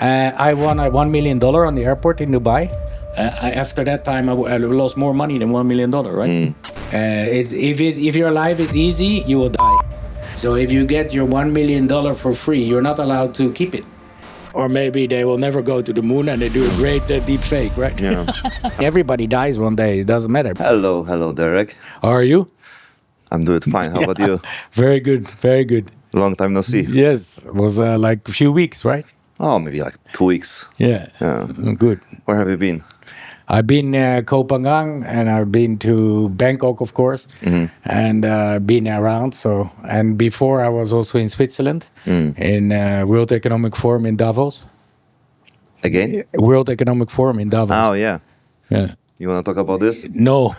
I won $1 million on the airport in Dubai. After that time, I lost more money than $1 million, right? If your life is easy, you will die. So if you get your $1 million for free, you're not allowed to keep it. Or maybe they will never go to the moon and they do a great deep fake, right? Yeah. Everybody dies one day. It doesn't matter. Hello, Dereck. How are you? I'm doing fine. How about you? Very good, very good. Long time no see. Yes, it was like a few weeks, right? Oh, maybe like 2 weeks. Yeah, good. Where have you been? I've been Koh Phangan and I've been to Bangkok, of course, and been around. So, and before I was also in Switzerland in World Economic Forum in Davos. Again? World Economic Forum in Davos. Oh, yeah. Yeah. You want to talk about this? No.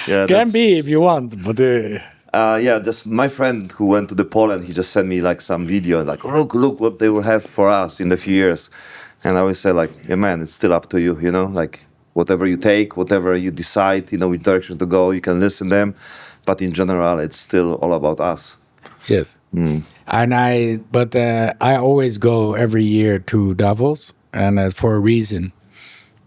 Yeah, Can be if you want, but... yeah, just my friend who went to the Poland, he just sent me like some video, like, oh, look what they will have for us in a few years. And I always say like, yeah, man, it's still up to you, you know, like whatever you take, whatever you decide, you know, which direction to go, you can listen to them. But in general, it's still all about us. Yes. And I always go every year to Davos, and for a reason.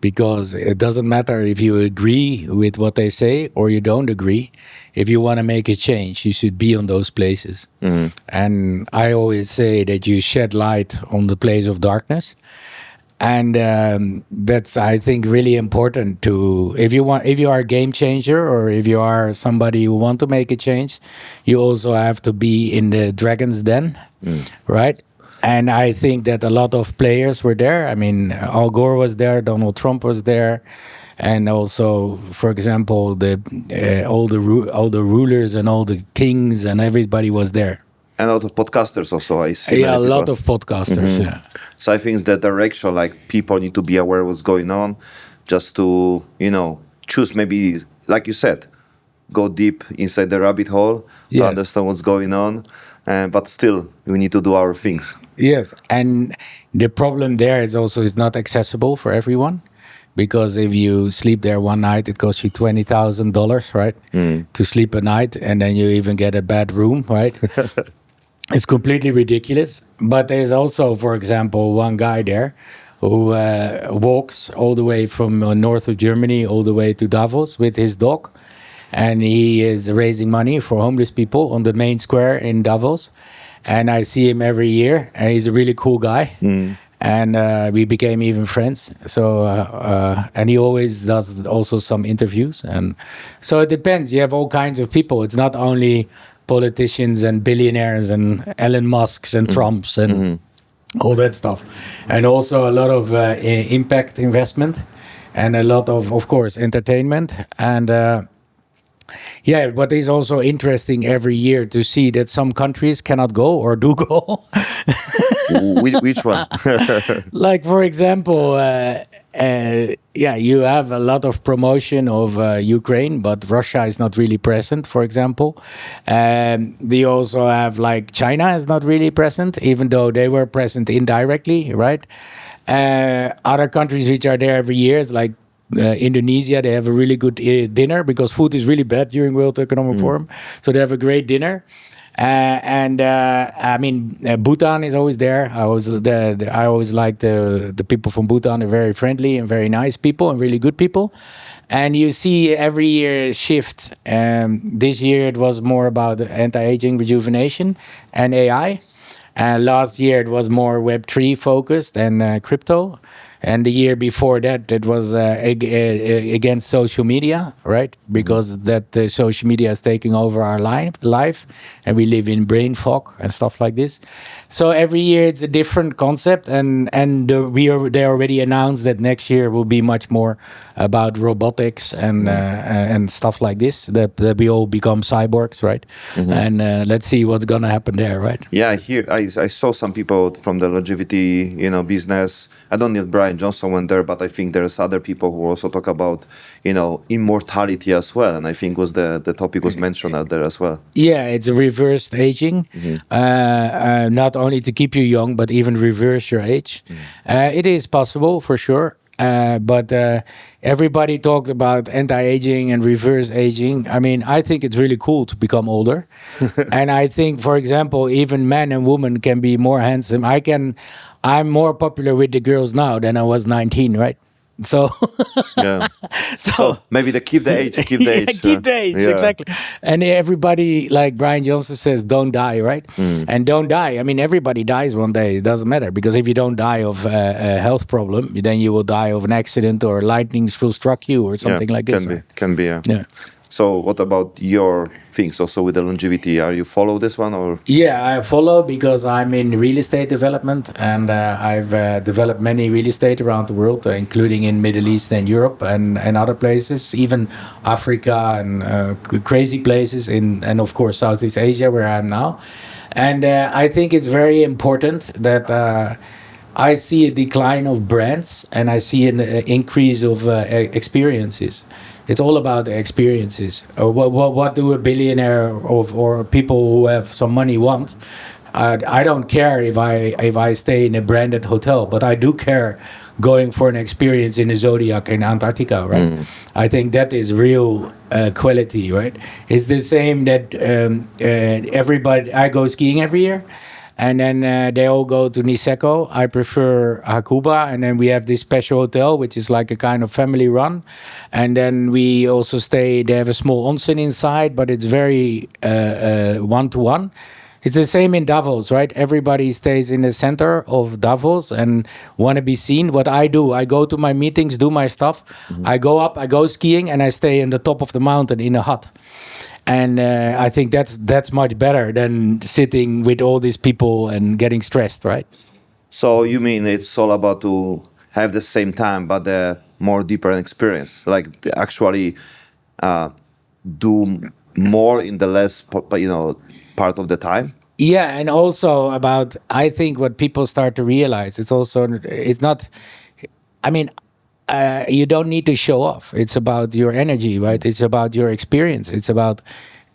Because it doesn't matter if you agree with what they say or you don't agree. If you want to make a change, you should be on those places. And I always say that you shed light on the place of darkness. And that's, I think, really important to, if you are a game changer or if you are somebody who want to make a change, you also have to be in the dragon's den, right? And I think that a lot of players were there. I mean, Al Gore was there, Donald Trump was there, and also, for example, all the rulers and all the kings and everybody was there. And a lot of podcasters also, I see. Yeah, a lot of podcasters, yeah. So I think it's the direction, like people need to be aware of what's going on, just to, you know, choose maybe, like you said, go deep inside the rabbit hole to understand what's going on. But still, we need to do our things. Yes, and the problem there is also it's not accessible for everyone. Because if you sleep there one night, it costs you $20,000, right? To sleep a night, and then you even get a bad room, right? It's completely ridiculous. But there's also, for example, one guy there who walks all the way from north of Germany all the way to Davos with his dog. And he is raising money for homeless people on the main square in Davos. And I see him every year, and he's a really cool guy. And we became even friends. So, and he always does also some interviews. And so it depends. You have all kinds of people. It's not only politicians and billionaires and Elon Musks and Trumps and all that stuff. And also a lot of impact investment and a lot of course, entertainment. And yeah, but it's also interesting every year to see that some countries cannot go or do go. Which one? Like, for example, you have a lot of promotion of Ukraine, but Russia is not really present, for example. They also have, like, China is not really present, even though they were present indirectly, right? Other countries which are there every year is like Indonesia. They have a really good dinner because food is really bad during World Economic Forum. So they have a great dinner. I mean, Bhutan is always there. I always like the people from Bhutan. They're very friendly and very nice people and really good people. And you see every year shift. This year it was more about anti-aging, rejuvenation, and AI. Last year it was more Web3 focused and crypto. And the year before that, it was against social media, right? Because that social media is taking over our life, and we live in brain fog and stuff like this. So every year it's a different concept, and they already announced that next year will be much more about robotics and stuff like this. That we all become cyborgs, right? And let's see what's gonna happen there, right? Yeah, I saw some people from the longevity, business. I don't need Brian Johnson went there, but I think there's other people who also talk about, immortality as well. And I think the topic was mentioned out there as well. Yeah, it's a reversed aging, not only to keep you young, but even reverse your age. It is possible for sure. But everybody talked about anti-aging and reverse aging. I mean, I think it's really cool to become older. And I think, for example, even men and women can be more handsome. I'm more popular with the girls now than I was 19, right? So, Yeah. so So maybe they keep the age, keep the yeah, age. keep the age, yeah. exactly. And everybody, like Brian Johnson says, don't die, right? And don't die. I mean, everybody dies one day. It doesn't matter, because if you don't die of a health problem, then you will die of an accident, or lightning will struck you, or something like this. Can be. Yeah. Yeah. So what about your things also with the longevity? Are you follow this one or? Yeah, I follow because I'm in real estate development, and I've developed many real estate around the world, including in Middle East and Europe and other places, even Africa and crazy places and of course Southeast Asia, where I am now. And I think it's very important that I see a decline of brands, and I see an increase of experiences. It's all about the experiences. What do a billionaire or people who have some money want? I don't care if I stay in a branded hotel, but I do care going for an experience in the Zodiac in Antarctica, right? I think that is real quality, right? It's the same that everybody. I go skiing every year. And then they all go to Niseko. I prefer Hakuba. And then we have this special hotel, which is like a kind of family run. And then we also stay, they have a small onsen inside, but it's very one-to-one. It's the same in Davos, right? Everybody stays in the center of Davos and want to be seen. What I do, I go to my meetings, do my stuff. I go up, I go skiing, and I stay in the top of the mountain in a hut. And I think that's much better than sitting with all these people and getting stressed, right? So you mean it's all about to have the same time, but the more deeper experience, like to actually do more in the less, part of the time. Yeah, and also about, I think what people start to realize, it's not, I mean, you don't need to show off. It's about your energy, right? It's about your experience. It's about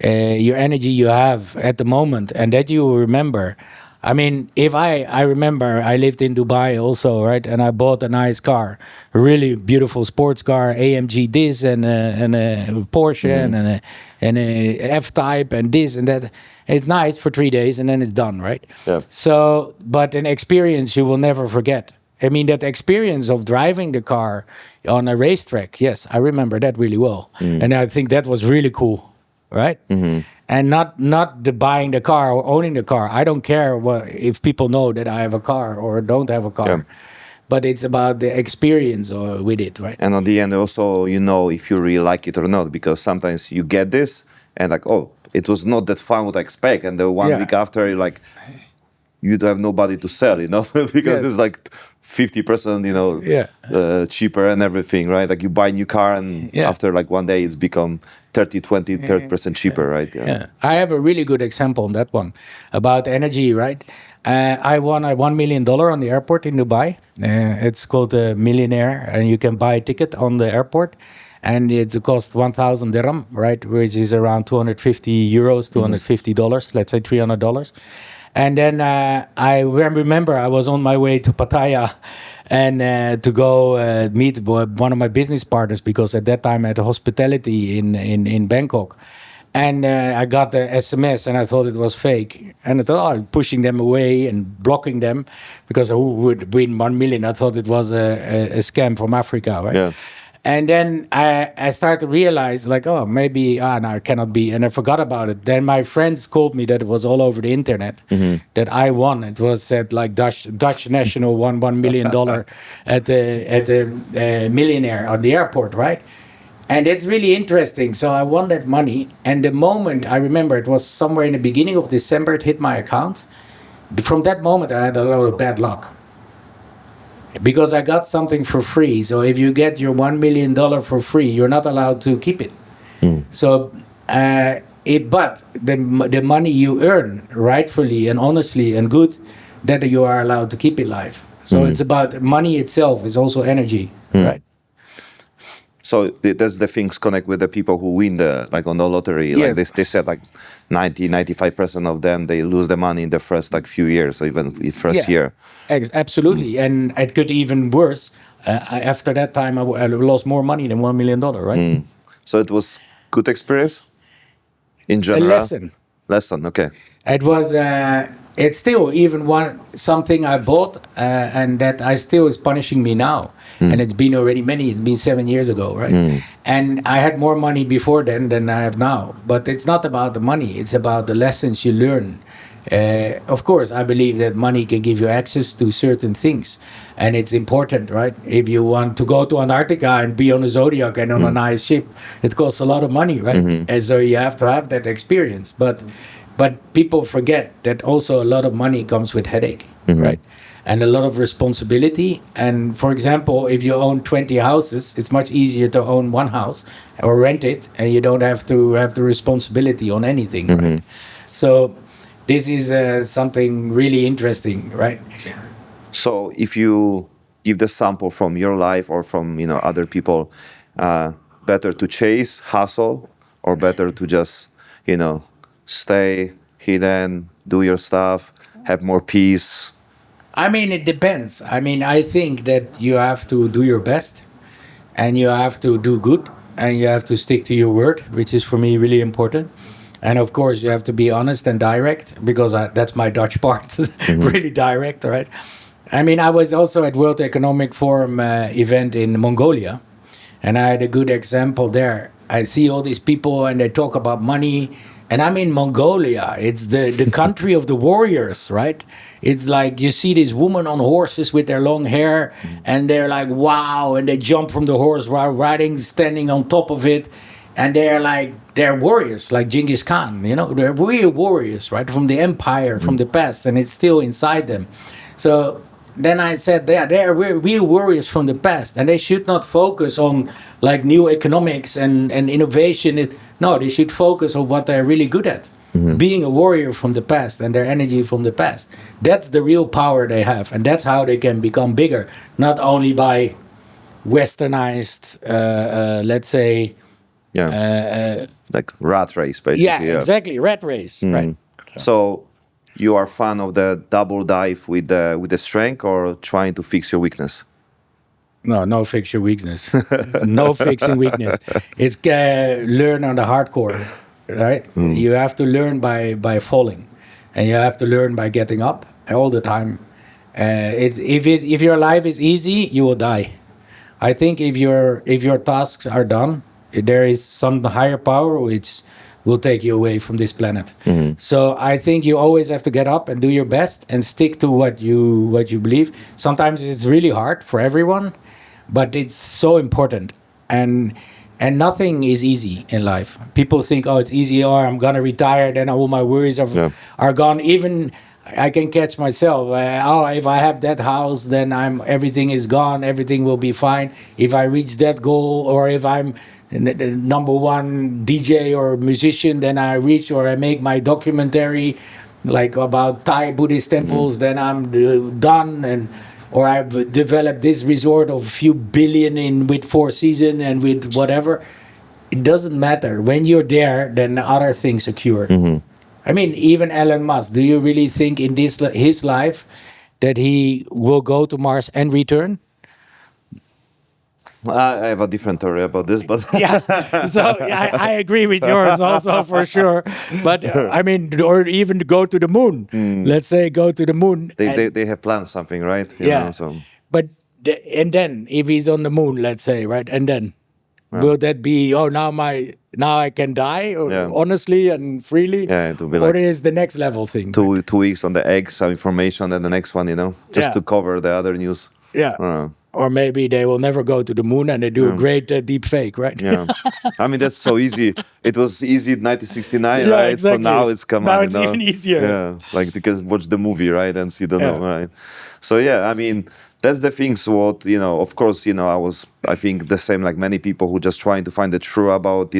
your energy you have at the moment, and that you will remember. I mean, if I remember, I lived in Dubai also, right? And I bought a nice car, a really beautiful sports car, AMG this and a Porsche and a F-Type and this and that. It's nice for 3 days and then it's done, right? Yeah. So, but an experience you will never forget. I mean, that experience of driving the car on a racetrack, yes, I remember that really well. And I think that was really cool, right? And not the buying the car or owning the car. I don't care if people know that I have a car or don't have a car. Yeah. But it's about the experience with it, right? And on the end, also, if you really like it or not, because sometimes you get this and like, oh, it was not that fun what I expect. And the one week after, you're like, you don't have nobody to sell, because it's like 50%, cheaper and everything, right? Like you buy a new car and after like one day it's become 30, 20, 30% cheaper, right? Yeah. I have a really good example on that one about energy, right? I won $1 million on the airport in Dubai. It's called a Millionaire, and you can buy a ticket on the airport. And it cost 1,000 dirham, right? Which is around 250 euros, $250, let's say $300. And then I remember I was on my way to Pattaya and to go meet one of my business partners, because at that time I had hospitality in Bangkok. And I got the SMS and I thought it was fake. And I thought, pushing them away and blocking them, because who would win 1 million? I thought it was a scam from Africa, right? Yeah. And then I started to realize, like, oh, maybe, no, it cannot be. And I forgot about it. Then my friends called me that it was all over the internet that I won. It was said like Dutch national won $1 million at the Millionaire on the airport, right? And it's really interesting. So I won that money. And the moment I remember, it was somewhere in the beginning of December, it hit my account. From that moment, I had a lot of bad luck. Because I got something for free. So if you get your $1 million for free, you're not allowed to keep it. So, but the money you earn rightfully and honestly and good, that you are allowed to keep it live. So it's about money itself is also energy, right? So does the things connect with the people who win on the lottery? Yes. Like they said, like 95% of them, they lose the money in the first few years, or even the first year. Absolutely. And it could even worse. After that time, I lost more money than $1 million, right? So it was good experience in A general. lesson. Lesson, okay. It was. It's still even something I bought, and that I still is punishing me now. And it's been already It's been 7 years ago, right? And I had more money before then than I have now. But it's not about the money. It's about the lessons you learn. Of course, I believe that money can give you access to certain things, and it's important, right? If you want to go to Antarctica and be on a Zodiac and on a nice ship, it costs a lot of money, right? And so you have to have that experience. But people forget that also a lot of money comes with headache, right? And a lot of responsibility. And for example, if you own 20 houses, it's much easier to own one house or rent it, and you don't have to have the responsibility on anything, right? So this is something really interesting, right? So if you give the sample from your life or from other people, better to chase, hustle, or better to just stay hidden, do your stuff, have more peace? I mean, it depends. I mean, I think that you have to do your best, and you have to do good, and you have to stick to your word, which is for me really important. And of course, you have to be honest and direct, because that's my Dutch part, really direct, right? I mean, I was also at World Economic Forum event in Mongolia, and I had a good example there. I see all these people and they talk about money, and I'm in Mongolia. It's the country of the warriors, right? It's like you see these women on horses with their long hair, and they're like, wow, and they jump from the horse while riding, standing on top of it. And they're warriors, like Genghis Khan, they're real warriors, right? From the empire, from the past, and it's still inside them. So then I said, yeah, they're real warriors from the past, and they should not focus on like new economics and innovation. No, they should focus on what they're really good at. Being a warrior from the past and their energy from the past. That's the real power they have, and that's how they can become bigger, not only by westernized, let's say, like rat race, basically. Yeah, exactly, rat race, right? So you are fan of the double dive with the strength, or trying to fix your weakness? No fix your weakness. No fixing weakness. It's learn on the hardcore, right? You have to learn by falling, and you have to learn by getting up all the time. If your life is easy, you will die. I think if your tasks are done, there is some higher power which will take you away from this planet. So I think you always have to get up and do your best and stick to what you believe. Sometimes it's really hard for everyone, but it's so important. And nothing is easy in life. People think, oh, it's easy, or I'm gonna retire, then all my worries are gone. Even I can catch myself. If I have that house, then everything is gone. Everything will be fine. If I reach that goal, or if I'm number one DJ or musician, then I reach, or I make my documentary like about Thai Buddhist temples, then I'm done. Or I've developed this resort of a few billion with 4 seasons and with whatever. It doesn't matter. When you're there, then other things occur. I mean, even Elon Musk, do you really think in his life that he will go to Mars and return? I have a different theory about this, but Yeah, so I agree with yours also for sure. But I mean, or even go to the moon. Let's say go to the moon. they have planned something, right? But and then if he's on the moon, let's say, right, and then will that be now I can die honestly and freely? Yeah, it will be or like is the next level thing? 2 weeks on the egg, some information, and the next one, just to cover the other news. Yeah. Or maybe they will never go to the moon and they do a great deep fake, right? Yeah. I mean, that's so easy. It was easy in 1969, Yeah, right? exactly. So now it's Now it's even easier. Yeah, like you can watch the movie, right? And see the right? So yeah, I mean, that's the things what, of course, I think the same like many people who just trying to find the truth about,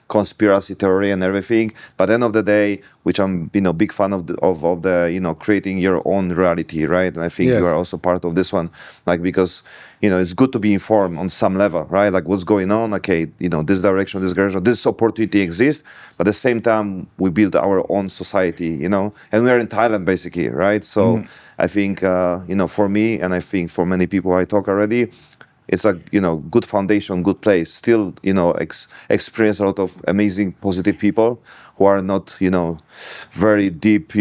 conspiracy theory and everything. But end of the day, which I'm, big fan of the creating your own reality, right? And I think you are also part of this one, like, because, it's good to be informed on some level, right? Like what's going on. Okay, this direction, this opportunity exists, but at the same time, we build our own society, and we are in Thailand basically, right? So I think for me, and I think for many people I talk already, it's a good foundation, good place. Still experience a lot of amazing, positive people who are not very deep,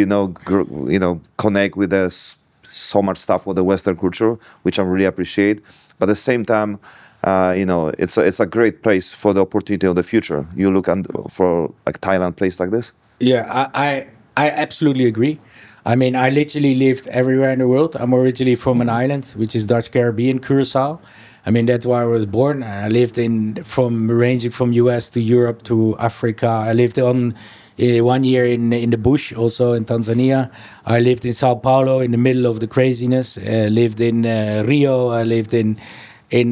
connect with us so much stuff with the Western culture, which I really appreciate. But at the same time, it's a great place for the opportunity of the future. You look for like Thailand, place like this. Yeah, I absolutely agree. I mean, I literally lived everywhere in the world. I'm originally from an island, which is Dutch Caribbean, Curacao. I mean, that's where I was born. I lived ranging from US to Europe to Africa. I lived on 1 year in the bush, also in Tanzania. I lived in Sao Paulo in the middle of the craziness. Lived in Rio. I lived in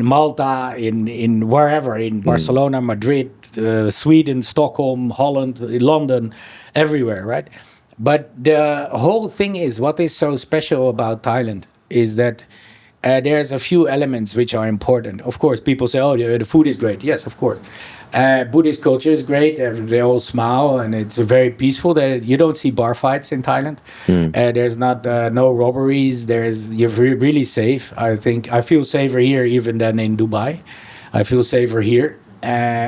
Malta, in wherever, in Barcelona, Madrid, Sweden, Stockholm, Holland, London, everywhere, right? But the whole thing is, what is so special about Thailand is that there's a few elements which are important. Of course, people say, oh, the food is great. Yes, of course. Buddhist culture is great. They all smile, and it's very peaceful. You don't see bar fights in Thailand. There's no robberies. You're really safe. I think I feel safer here even than in Dubai. I feel safer here.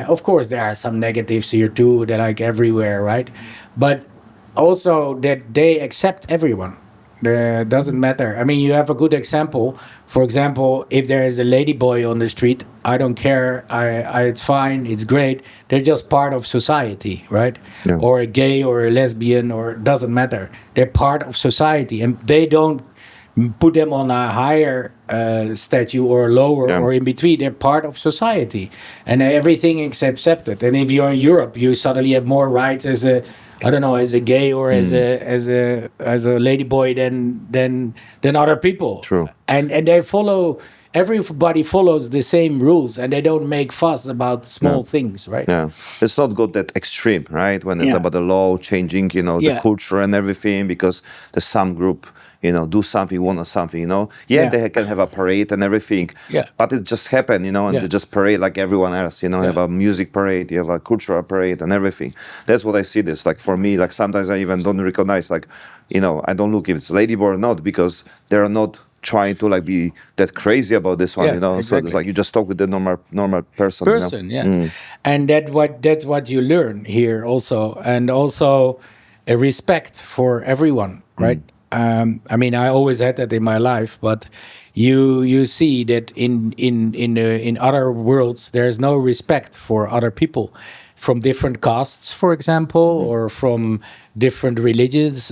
Of course, there are some negatives here too. They're like everywhere, right? But also that they accept everyone. It doesn't matter. I mean, you have a good example. For example, if there is a ladyboy on the street, I don't care. It's fine. It's great. They're just part of society, right? Yeah. Or a gay or a lesbian, or it doesn't matter. They're part of society, and they don't put them on a higher statue or lower or in between. They're part of society, and everything is accepted. And if you're in Europe, you suddenly have more rights as a gay or as a ladyboy than other people. True. And they follow. Everybody follows the same rules, and they don't make fuss about small things, right? Yeah, it's not got that extreme, right? When it's about the law changing, the culture and everything, because the some group, do something, want something, they can have a parade and everything. Yeah. But it just happened, and they just parade like everyone else, You have a music parade, you have a cultural parade and everything. That's what I see this. Like for me, like sometimes I even don't recognize, like, I don't look if it's ladyboy or not, because they're not trying to like be that crazy about this one, Exactly. So it's like you just talk with the normal person. And that's what you learn here also, and also a respect for everyone, right? I mean, I always had that in my life, but you see that in other worlds there's no respect for other people from different castes, for example, or from different religions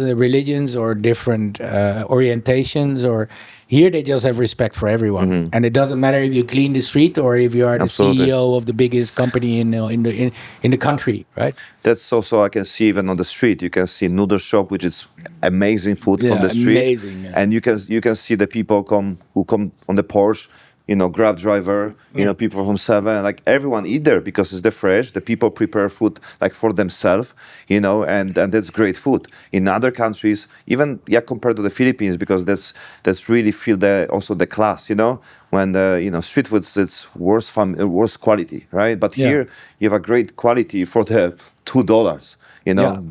or different orientations. Or here they just have respect for everyone, and it doesn't matter if you clean the street or if you are the CEO of the biggest company in the country, right? That's also I can see even on the street. You can see noodle shop, which is amazing food from the street, amazing, and you can see the people who come on the Porsche. Grab driver, people from Seven, like everyone eat there because it's the fresh. The people prepare food like for themselves, and that's great food. In other countries, even compared to the Philippines, because that's really feel also the class, when the street food it's worse quality, right? But here you have a great quality for the $2.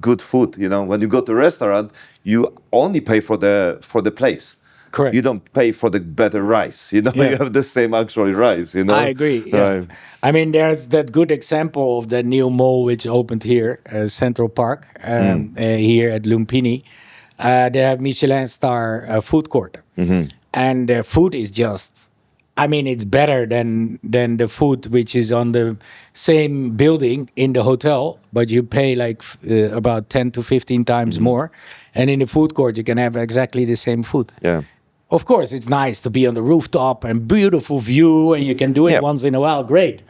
Good food. When you go to a restaurant, you only pay for the place. Correct. You don't pay for the better rice. You have the same actual rice. I agree. Yeah. Right. I mean, there's that good example of the new mall which opened here, Central Park, here at Lumpini. They have Michelin star food court, and the food is just. I mean, it's better than the food which is on the same building in the hotel, but you pay like about 10 to 15 times more. And in the food court, you can have exactly the same food. Yeah. Of course, it's nice to be on the rooftop and beautiful view, and you can do it once in a while. Great.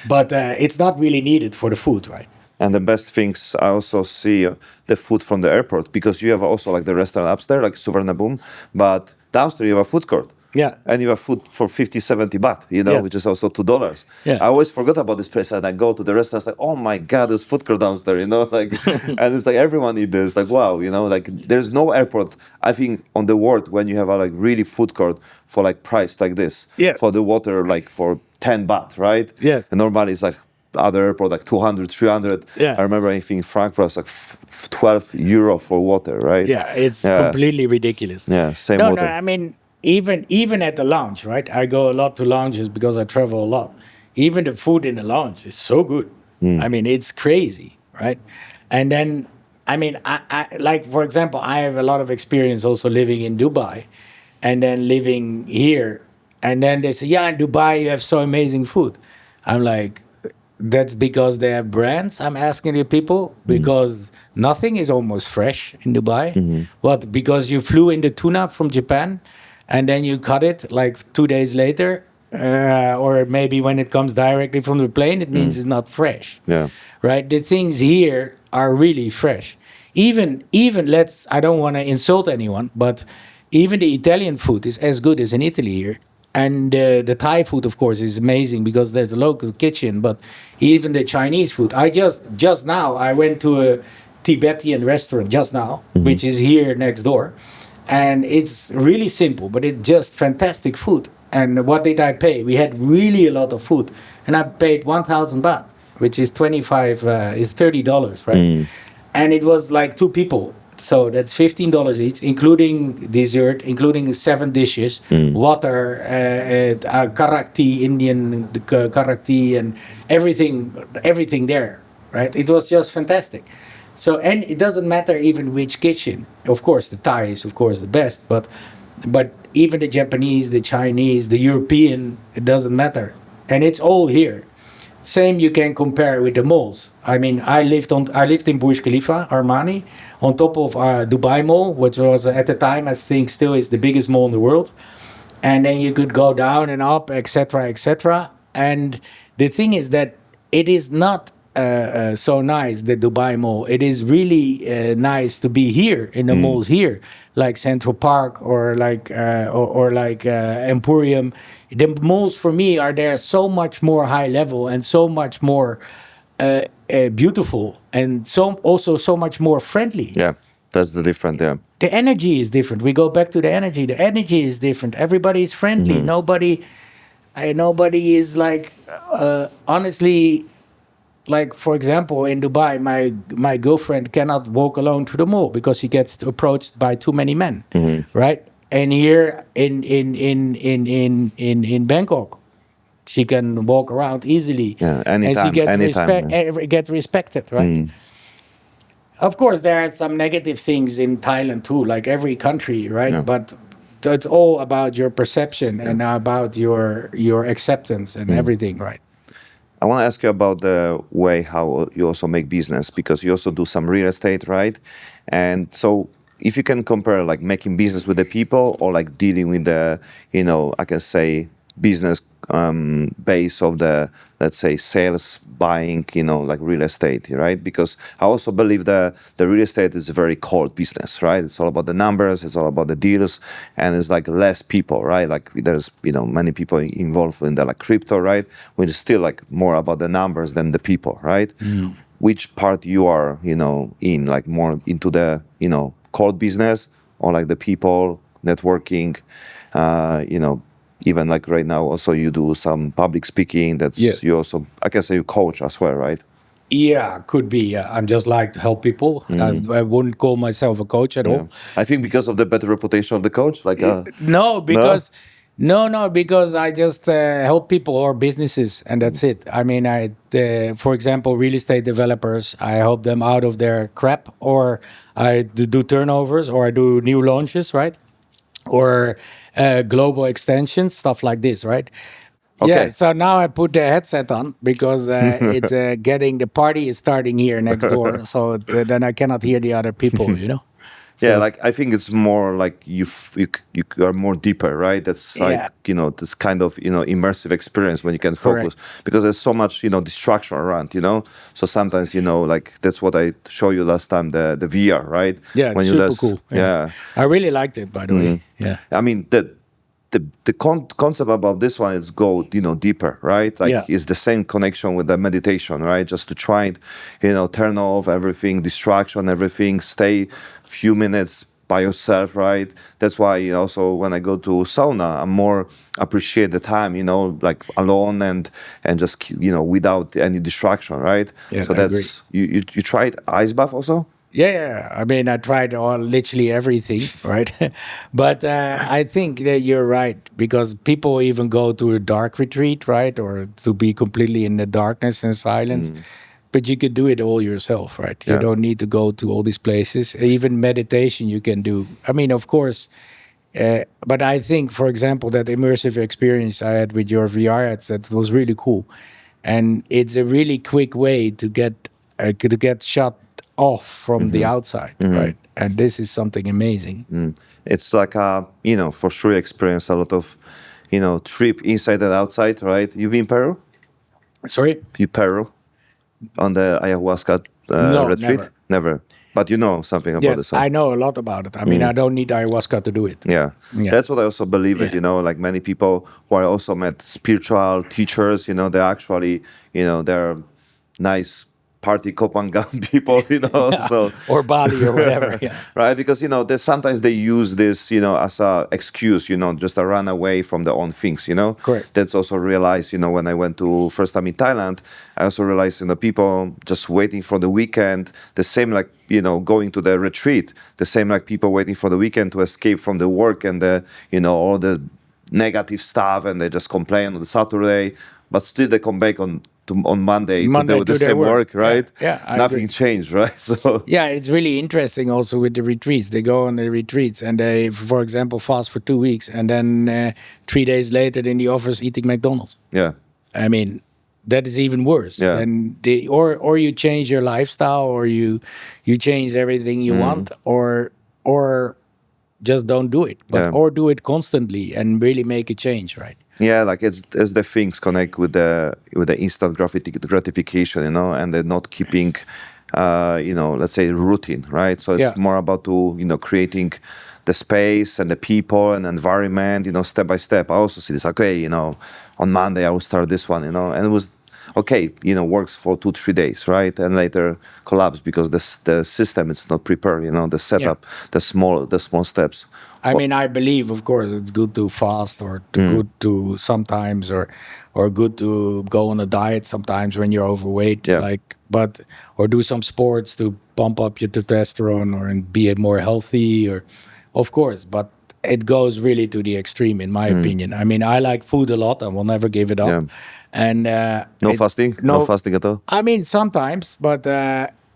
But it's not really needed for the food, right? And the best things, I also see the food from the airport, because you have also like the restaurant upstairs, like Suvarnabhumi, but downstairs you have a food court. Yeah. And you have food for 50, 70 baht, which is also $2. Yeah. I always forgot about this place, and I go to the restaurant, like, oh my God, there's food court downstairs, like, and it's like everyone eat this, like, wow, like there's no airport, I think, on the world when you have a like really food court for like price like this. Yeah. For the water, like for 10 baht, right? Yes. And normally it's like other airport like 200, 300. Yeah. I remember anything in Frankfurt was like 12 euro for water, right? Yeah, it's completely ridiculous. Yeah, same No, water. I mean, even at the lounge, right? I go a lot to lounges because I travel a lot. Even the food in the lounge is so good. I mean, it's crazy, right? And then, I mean, I like, for example, I have a lot of experience also living in Dubai and then living here. And then they say, yeah, in Dubai, you have so amazing food. I'm like, that's because they have brands. I'm asking the people because nothing is almost fresh in Dubai. What? Because you flew in the tuna from Japan and then you cut it like 2 days later, or maybe when it comes directly from the plane, it means it's not fresh. Yeah. Right? The things here are really fresh. Even let's. I don't want to insult anyone, but even the Italian food is as good as in Italy here. And the Thai food, of course, is amazing because there's a local kitchen. But even the Chinese food, I just now I went to a Tibetan restaurant just now, which is here next door, and it's really simple, but it's just fantastic food. And what did I pay? We had really a lot of food, and I paid 1,000 baht, which is is $30, right? And it was like 2 people. So that's $15 each, including dessert, including 7 dishes, water, karak tea, Indian karak tea, and everything there, right? It was just fantastic. So, and it doesn't matter even which kitchen. Of course, the Thai is, of course, the best, but even the Japanese, the Chinese, the European, it doesn't matter. And it's all here. Same you can compare with the malls. I mean, I lived in Burj Khalifa, Armani, on top of Dubai Mall, which was at the time I think still is the biggest mall in the world. And then you could go down and up, etc., etc. And the thing is that it is not so nice, the Dubai Mall. It is really nice to be here in the malls here, like Central Park or like Emporium. The malls for me are there so much more high level and so much more beautiful and also so much more friendly. Yeah, that's the difference. Yeah. The energy is different. We go back to the energy. The energy is different. Everybody is friendly. Nobody is like honestly. Like, for example, in Dubai, my girlfriend cannot walk alone to the mall because she gets approached by too many men, right? And here in Bangkok, she can walk around easily. Yeah, and she gets respected, right? Of course, there are some negative things in Thailand too, like every country, right? Yeah. But it's all about your perception and about your acceptance and everything, right? I want to ask you about the way how you also make business, because you also do some real estate, right? And so if you can compare like making business with the people or like dealing with the, I can say business base of the, let's say, sales, buying, like real estate, right? Because I also believe that the real estate is a very cold business, right? It's all about the numbers, it's all about the deals, and it's like less people, right? Like there's, many people involved in the like crypto, right? Which is still like more about the numbers than the people, right? Which part you are, in, like more into the, cold business or like the people, networking, even like right now also you do some public speaking. You also, I can say you coach as well, right? Yeah, could be. Yeah. I'm just like to help people. I wouldn't call myself a coach at all. I think because of the better reputation of the coach, like no, because I just help people or businesses, and that's it. I mean, for example, real estate developers, I help them out of their crap, or I do turnovers, or I do new launches, right? Or global extensions, stuff like this, right? Okay. Yeah, so now I put the headset on because the party is starting here next door, so then I cannot hear the other people, So, yeah, like I think it's more like you are more deeper, right? That's like this kind of immersive experience when you can focus. Correct. Because there's so much distraction around, So sometimes like that's what I showed you last time, the VR, right? Yeah, it's super cool. Yeah, I really liked it, by the way. Yeah, I mean the concept about this one is go deeper, right? Like it's the same connection with the meditation, right? Just to try and turn off everything, distraction, everything, stay few minutes by yourself, right? That's why also when I go to sauna, I'm more appreciate the time, like alone and just without any distraction, right? Yeah, So I agree. that's you tried ice bath also? Yeah. I mean, I tried literally everything, right? But I think that you're right, because people even go to a dark retreat, right? Or to be completely in the darkness and silence. But you could do it all yourself, right? You Yeah. don't need to go to all these places. Even meditation you can do. I mean, of course, but I think, for example, that immersive experience I had with your VR headset was really cool, and it's a really quick way to get shut off from the outside, right? And this is something amazing. It's like for sure you experience a lot of, trip inside and outside, right? You been Peru? Sorry? You Peru on the ayahuasca No, retreat? Never. But you know something about Yes, this, huh? I know a lot about it. I mean, I don't need ayahuasca to do it. Yeah. Yeah. That's what I also believe it, like many people who I also met spiritual teachers, they're actually, they're nice party Kopangan people, so Or Bali or whatever. Yeah. right? Because sometimes they use this, as a excuse, just to run away from their own things, Correct. That's also realized, when I went to first time in Thailand, I also realized, people just waiting for the weekend, the same like going to the retreat, the same like people waiting for the weekend to escape from the work and the all the negative stuff, and they just complain on the Saturday, but still they come back on Monday to do the their same work, right? Yeah, I Nothing agree. changed, right? So Yeah, it's really interesting also with the retreats. They go on the retreats and they, for example, fast for 2 weeks, and then 3 days later in the office eating McDonald's. yeah, I mean, that is even worse. Yeah. Than or you change your lifestyle, or you change everything you want, or just don't do it. But Yeah. or do it constantly and really make a change, right? yeah, like it's as the things connect with the instant gratification, and they're not keeping, let's say routine, right? So it's Yeah. more about creating the space and the people and environment, step by step. I also see this. Okay, on Monday I will start this one, and it was okay, works for 2-3 days, right, and later collapse because the system is not prepared, the setup, the small steps. I mean, I believe, of course, it's good to fast, or good to sometimes, or good to go on a diet sometimes when you're overweight, Yeah. or do some sports to pump up your testosterone and be more healthy, or of course, but it goes really to the extreme, in my opinion. I mean, I like food a lot and will never give it up. Yeah. And No fasting? No fasting at all? I mean, sometimes, but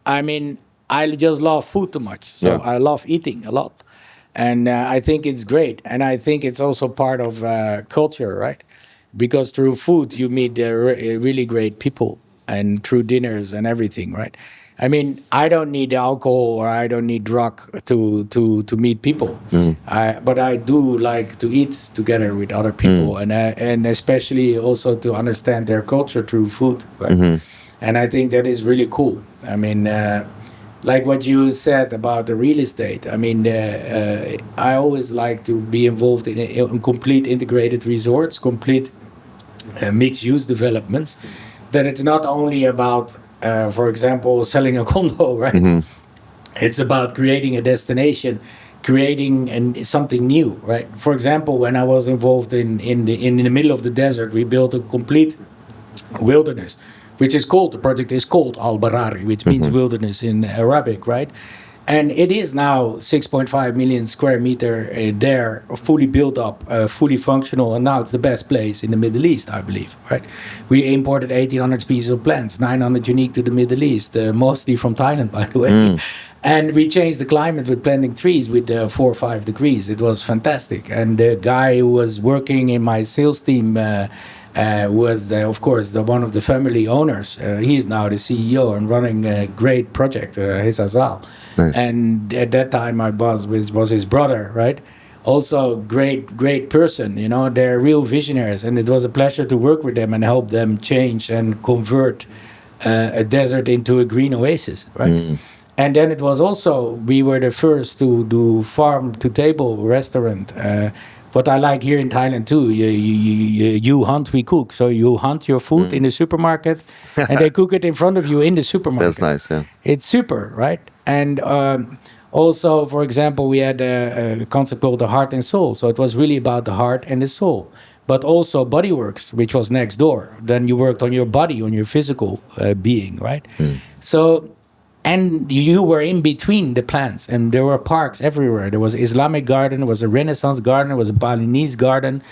I mean, I just love food too much. So Yeah. I love eating a lot. And I think it's great. And I think it's also part of culture, right? Because through food, you meet really great people, and through dinners and everything, right? I mean, I don't need alcohol or I don't need drug to meet people. But I do like to eat together with other people, and especially also to understand their culture through food, right? And I think that is really cool. I mean, like what you said about the real estate. I mean, I always like to be involved in complete integrated resorts, complete mixed-use developments. That it's not only about, for example, selling a condo, right? It's about creating a destination, creating something new, right? For example, when I was involved in the middle of the desert, we built a complete wilderness, which is called, the project is called Al Barari, which means wilderness in Arabic, right? And it is now 6.5 million square meter there, fully built up, fully functional, and now it's the best place in the Middle East, I believe, right? We imported 1,800 species of plants, 900 unique to the Middle East, mostly from Thailand, by the way. And we changed the climate with planting trees with 4 or 5 degrees. It was fantastic. And the guy who was working in my sales team was, of course, one of the family owners. He's now the CEO and running a great project, his Azal. Nice. And at that time, my boss was his brother, right? Also, great person. They're real visionaries, and it was a pleasure to work with them and help them change and convert a desert into a green oasis, right? And then it was also, we were the first to do farm to table restaurant. What I like here in Thailand too, you hunt, we cook. So you hunt your food in the supermarket, and they cook it in front of you in the supermarket. That's nice, yeah. It's super, right? And Also, for example, we had a concept called the heart and soul. So it was really about the heart and the soul. But also Bodyworks, which was next door. Then you worked on your body, on your physical being, right? So, and you were in between the plants, and there were parks everywhere. There was Islamic garden, there was a Renaissance garden, there was a Balinese garden,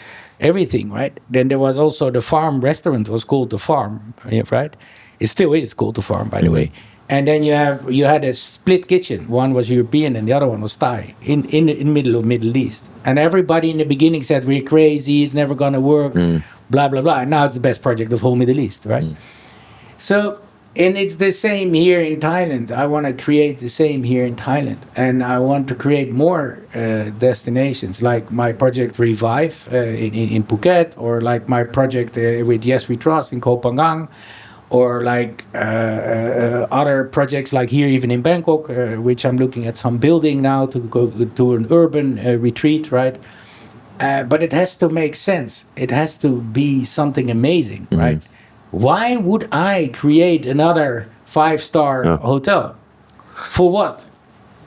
everything, right? Then there was also the farm restaurant, was called the farm, right? It still is called the farm, by the way. And then you had a split kitchen. One was European and the other one was Thai in the middle of Middle East. And everybody in the beginning said we're crazy, it's never gonna work, blah blah blah. And now it's the best project of whole Middle East, right? So, and it's the same here in Thailand. I want to create the same here in Thailand, and I want to create more destinations, like my project Revive in Phuket, or like my project with Yes We Trust in Koh Phangan, or like other projects like here even in Bangkok, which I'm looking at some building now to go to an urban retreat, right? But it has to make sense. It has to be something amazing, right? Why would I create another 5-star hotel? For what?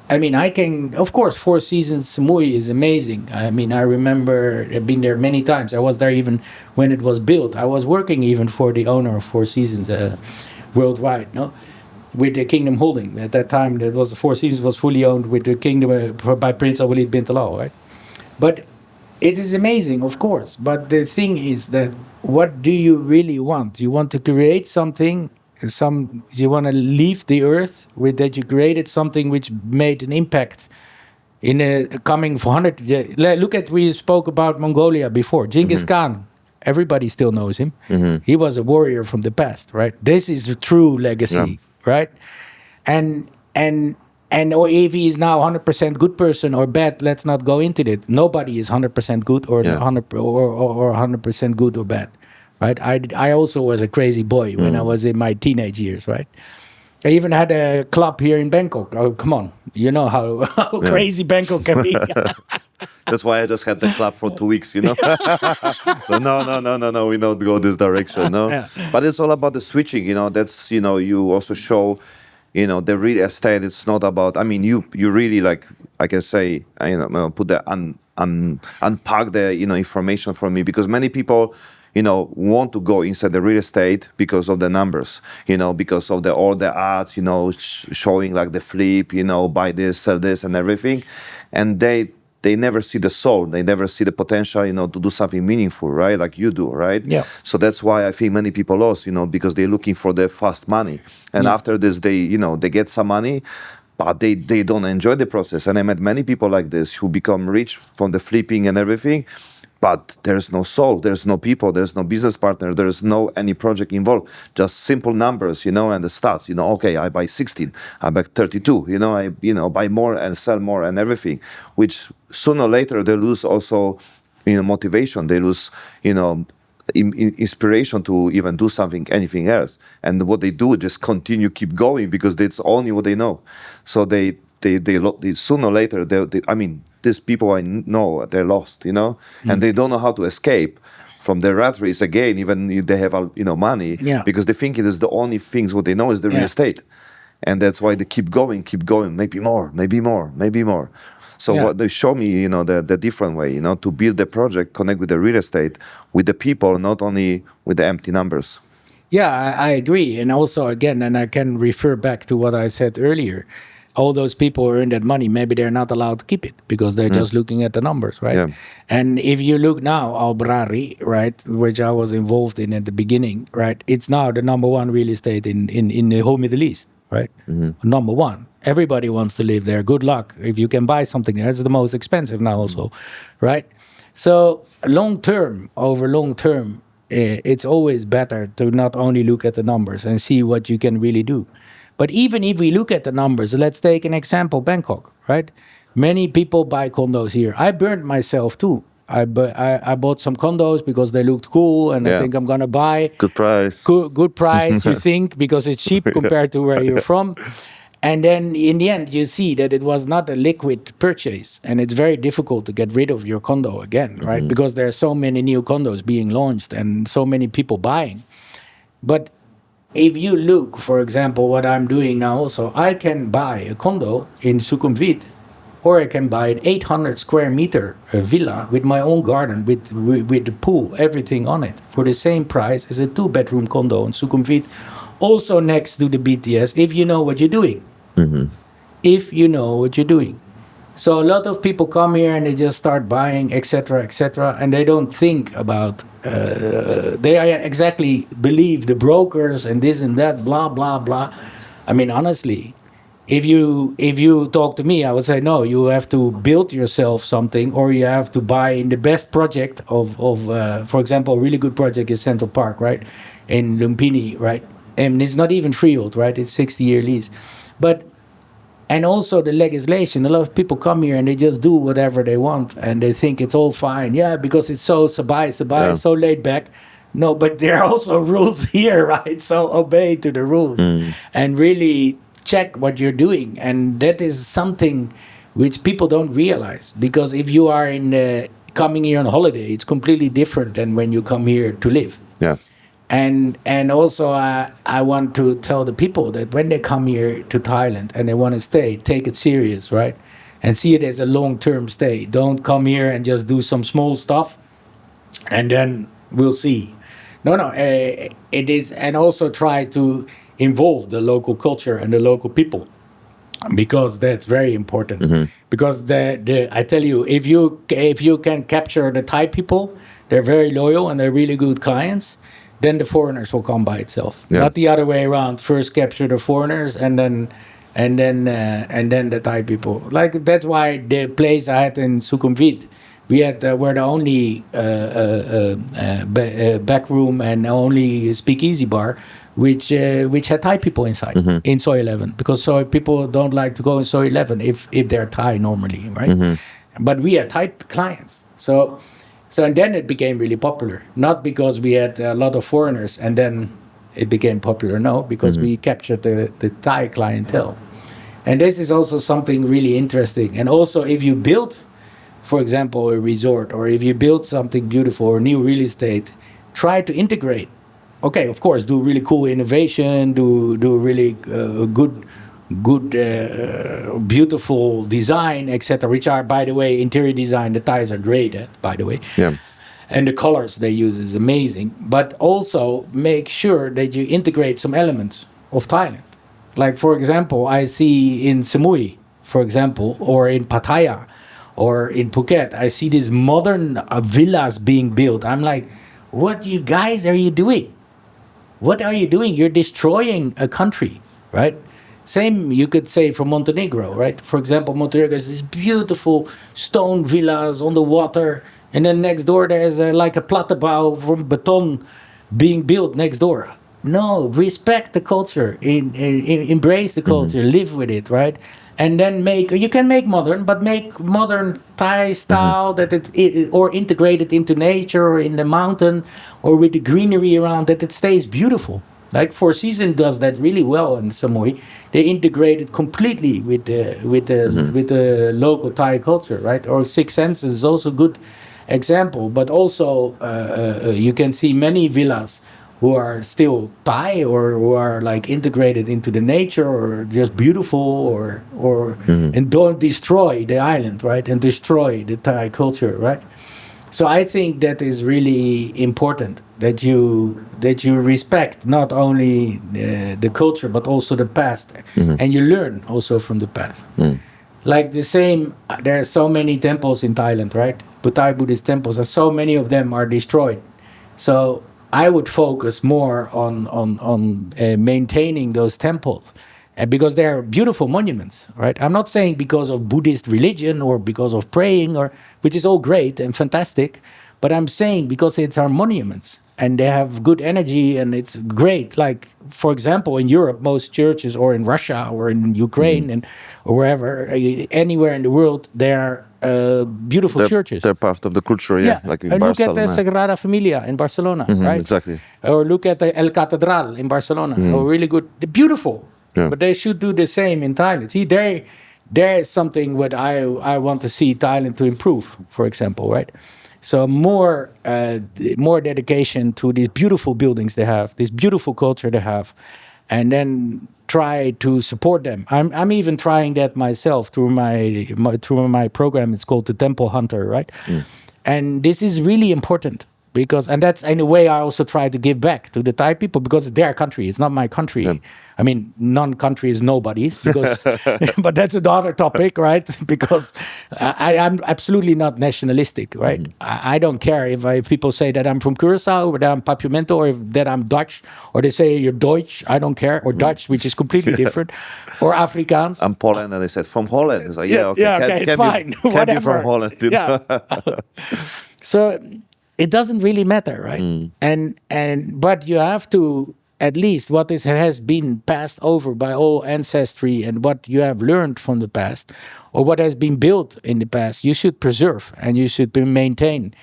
I mean, I can, of course, Four Seasons Samui is amazing. I mean, I remember I've been there many times. I was there even when it was built. I was working even for the owner of Four Seasons worldwide, no? With the Kingdom Holding. At that time, that was Four Seasons was fully owned with the Kingdom by Prince Walid bin Talal, right? But it is amazing, of course. But the thing is that what do you really want? You want to create something, you want to leave the earth with that you created something which made an impact in the coming 400 years. Look at, we spoke about Mongolia before. Genghis Khan, everybody still knows him. He was a warrior from the past, right? This is a true legacy, right? And or if he is now 100% good person or bad, let's not go into it. Nobody is 100% good or 100% good or bad, right? I also was a crazy boy when I was in my teenage years, right? I even had a club here in Bangkok. Oh, come on. You know how crazy Bangkok can be. That's why I just had the club for 2 weeks, you know. So no, we don't go this direction, no. But it's all about the switching, you know. That's, you know, you also show, you know, the real estate. It's not about. I mean, you really, like I can say, you know, put the unpack the, you know, information for me, because many people, you know, want to go inside the real estate because of the numbers, you know, because of all the ads, you know, showing like the flip, you know, buy this, sell this, and everything, and they never see the soul. They never see the potential, you know, to do something meaningful, right? Like you do, right? Yeah. So that's why I think many people lost, you know, because they're looking for the fast money. And after this, they, you know, they get some money, but they don't enjoy the process. And I met many people like this who become rich from the flipping and everything, but there's no soul, there's no people, there's no business partner, there's no any project involved, just simple numbers, you know, and the stats, you know, okay, I buy 16, I buy 32, you know, I buy more and sell more and everything, which sooner or later they lose also, you know, motivation, they lose, you know, inspiration to even do something, anything else. And what they do, just continue, keep going, because that's only what they know. So they sooner or later, I mean, these people I know, they're lost, you know, and they don't know how to escape from the rat race again, even if they have, you know, money, because they think it is the only things what they know is the real estate. And that's why they keep going, maybe more. So what they show me, you know, the different way, you know, to build the project, connect with the real estate, with the people, not only with the empty numbers. Yeah, I agree. And also, again, and I can refer back to what I said earlier, all those people who earn that money, maybe they're not allowed to keep it because they're just looking at the numbers, right? Yeah. And if you look now, Barari, right, which I was involved in at the beginning, right, it's now the number one real estate in the whole Middle East, right? Number one. Everybody wants to live there. Good luck. If you can buy something there, it's the most expensive now also, right? So long term, it's always better to not only look at the numbers and see what you can really do. But even if we look at the numbers, let's take an example, Bangkok, right? Many people buy condos here. I burned myself too. I bought some condos because they looked cool, and I think I'm going to buy. Good price. Good price, you think, because it's cheap compared to where you're from. And then in the end, you see that it was not a liquid purchase, and it's very difficult to get rid of your condo again, right? Because there are so many new condos being launched and so many people buying. But if you look, for example, what I'm doing now also, I can buy a condo in Sukhumvit or I can buy an 800 square meter villa with my own garden, with the pool, everything on it, for the same price as a 2-bedroom condo in Sukhumvit, also next to the BTS, if you know what you're doing. If you know what you're doing. So a lot of people come here and they just start buying, etc., and they don't think about. They exactly believe the brokers and this and that, blah blah blah. I mean, honestly, if you talk to me, I would say no. You have to build yourself something, or you have to buy in the best project of for example, a really good project is Central Park, right, in Lumpini, right, and it's not even freehold, right? It's 60-year lease, but. And also the legislation. A lot of people come here and they just do whatever they want, and they think it's all fine. Yeah, because it's so sabai, so laid back. No, but there are also rules here, right? So obey to the rules and really check what you're doing. And that is something which people don't realize, because if you are coming here on holiday, it's completely different than when you come here to live. Yeah. And also I want to tell the people that when they come here to Thailand and they want to stay, take it serious, right? And see it as a long-term stay. Don't come here and just do some small stuff and then we'll see. No, it is, and also try to involve the local culture and the local people, because that's very important. Because I tell you, if you can capture the Thai people, they're very loyal and they're really good clients. Then the foreigners will come by itself, not the other way around. First capture the foreigners, and then the Thai people. Like that's why the place I had in Sukhumvit, we had were the only back room and only speakeasy bar, which had Thai people inside in Soy 11, because Soy people don't like to go in Soy 11 if they're Thai normally, right? But we had Thai clients, so and then it became really popular. Not because we had a lot of foreigners and then it became popular, no, because we captured the Thai clientele. And this is also something really interesting. And also if you build, for example, a resort, or if you build something beautiful or new real estate, try to integrate. Okay, of course, do really cool innovation, do really good, beautiful design, etc. Which are, by the way, interior design. The Thais are great at, by the way. Yeah. And the colors they use is amazing. But also make sure that you integrate some elements of Thailand. Like, for example, I see in Samui, for example, or in Pattaya, or in Phuket, I see these modern villas being built. I'm like, what you guys are you doing? What are you doing? You're destroying a country, right? Same you could say for Montenegro, right? For example, Montenegro has these beautiful stone villas on the water, and then next door there's like a plattenbouw from beton being built next door. No, respect the culture, embrace the culture, live with it, right? And then you can make modern, but make modern Thai style that or integrate it into nature or in the mountain or with the greenery around, that it stays beautiful. Like Four Seasons does that really well in Samui. They integrate it completely with the local Thai culture, right? Or Six Senses is also a good example. But also you can see many villas who are still Thai or who are like integrated into the nature or just beautiful or and don't destroy the island, right? And destroy the Thai culture, right? So I think that is really important, that you respect not only the culture but also the past, and you learn also from the past. Like the same, there are so many temples in Thailand, right? Thai Buddhist temples, and so many of them are destroyed. So I would focus more on maintaining those temples, and because they are beautiful monuments, right? I'm not saying because of Buddhist religion or because of praying, or which is all great and fantastic, but I'm saying because it's our monuments and they have good energy and it's great. Like, for example, in Europe, most churches, or in Russia or in Ukraine and or wherever, anywhere in the world, there are beautiful churches. They're part of the culture, like in and Barcelona. Look at the Sagrada Familia in Barcelona, right? Exactly. Or look at the El Catedral in Barcelona. Oh, really good. They're beautiful. Yeah. But they should do the same in Thailand. See, there is something what I want to see Thailand to improve, for example, right? So more dedication to these beautiful buildings they have, this beautiful culture they have, and then try to support them. I'm even trying that myself through my program. It's called the Temple Hunter, right? And this is really important because, and that's in a way I also try to give back to the Thai people because it's their country. It's not my country. Yeah. I mean, non-country is nobody's because, but that's another topic, right? Because I'm absolutely not nationalistic, right? I don't care if people say that I'm from Curacao or that I'm Papiamento or that I'm Dutch or they say you're Deutsch. I don't care. Or Dutch, which is completely different. Or Afrikaans. I'm Poland, and they said from Holland. It's like, yeah, okay, okay, it's fine. Can Whatever. be from Holland. Yeah. So it doesn't really matter, right? But you have to, at least what has been passed over by all ancestry and what you have learned from the past or what has been built in the past, you should preserve and you should maintain.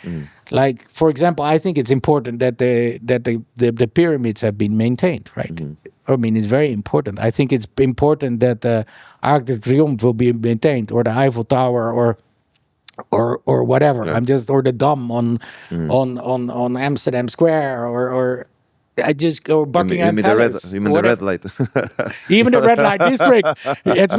Like, for example, I think it's important that the pyramids have been maintained, right? I mean, it's very important. I think it's important that the Arc de Triomphe will be maintained or the Eiffel Tower or whatever. Or the Dome on Amsterdam Square or Buckingham Palace. You mean the red light? Even the red light district. It's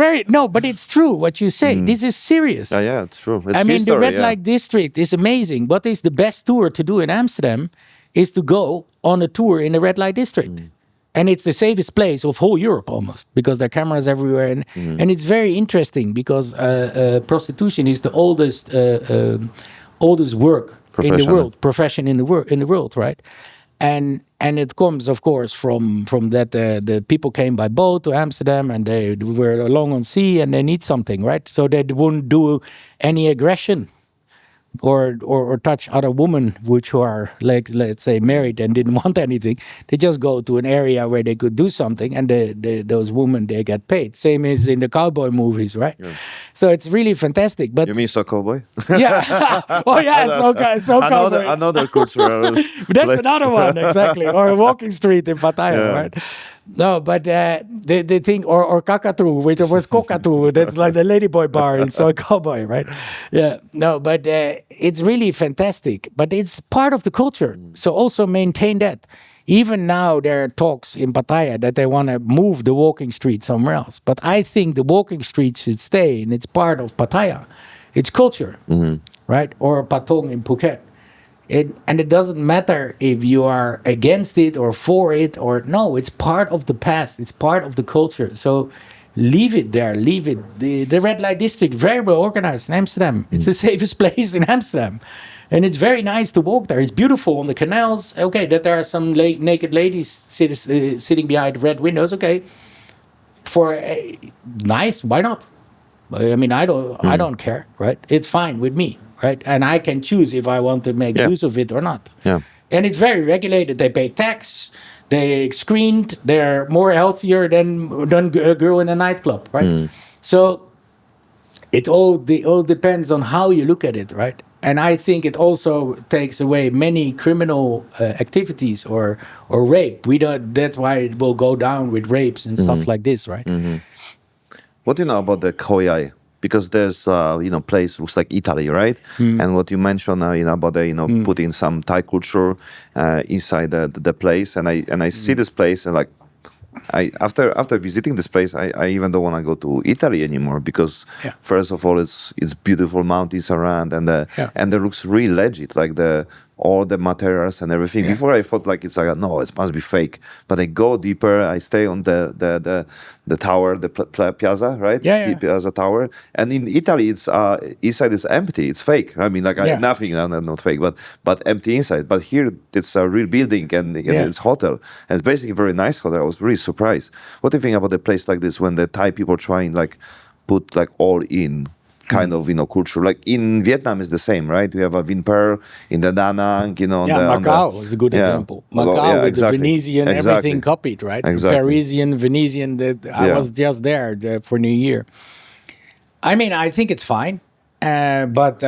but it's true what you say. This is serious. Yeah, it's true. It's I mean, history, the red light district is amazing. What is the best tour to do in Amsterdam is to go on a tour in the red light district. And it's the safest place of whole Europe almost because there are cameras everywhere. And it's very interesting because prostitution is the oldest work in the world, profession in the world, right? And it comes, of course, from that the people came by boat to Amsterdam and they were along on sea and they need something, right? So they wouldn't do any aggression or touch other women which are, like, let's say, married and didn't want anything. They just go to an area where they could do something and those women, they get paid. Same as in the cowboy movies, right? Yeah. So it's really fantastic. But you mean so cowboy? Yeah. Oh yeah, so cowboy. Another cultural. That's another one, exactly. Or a walking street in Pattaya, right? No, but they think, or Kakatu, which was Kokatu, that's like the ladyboy bar in Soy Cowboy, right? Yeah, no, but it's really fantastic. But it's part of the culture. So also maintain that. Even now there are talks in Pattaya that they want to move the walking street somewhere else. But I think the walking street should stay and it's part of Pattaya. It's culture, right? Or Patong in Phuket. And it doesn't matter if you are against it or for it or no, it's part of the past. It's part of the culture. So leave it there. Leave it. The red light district, very well organized in Amsterdam. It's the safest place in Amsterdam. And it's very nice to walk there. It's beautiful on the canals. Okay, that there are some naked ladies sitting behind red windows. Okay, nice. Why not? I mean, I don't care, right? It's fine with me, right? And I can choose if I want to make use of it or not. Yeah. And it's very regulated. They pay tax. They screened. They're more healthier than a girl in a nightclub, right? So it all depends on how you look at it, right? And I think it also takes away many criminal activities or rape. That's why it will go down with rapes and stuff like this, right? What do you know about the Khao Yai? Because there's place looks like Italy, right? And what you mentioned, about the putting some Thai culture inside the place, and I see this place and like. After visiting this place, I even don't want to go to Italy anymore because first of all, it's beautiful mountains around and it looks really legit, like all the materials and everything. Before I thought like it's like no, it must be fake. But I go deeper. I stay on the tower, the piazza, right? The piazza tower. And in Italy, it's inside is empty. It's fake. I mean, like nothing, not fake, but empty inside. But here it's a real building and it's hotel. And it's basically a very nice hotel. I was really surprised. What do you think about a place like this when the Thai people trying like put like all in? Kind of culture, like in Vietnam is the same, right? We have a Vin Per in the Da Nang, Macau is a good example. Macau with the Venetian, everything copied, right? Exactly. Parisian, Venetian. I was just there for New Year. I mean, I think it's fine, but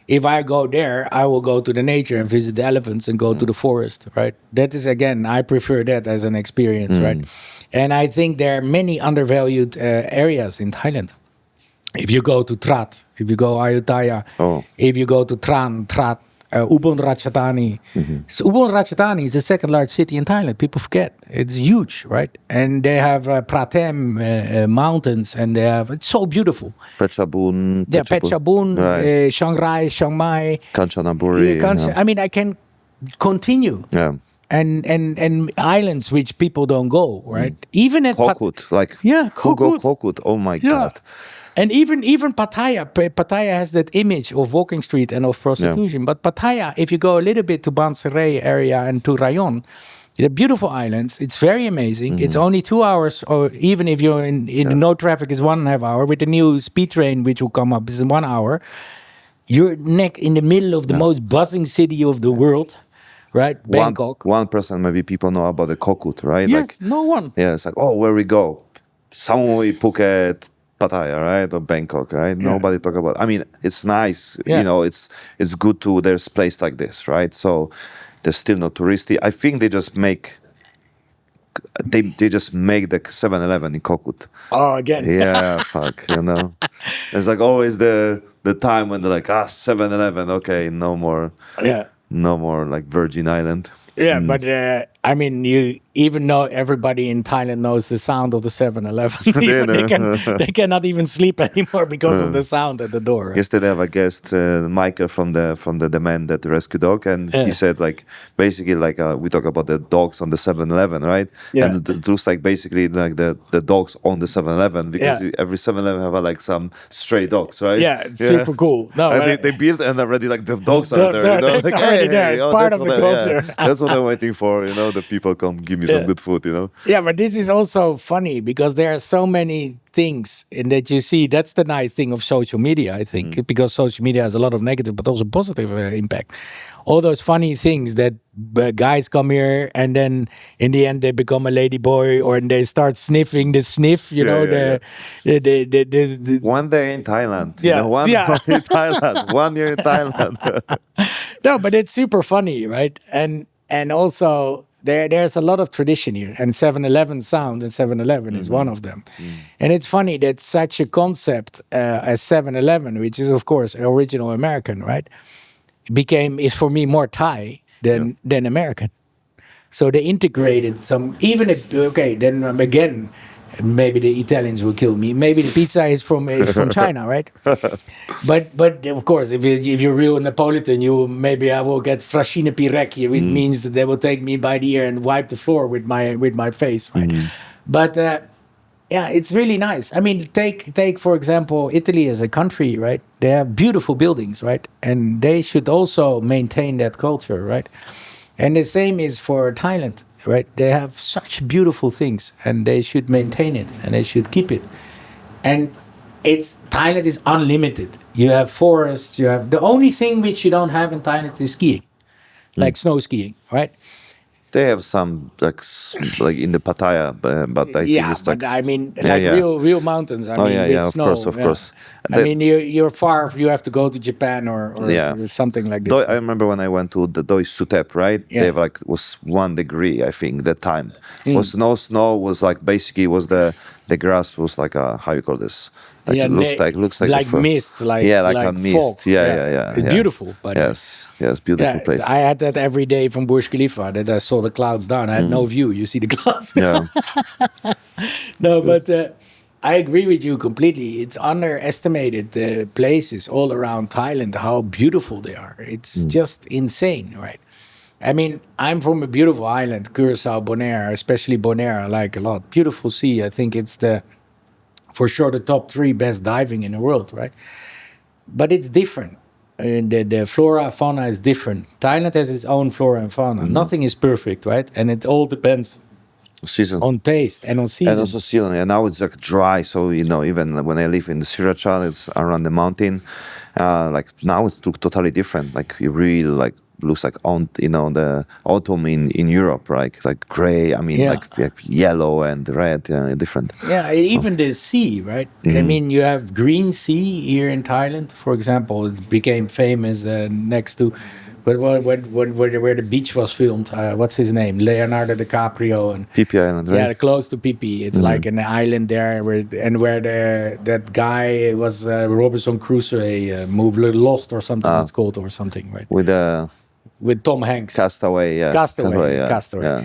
if I go there, I will go to the nature and visit the elephants and go to the forest, right? That is, again, I prefer that as an experience, right? And I think there are many undervalued areas in Thailand. If you go to Trat, if you go Ayutthaya, if you go to Trat, Ubon Ratchathani. So Ubon Ratchathani is the second largest city in Thailand. People forget it's huge, right? And they have Pratem mountains, and it's so beautiful. Phetchabun. Yeah, Phetchabun, Right. Chiang Rai, Chiang Mai. Kanchanaburi. I mean, I can continue. Yeah. And islands which people don't go, right? Even at Kokut, like Kokut. Who go Kokut? Oh my God! And even Pattaya, Pattaya has that image of walking street and of prostitution. But Pattaya, if you go a little bit to Bansaray area and to Rayon, they're beautiful islands. It's very amazing. It's only 2 hours, or even if you're in no traffic, it's 1.5 hours. With the new speed train which will come up, it's 1 hour. You're in the middle of the most buzzing city of the world. Right, Bangkok. 1% maybe people know about the Kokut, right? Yes, like, no one. Yeah, it's like, oh, where we go? Samui, Phuket, Pattaya, right? Or Bangkok, right? Yeah. Nobody talk about. I mean, it's nice. Yeah. You know, it's good to. There's place like this, right? So they're still not touristy. I think they just make. They just make the 7-Eleven in Kokut. Oh, again. Yeah, fuck. You know, it's like always the time when they're like 7-Eleven. Okay, no more. Yeah. No more like Virgin Island. Yeah, but I mean, you even know everybody in Thailand knows the sound of the 7-Eleven. They cannot even sleep anymore because of the sound at the door. Right? Yesterday, I have a guest, Michael from the man that rescue dog, and he said like basically like we talk about the dogs on the 7-Eleven, right? Yeah. And it looks like basically like the dogs on the 7-Eleven because every 7-Eleven have like some stray dogs, right? Yeah, it's super cool. No, and they built and already like the dogs are there. You know? It's like, already there. It's part of the culture. That's what I'm waiting for. You know, the people come give me some good food. You know. Yeah, but this is also funny because there are so many things in that you see. That's the nice thing of social media, I think, because social media has a lot of negative but also positive impact. All those funny things that guys come here and then in the end they become a lady boy or they start sniffing the sniff, you know, the 1 day in Thailand. Yeah, You know, one in Thailand. 1 year in Thailand. No, but it's super funny, right? And also there's a lot of tradition here, and 7-Eleven sound, and 7-Eleven is one of them. And it's funny that such a concept as 7-Eleven, which is of course original American, right, is for me more Thai than American. So they integrated some, even if, then again, maybe the Italians will kill me. Maybe the pizza is from China, right? But of course, if you're real Neapolitan, I will get stracchine pirecchie, which means that they will take me by the ear and wipe the floor with my face, right? But yeah, it's really nice. I mean, take for example Italy as a country, right? They have beautiful buildings, right? And they should also maintain that culture, right? And the same is for Thailand. Right, they have such beautiful things, and they should maintain it, and they should keep it. And Thailand is unlimited. You have forests. You have the only thing which you don't have in Thailand is skiing, like snow skiing, right? They have some like in the Pattaya, but I think it's like but I mean real mountains. I mean, with snow, of course. I mean, you're far. You have to go to Japan or something like this. I remember when I went to the Doi Sutep, right? Yeah. They have was 1 degree, I think, that time. Was no snow. Was like basically was the grass was like how you call this? Like looks like mist, like a mist. fog. Yeah. It's beautiful, but yes, beautiful place. I had that every day from Burj Khalifa. That I saw the clouds down. I had no view. You see the clouds. Yeah. No, but I agree with you completely. It's underestimated places all around Thailand how beautiful they are. It's just insane, right? I mean, I'm from a beautiful island, Curacao, Bonaire, especially Bonaire. I like a lot. Beautiful sea. I think it's for sure the top 3 best diving in the world, right? But it's different. And the flora, fauna is different. Thailand has its own flora and fauna. Nothing is perfect, right? And it all depends season on taste and on season. And also season. And now it's like dry, so even when I live in the Sirachal, it's around the mountain. Like now it looks totally different. Like you really like looks like the autumn in Europe, right? Like gray. I mean, like yellow and red, different. Yeah, even the sea, right? I mean, you have green sea here in Thailand, for example. It became famous next to But where the beach was filmed, what's his name? Leonardo DiCaprio and PP Island, right? yeah, close to PP. It's like an island there, where that guy was Robinson Crusoe movie Lost or something. It's called or something, right? With Tom Hanks. Castaway, yeah. Castaway. Yeah,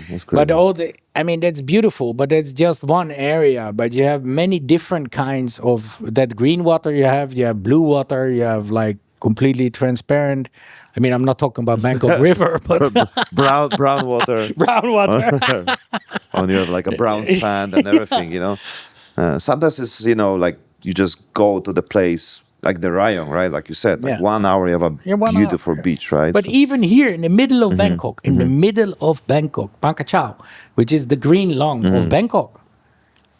that's great. But that's beautiful, but it's just one area. But you have many different kinds of that green water you have blue water, you have like completely transparent. I mean, I'm not talking about Bangkok River, but brown water. Brown water. On you have like a brown sand and everything, Sometimes it's, like you just go to the place, like the Rayong, right? Like you said, like 1 hour you have a beautiful beach, right? But even here in the middle of Bangkok, the middle of Bangkok, Bang Krachao, which is the green lung of Bangkok.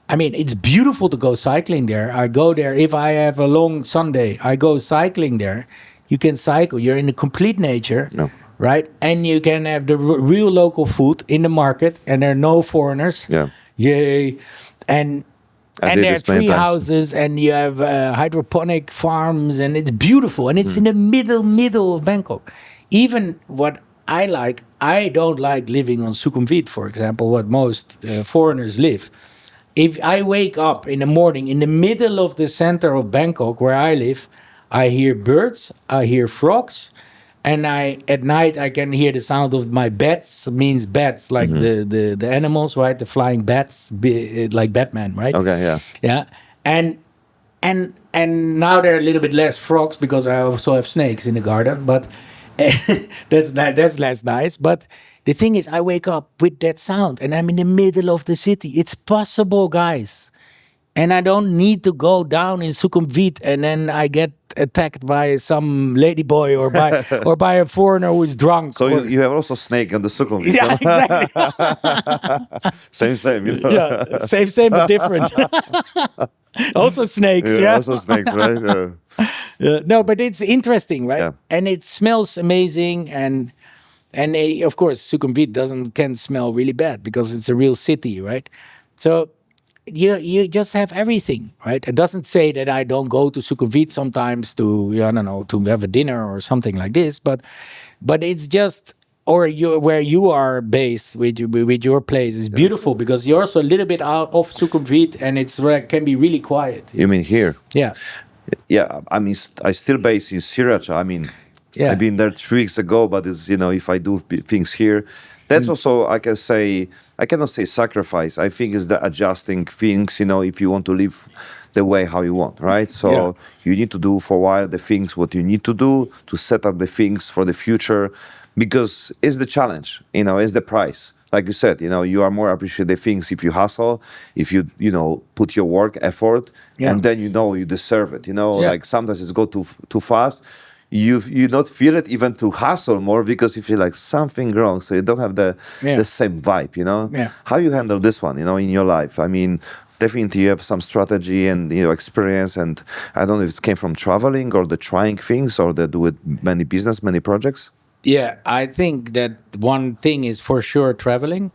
I mean, it's beautiful to go cycling there. I go there if I have a long Sunday. I go cycling there. You can cycle. You're in the complete nature, right? And you can have the real local food in the market, and there are no foreigners. Yeah. Yay. And there are tree houses, and you have hydroponic farms, and it's beautiful. And it's in the middle of Bangkok. Even what I don't like living on Sukhumvit, for example, what most foreigners live. If I wake up in the morning in the middle of the center of Bangkok, where I live, I hear birds, I hear frogs, and at night I can hear the sound of my bats. Means bats, like the animals, right? The flying bats, like Batman, right? Okay, yeah. And now there are a little bit less frogs because I also have snakes in the garden, but that's less nice. But the thing is, I wake up with that sound, and I'm in the middle of the city. It's possible, guys. And I don't need to go down in Sukhumvit and then I get attacked by some ladyboy or by a foreigner who is drunk. So you have also snake on the Sukhumvit. Yeah, exactly. same. Yeah, same but different. Also snakes, yeah. Also snakes, right? No, but it's interesting, right? Yeah. And it smells amazing, and of course Sukhumvit can smell really bad because it's a real city, right? So you just have everything, right? It doesn't say that I don't go to Sukhumvit sometimes to to have a dinner or something like this, but it's just where you are based with your place is beautiful because you're also a little bit out of Sukhumvit and can be really quiet. You mean here? Yeah. Yeah, I mean, I still base in Sriracha. I mean, yeah. I've been there 3 weeks ago, but it's, if I do things here, that's also, I cannot say sacrifice. I think it's the adjusting things, if you want to live the way how you want, right? So you need to do for a while the things what you need to do to set up the things for the future, because it's the challenge, it's the price. Like you said, you are more appreciate the things if you hustle, if you, put your work effort, and then you deserve it. Like sometimes it's go too fast. You not feel it even to hustle more because you feel like something wrong, so you don't have the same vibe. How you handle this one, in your life? I mean, definitely you have some strategy and experience, and I don't know if it came from traveling or the trying things or the do with many business, many projects. Yeah, I think that one thing is for sure traveling.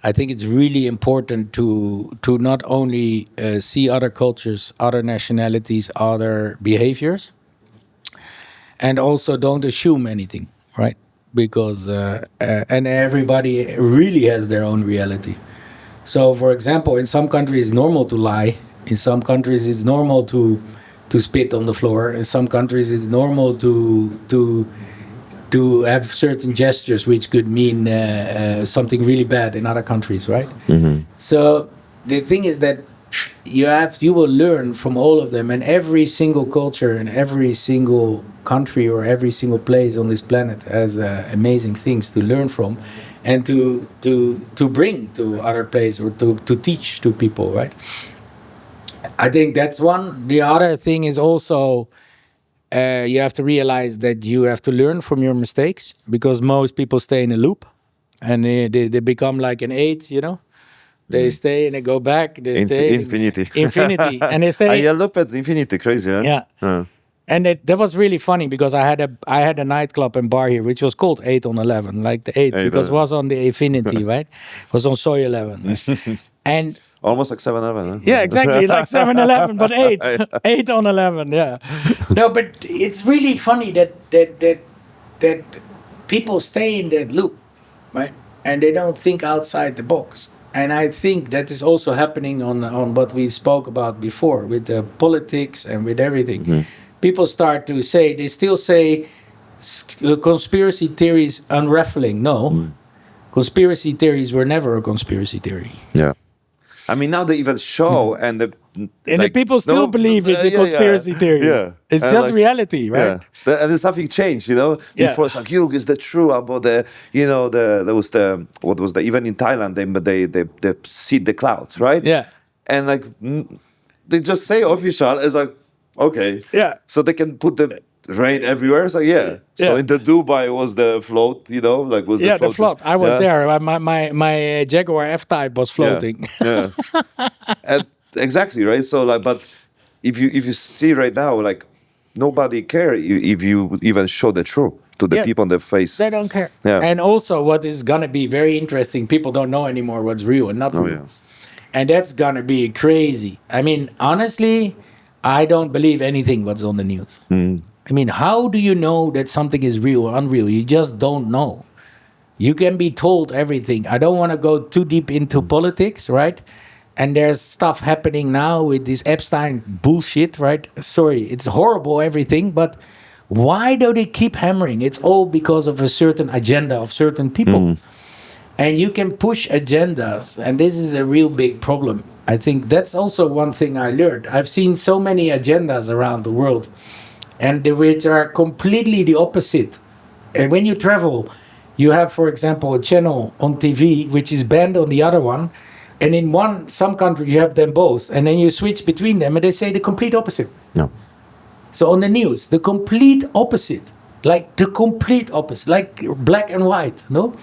I think it's really important to not only see other cultures, other nationalities, other behaviors, and also don't assume anything, right? Because and everybody really has their own reality. So, for example, in some countries it's normal to lie. In some countries it's normal to spit on the floor. In some countries it's normal to have certain gestures which could mean something really bad in other countries, right? Mm-hmm. So the thing is that you will learn from all of them, and every single culture and every single country or every single place on this planet has amazing things to learn from and to bring to other places or to teach to people, right? I think that's one. The other thing is also you have to realize that you have to learn from your mistakes, because most people stay in a loop and they become like an 8, They stay and they go back. They stay infinity, and they stay. I look at infinity, crazy, huh? Yeah. And that was really funny because I had a nightclub and bar here which was called 8 on 11, like the 8 because it was on the infinity, right? It was on Soy 11, and almost like 7-Eleven, huh? Yeah, exactly, like 7-Eleven, but 8, 8 on 11, yeah. No, but it's really funny that people stay in that loop, right? And they don't think outside the box. And I think that is also happening on what we spoke about before with the politics and with everything. People start to say, they still say conspiracy theories unraveling. No, conspiracy theories were never a conspiracy theory. Yeah. I mean, now they even show and The people still believe it's a conspiracy theory. Yeah. It's And just reality, right? Yeah. And there's nothing changed, Yeah. Before it's like, is that true about even in Thailand, they see the clouds, right? Yeah. And like, they just say official, it's like, okay. Yeah. So they can put the rain everywhere. So yeah. So in the Dubai was the float, The float. I was there. My Jaguar F-Type was floating. Yeah. And exactly, right? So but if you see right now, like nobody care if you even show the truth to the people on their face. They don't care. Yeah. And also what is going to be very interesting, people don't know anymore what's real and not real. Yeah. And that's going to be crazy. I mean, honestly, I don't believe anything what's on the news. I mean, how do you know that something is real or unreal? You just don't know. You can be told everything. I don't want to go too deep into politics, right? And there's stuff happening now with this Epstein bullshit, right? Sorry, it's horrible, everything, but why do they keep hammering? It's all because of a certain agenda of certain people. And you can push agendas, and this is a real big problem. I think that's also one thing I learned. I've seen so many agendas around the world, and which are completely the opposite. And when you travel, you have, for example, a channel on TV which is banned on the other one, and in some country you have them both, and then you switch between them, and they say the complete opposite. No. So on the news, the complete opposite, like black and white. No,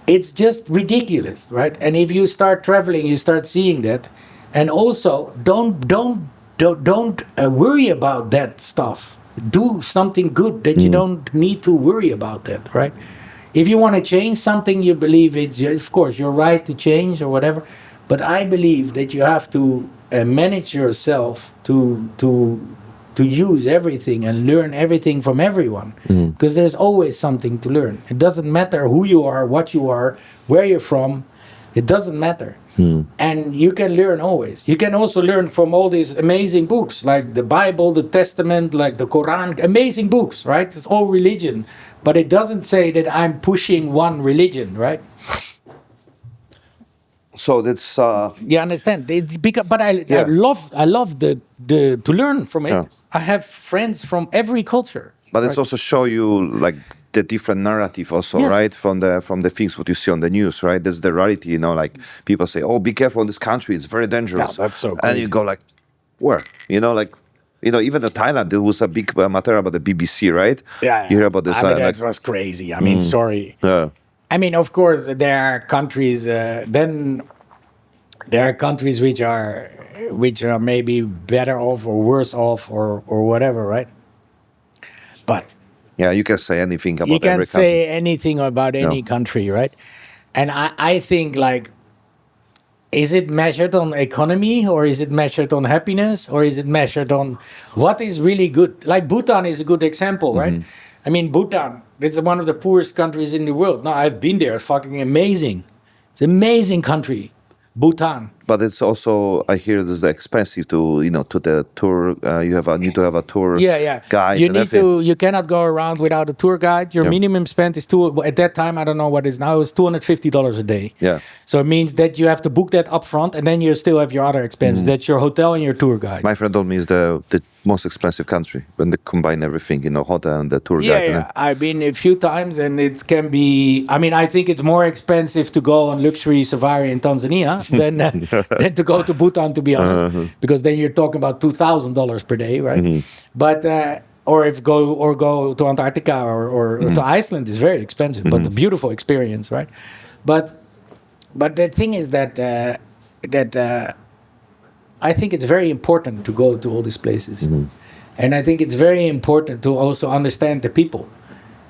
it's just ridiculous, right? And if you start traveling, you start seeing that, and also don't worry about that stuff. Do something good that you don't need to worry about that, right? If you want to change something, you believe it, of course, you're right to change or whatever. But I believe that you have to manage yourself to use everything and learn everything from everyone. Because there's always something to learn. It doesn't matter who you are, what you are, where you're from. It doesn't matter. And you can learn always. You can also learn from all these amazing books, like the Bible, the Testament, like the Quran. Amazing books, right? It's all religion. But it doesn't say that I'm pushing one religion, right? So that's You understand? But I love the to learn from it. Yeah. I have friends from every culture. But it's also show you like the different narrative also, Yes. right? From the things what you see on the news, right? There's the reality, like people say, oh, be careful in this country, it's very dangerous. Yeah, that's so And crazy. you go like, where? Even the Thailand, there was a big material about the BBC, right? Yeah, You hear about this? I mean, that was crazy. I mean, sorry. Yeah. I mean, of course, there are countries. Then there are countries which are maybe better off or worse off or whatever, right? But Yeah, you can say anything about you every can country. say anything about any country, right? And I think like, is it measured on economy or is it measured on happiness or is it measured on what is really good? Like Bhutan is a good example, right? I mean, Bhutan, it's one of the poorest countries in the world. No, I've been there. It's fucking amazing. It's an amazing country, Bhutan. But it's also, I hear this is expensive to the tour. You need to have a tour guide. You and need everything. to. You cannot go around without a tour guide. Your minimum spend is at that time, I don't know what it is now. It was $250 a day. Yeah. So it means that you have to book that up front, and then you still have your other expenses. That's your hotel and your tour guide. My friend told me it's the most expensive country when they combine everything, hotel and the tour guide. Yeah. I've been a few times, and it can be. I mean, I think it's more expensive to go on luxury safari in Tanzania than to go to Bhutan, to be honest, because then you're talking about $2,000 per day, right? But go to Antarctica or to Iceland is very expensive, but a beautiful experience, right? But the thing is that I think it's very important to go to all these places, and I think it's very important to also understand the people,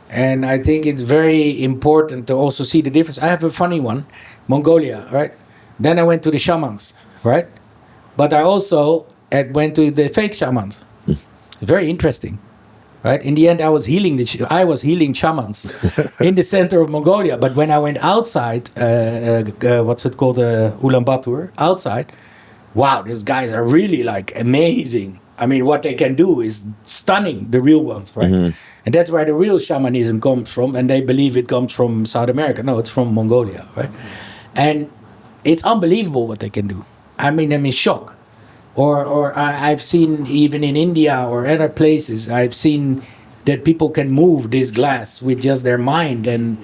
and I think it's very important to also see the difference. I have a funny one, Mongolia, right? Then I went to the shamans, right? But I also went to the fake shamans. Very interesting. right? In the end, I was healing shamans in the center of Mongolia. But when I went outside, what's it called, Ulaanbaatar, outside, wow, these guys are really like amazing. I mean, what they can do is stunning, the real ones, right? And that's where the real shamanism comes from. And they believe it comes from South America. No, it's from Mongolia, right? And it's unbelievable what they can do. I mean, I'm in shock. Or I've seen even in India or other places, I've seen that people can move this glass with just their mind and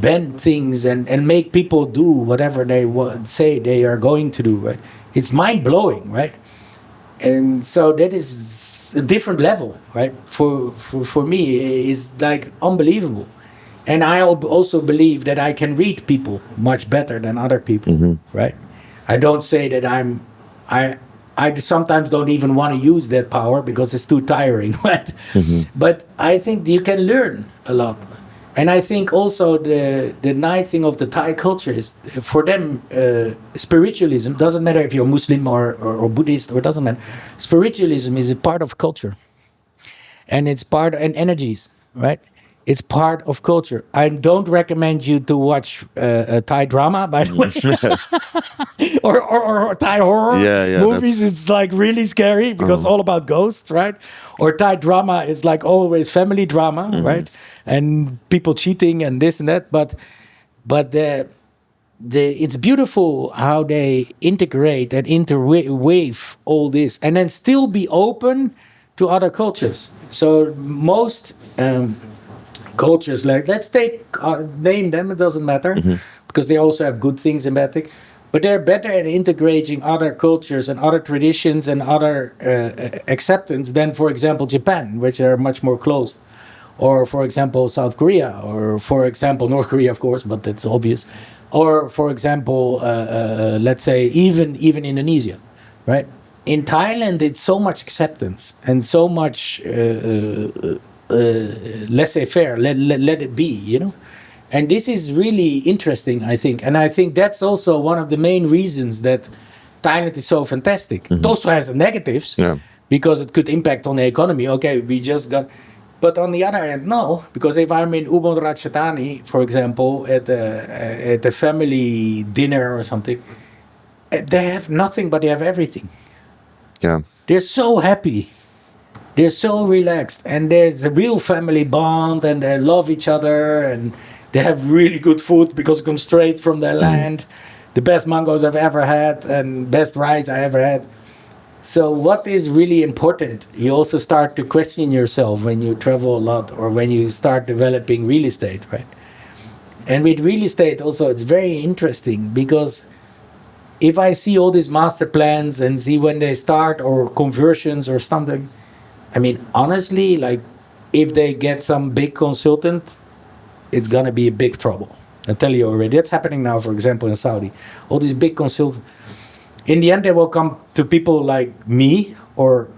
bend things and make people do whatever they say they are going to do, right? It's mind-blowing, right? And so that is a different level, right? For me, it's like unbelievable. And I also believe that I can read people much better than other people, right? I don't say that I sometimes don't even want to use that power because it's too tiring, right? But I think you can learn a lot. And I think also the nice thing of the Thai culture is for them, spiritualism, doesn't matter if you're Muslim or Buddhist, or it doesn't matter. Spiritualism is a part of culture. And it's part, and energies, right? It's part of culture. I don't recommend you to watch a Thai drama, by the way, or Thai horror movies. It's like really scary because it's all about ghosts, right? Or Thai drama is like always family drama, right? And people cheating and this and that. But it's beautiful how they integrate and interweave all this, and then still be open to other cultures. So most cultures, like let's name them, it doesn't matter, because they also have good things and bad things, but they're better at integrating other cultures and other traditions and other acceptance than, for example, Japan, which are much more closed, or for example South Korea, or for example North Korea, of course, but that's obvious, or for example let's say even Indonesia, right? In Thailand, it's so much acceptance and so much laissez-faire, let it be, you know? And this is really interesting, I think. And I think that's also one of the main reasons that Thailand is so fantastic. It also has negatives, because it could impact on the economy. Okay, we just got... But on the other hand, no, because if I'm in Ubon Ratchathani, for example, at a family dinner or something, they have nothing, but they have everything. Yeah. They're so happy. They're so relaxed. And there's a real family bond, and they love each other, and they have really good food because it comes straight from their land. The best mangoes I've ever had, and best rice I ever had. So what is really important? You also start to question yourself when you travel a lot, or when you start developing real estate, right? And with real estate also, it's very interesting, because if I see all these master plans and see when they start, or conversions or something, I mean, honestly, like, if they get some big consultant, it's going to be a big trouble. I tell you already. That's happening now, for example, in Saudi. All these big consultants, in the end, they will come to people like me, or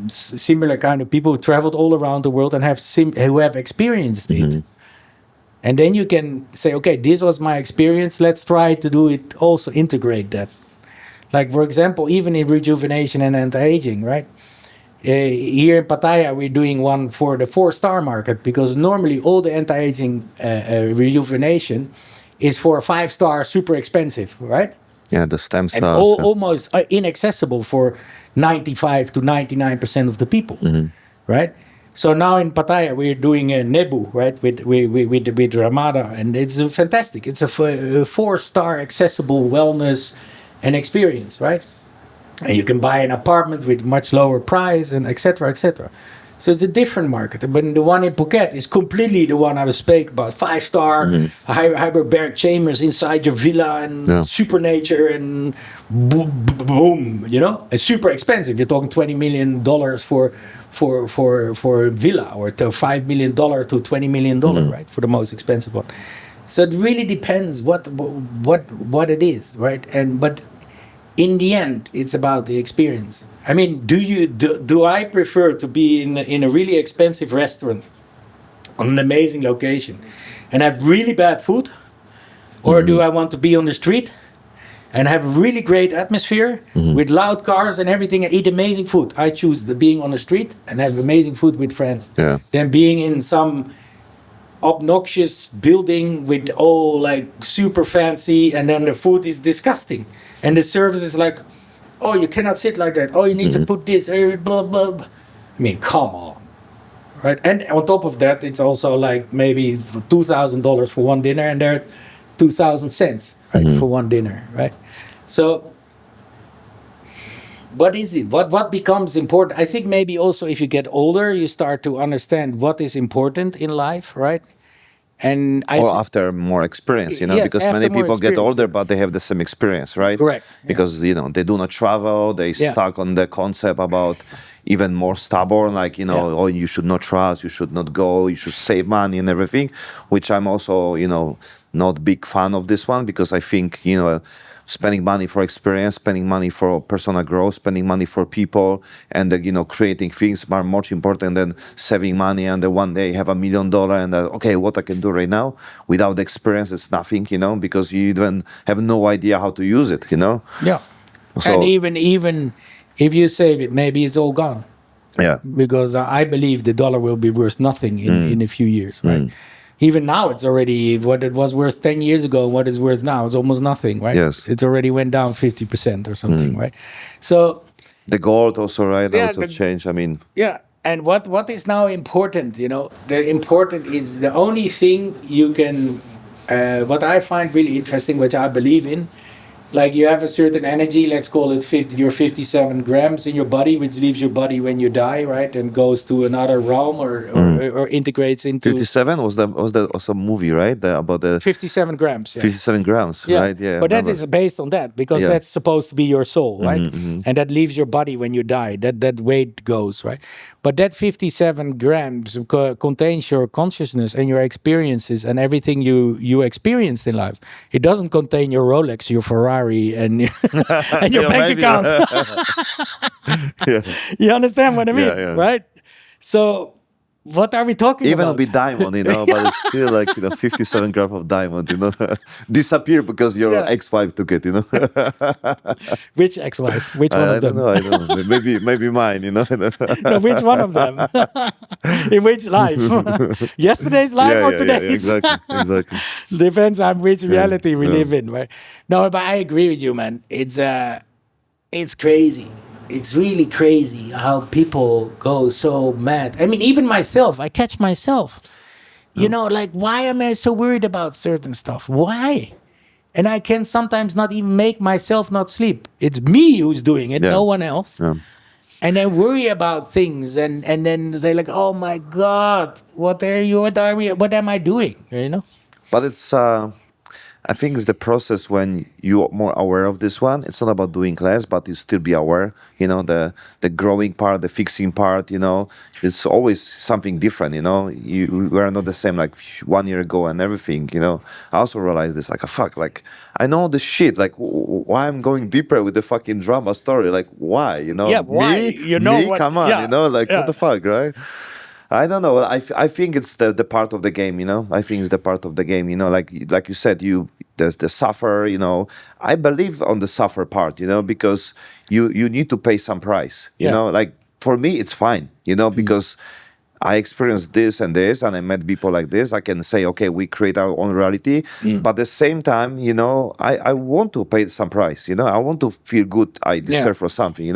similar kind of people who traveled all around the world and who have experienced it. And then you can say, okay, this was my experience. Let's try to do it, also integrate that. Like, for example, even in rejuvenation and anti-aging, right? Here in Pattaya, we're doing one for the 4-star market, because normally all the anti-aging rejuvenation is for a 5-star, super expensive, right? Yeah, the stem cells. And almost inaccessible for 95 to 99% of the people, right? So now in Pattaya, we're doing a Nebu, right, with Ramada, and it's fantastic. It's a 4-star accessible wellness and experience, right? And you can buy an apartment with much lower price, and et cetera, et cetera. So it's a different market. But the one in Phuket is completely the one I was speaking about. 5-star, hyperbaric chambers inside your villa, and super nature, and boom, you know? It's super expensive. You're talking $20 million for a villa, or to $5 million to $20 million, right? For the most expensive one. So it really depends what it is, right? But in the end, it's about the experience. I mean, do I prefer to be in a really expensive restaurant on an amazing location and have really bad food, or do I want to be on the street and have a really great atmosphere with loud cars and everything and eat amazing food. I choose the being on the street and have amazing food with friends than being in some obnoxious building with all like super fancy and then the food is disgusting and the service is like, oh, you cannot sit like that. Oh, you need to put this, blah, blah, blah. I mean, come on. Right? And on top of that, it's also like maybe $2,000 for one dinner and there's 2,000 cents for one dinner, right? So what is it? What becomes important? I think maybe also if you get older, you start to understand what is important in life, right? And after more experience, yes, because many people get older, but they have the same experience, right? Correct. Because, they do not travel, they stuck on the concept about even more stubborn, like, oh, you should not trust, you should not go, you should save money and everything, which I'm also, not big fan of this one because I think, spending money for experience, spending money for personal growth, spending money for people, and creating things are much important than saving money and then one day have $1 million and okay, what I can do right now without experience, it's nothing, because you even have no idea how to use it, Yeah. So, and even if you save it, maybe it's all gone. Yeah. Because I believe the dollar will be worth nothing in a few years, right? Even now, it's already what it was worth 10 years ago and what it's worth now. It's almost nothing, right? Yes. It's already went down 50% or something, right? So the gold also, right? Yeah, Also changed. I mean, yeah. And what is now important, the important is the only thing you can, what I find really interesting, which I believe in, like you have a certain energy, let's call it 57 grams in your body, which leaves your body when you die, right? And goes to another realm or integrates into... 57 was a movie, right? About the 57 grams. Yeah. 57 grams, right? Yeah. But that is based on that because that's supposed to be your soul, right? And that leaves your body when you die. That weight goes, right? But that 57 grams contains your consciousness and your experiences and everything you experienced in life. It doesn't contain your Rolex, your Ferrari, and your bank account. You understand what I mean, right? So what are we talking Even about? with diamond, but it's still like 57 grams of diamond, disappear because your ex-wife took it, Which ex-wife? Which one of them? I don't know. Maybe mine, No, which one of them? In which life? Yesterday's life or today's? Exactly. Depends on which reality we live in, right? No, but I agree with you, man. It's crazy. It's really crazy how people go so mad. I mean, even myself, I catch myself. Like, why am I so worried about certain stuff? Why? And I can sometimes not even make myself not sleep. It's me who's doing it, no one else. Yeah. And then worry about things, and then they're like, "Oh my God, what am I doing?" But it's I think it's the process when you're more aware of this one. It's not about doing less, but you still be aware. The growing part, the fixing part. It's always something different. We are not the same like 1 year ago and everything. I also realized this. Like, fuck. Like, I know the shit. Like, why I'm going deeper with the fucking drama story? Like, why? Yeah, why? Me? Come on. Yeah. What the fuck, right? I don't know. I think it's the part of the game, I think it's the part of the game, like you said, the suffer, I believe on the suffer part, because you need to pay some price, like for me, it's fine, because I experienced this and this, and I met people like this. I can say, okay, we create our own reality. But at the same time, I want to pay some price. I want to feel good. I deserve for something.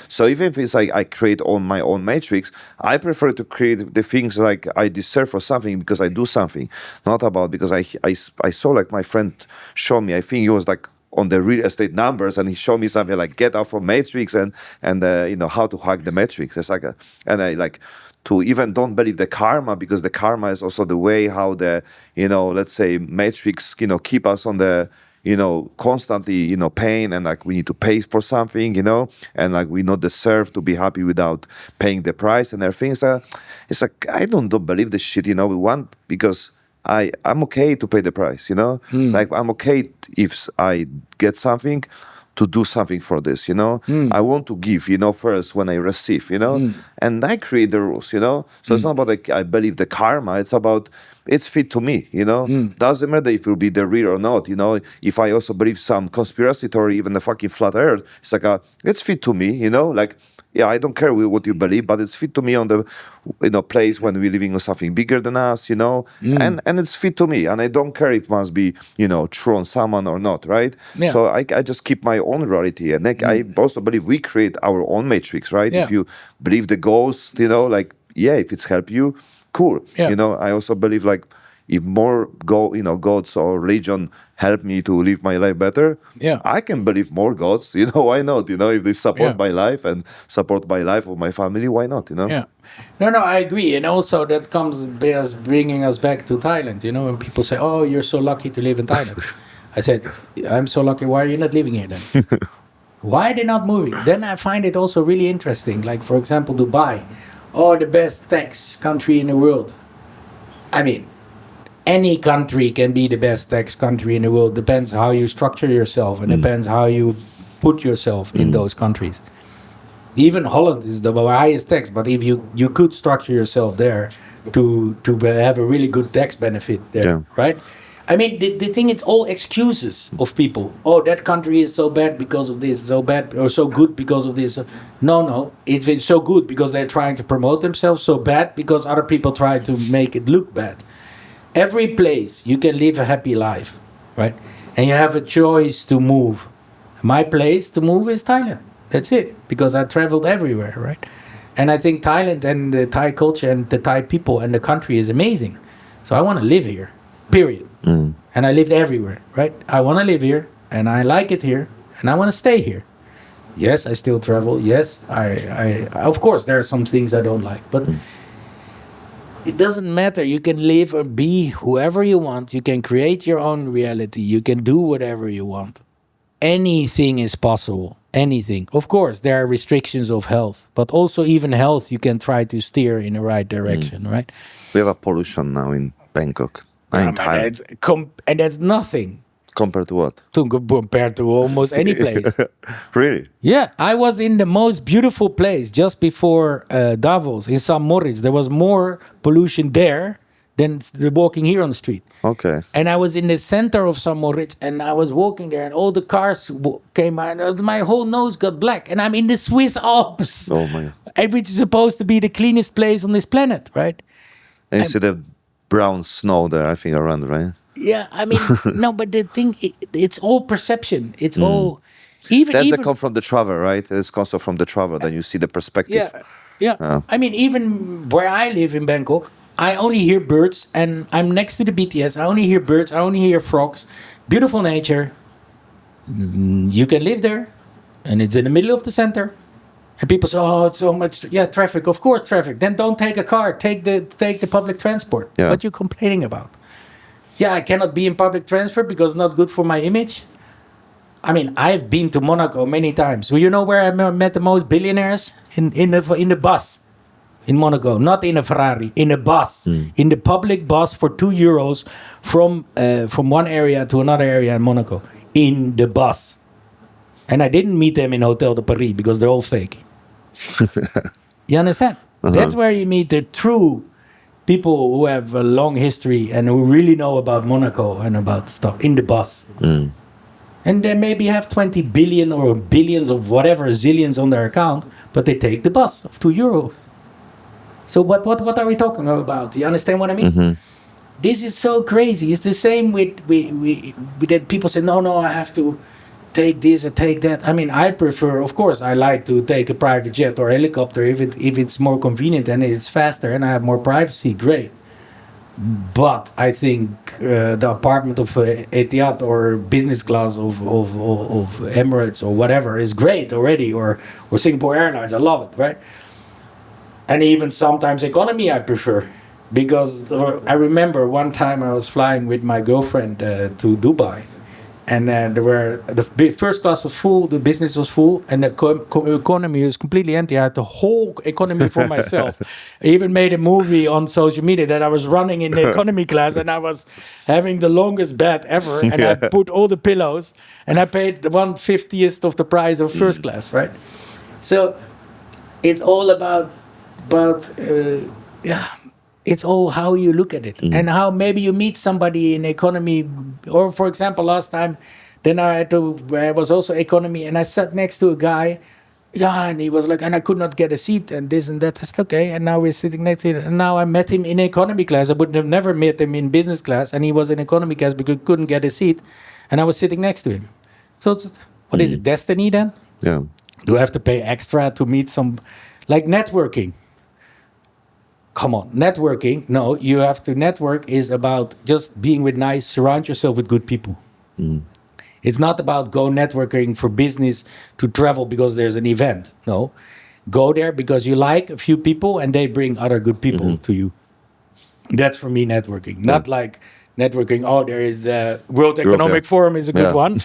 So even if it's like I create on my own matrix, I prefer to create the things like I deserve for something because I do something, not about because I saw like my friend show me. I think he was like on the real estate numbers, and he showed me something like get out from matrix and how to hack the matrix. It's like and I like. To even don't believe the karma, because the karma is also the way how the, let's say matrix, keep us on the, constantly, pain, and like we need to pay for something, and like we not deserve to be happy without paying the price and everything. So it's like, I don't believe this shit, we want, because I'm okay to pay the price, like I'm okay if I get something, to do something for this, you know. I want to give, you know, first when I receive, you know, and I create the rules, you know. So it's not about like I believe the karma. It's about it's fit to me, you know. Doesn't matter if it will be the real or not, you know. If I also believe some conspiracy theory, even the fucking flat Earth, it's like it's fit to me, you know. Like yeah, I don't care what you believe, but it's fit to me on the, you know, place when we're living on something bigger than us, you know, and it's fit to me, and I don't care if it must be, you know, true on someone or not, right? Yeah. So I just keep my own reality, and like, I also believe we create our own matrix, right? Yeah. If you believe the ghost, you know, like yeah, if it's help you, cool. Yeah. You know, I also believe like if more gods or religion help me to live my life better, Yeah. I can believe more gods. You know, why not? You know, if they support Yeah. my life and support my life of my family, why not? You know? Yeah. No, I agree. And also that comes as bringing us back to Thailand. You know, when people say, oh, you're so lucky to live in Thailand. I said, I'm so lucky. Why are you not living here then? Why are they not moving? Then I find it also really interesting. Like, for example, Dubai. Oh, the best tax country in the world. I mean, any country can be the best tax country in the world. Depends how you structure yourself and depends how you put yourself in those countries. Even Holland is the highest tax, but if you could structure yourself there to have a really good tax benefit there, Yeah. right? I mean, the thing, it's all excuses of people. Oh, that country is so bad because of this, so bad or so good because of this. No, it's so good because they're trying to promote themselves, so bad because other people try to make it look bad. Every place you can live a happy life, right? And you have a choice to move. My place to move is Thailand. That's it, because I traveled everywhere, right? And I think Thailand and the Thai culture and the Thai people and the country is amazing. So I want to live here, period. And I lived everywhere, right? I want to live here, and I like it here, and I want to stay here. Yes, I still travel. Yes, I of course there are some things I don't like, but it doesn't matter. You can live or be whoever you want. You can create your own reality. You can do whatever you want. Anything is possible. Anything. Of course, there are restrictions of health, but also even health you can try to steer in the right direction, right? We have a pollution now in Bangkok. In Thailand. And that's nothing Compared to what? to compare to almost any place. Really? Yeah, I was in the most beautiful place just before Davos in St. Moritz. There was more pollution there than walking here on the street. Okay. And I was in the center of St. Moritz, and I was walking there, and all the cars came by, and my whole nose got black. And I'm in the Swiss Alps, Oh my. which is supposed to be the cleanest place on this planet, right? And you see the brown snow there, I think, around, right? Yeah, I mean, no, but the thing, it's all perception. It's all, even That's the come from the travel, right? It's also from the travel. Then you see the perspective. Yeah. I mean, even where I live in Bangkok, I only hear birds, and I'm next to the BTS. I only hear birds. I only hear frogs. Beautiful nature. You can live there, and it's in the middle of the center. And people say, "Oh, it's so much." Yeah, traffic. Of course, traffic. Then don't take a car. Take the public transport. Yeah. What you complaining about? Yeah, I cannot be in public transport because it's not good for my image. I mean, I've been to Monaco many times. Well, you know where I met the most billionaires? In the bus in Monaco, not in a Ferrari, in a bus, in the public bus for €2 from one area to another area in Monaco, in the bus. And I didn't meet them in Hotel de Paris because they're all fake. You understand? That's where you meet the true people who have a long history and who really know about Monaco and about stuff in the bus. And they maybe have 20 billion or billions of whatever, zillions on their account, but they take the bus of €2. So what are we talking about? You understand what I mean? This is so crazy. It's the same with that people say, no, I have to take this or take that. I mean, I prefer, of course, I like to take a private jet or helicopter if it's more convenient and it's faster and I have more privacy, great. But I think the apartment of Etihad or business class of Emirates or whatever is great already, or Singapore Airlines, I love it, right? And even sometimes economy I prefer, because I remember one time I was flying with my girlfriend to Dubai, and the first class was full, the business was full, and the economy was completely empty. I had the whole economy for myself, I even made a movie on social media that I was running in the economy class, and I was having the longest bed ever, and I put all the pillows, and I paid the 1/50th of the price of first class, right? So it's all about yeah, it's all how you look at it, and how maybe you meet somebody in economy, or for example, last time, then I was also economy, and I sat next to a guy, yeah, and he was like, and I could not get a seat, and this and that. I said, okay, and now we're sitting next to it, and now I met him in economy class. I would have never met him in business class, and he was in economy class because he couldn't get a seat, and I was sitting next to him. So what is it, destiny then? Yeah. Do I have to pay extra to meet some, like networking? Come on, networking. No, you have to network is about just being with nice, surround yourself with good people. It's not about go networking for business to travel because there's an event. No, go there because you like a few people and they bring other good people to you. That's for me networking. Not like networking, oh, there is a World Economic Forum is a good one.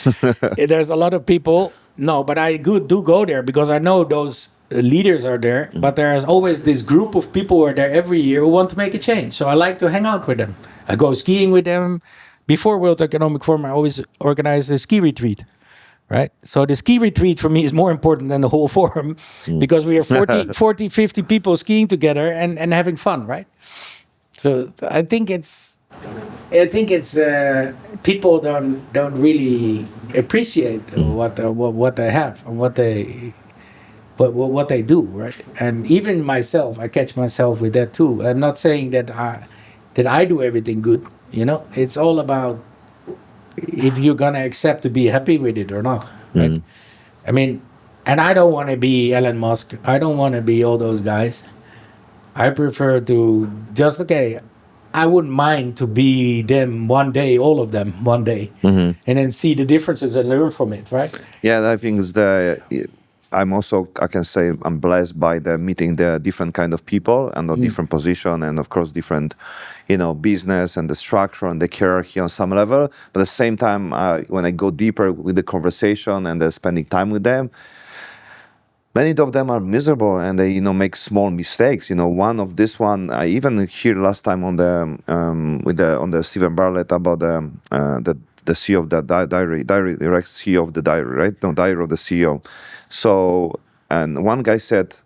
There's a lot of people. No, but I do go there because I know those leaders are there, but there's always this group of people who are there every year who want to make a change. So I like to hang out with them. I go skiing with them. Before World Economic Forum, I always organize a ski retreat, right? So the ski retreat for me is more important than the whole forum because we are 40, 50 people skiing together and having fun, right? So I think it's people don't really appreciate what they have and what they do, right? And even myself, I catch myself with that too. I'm not saying that I do everything good. You know, it's all about if you're gonna accept to be happy with it or not, right? I mean, and I don't want to be Elon Musk. I don't want to be all those guys. I prefer to just I wouldn't mind to be them one day, all of them one day, and then see the differences and learn from it, right? Yeah, I think I can say I'm blessed by the meeting the different kind of people and the different position and of course different, business and the structure and the hierarchy on some level. But at the same time, when I go deeper with the conversation and spending time with them, many of them are miserable and they, make small mistakes. One of this one I even hear last time on the on the Stephen Bartlett about the CEO of the diary, direct CEO of the diary, right? No, diary of the CEO. So, and one guy said,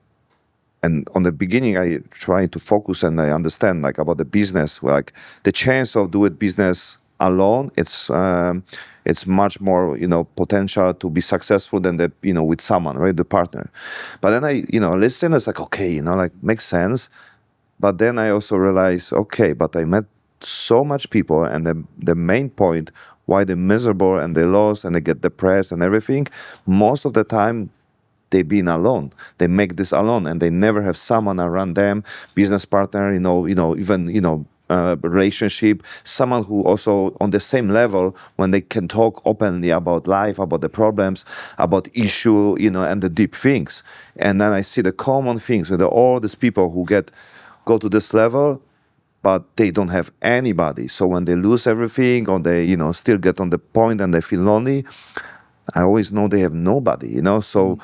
and on the beginning I try to focus and I understand like about the business, like the chance of doing business alone, it's much more, potential to be successful than with someone, right? The partner. But then I, listen, it's like, okay, like makes sense. But then I also realize, okay, but I met so much people and the main point why they're miserable and they lost and they get depressed and everything, most of the time they've been alone. They make this alone and they never have someone around them, business partner, even relationship, someone who also on the same level when they can talk openly about life, about the problems, about issue, and the deep things. And then I see the common things with all these people who go to this level, but they don't have anybody. So when they lose everything or they, still get on the point and they feel lonely, I always know they have nobody, So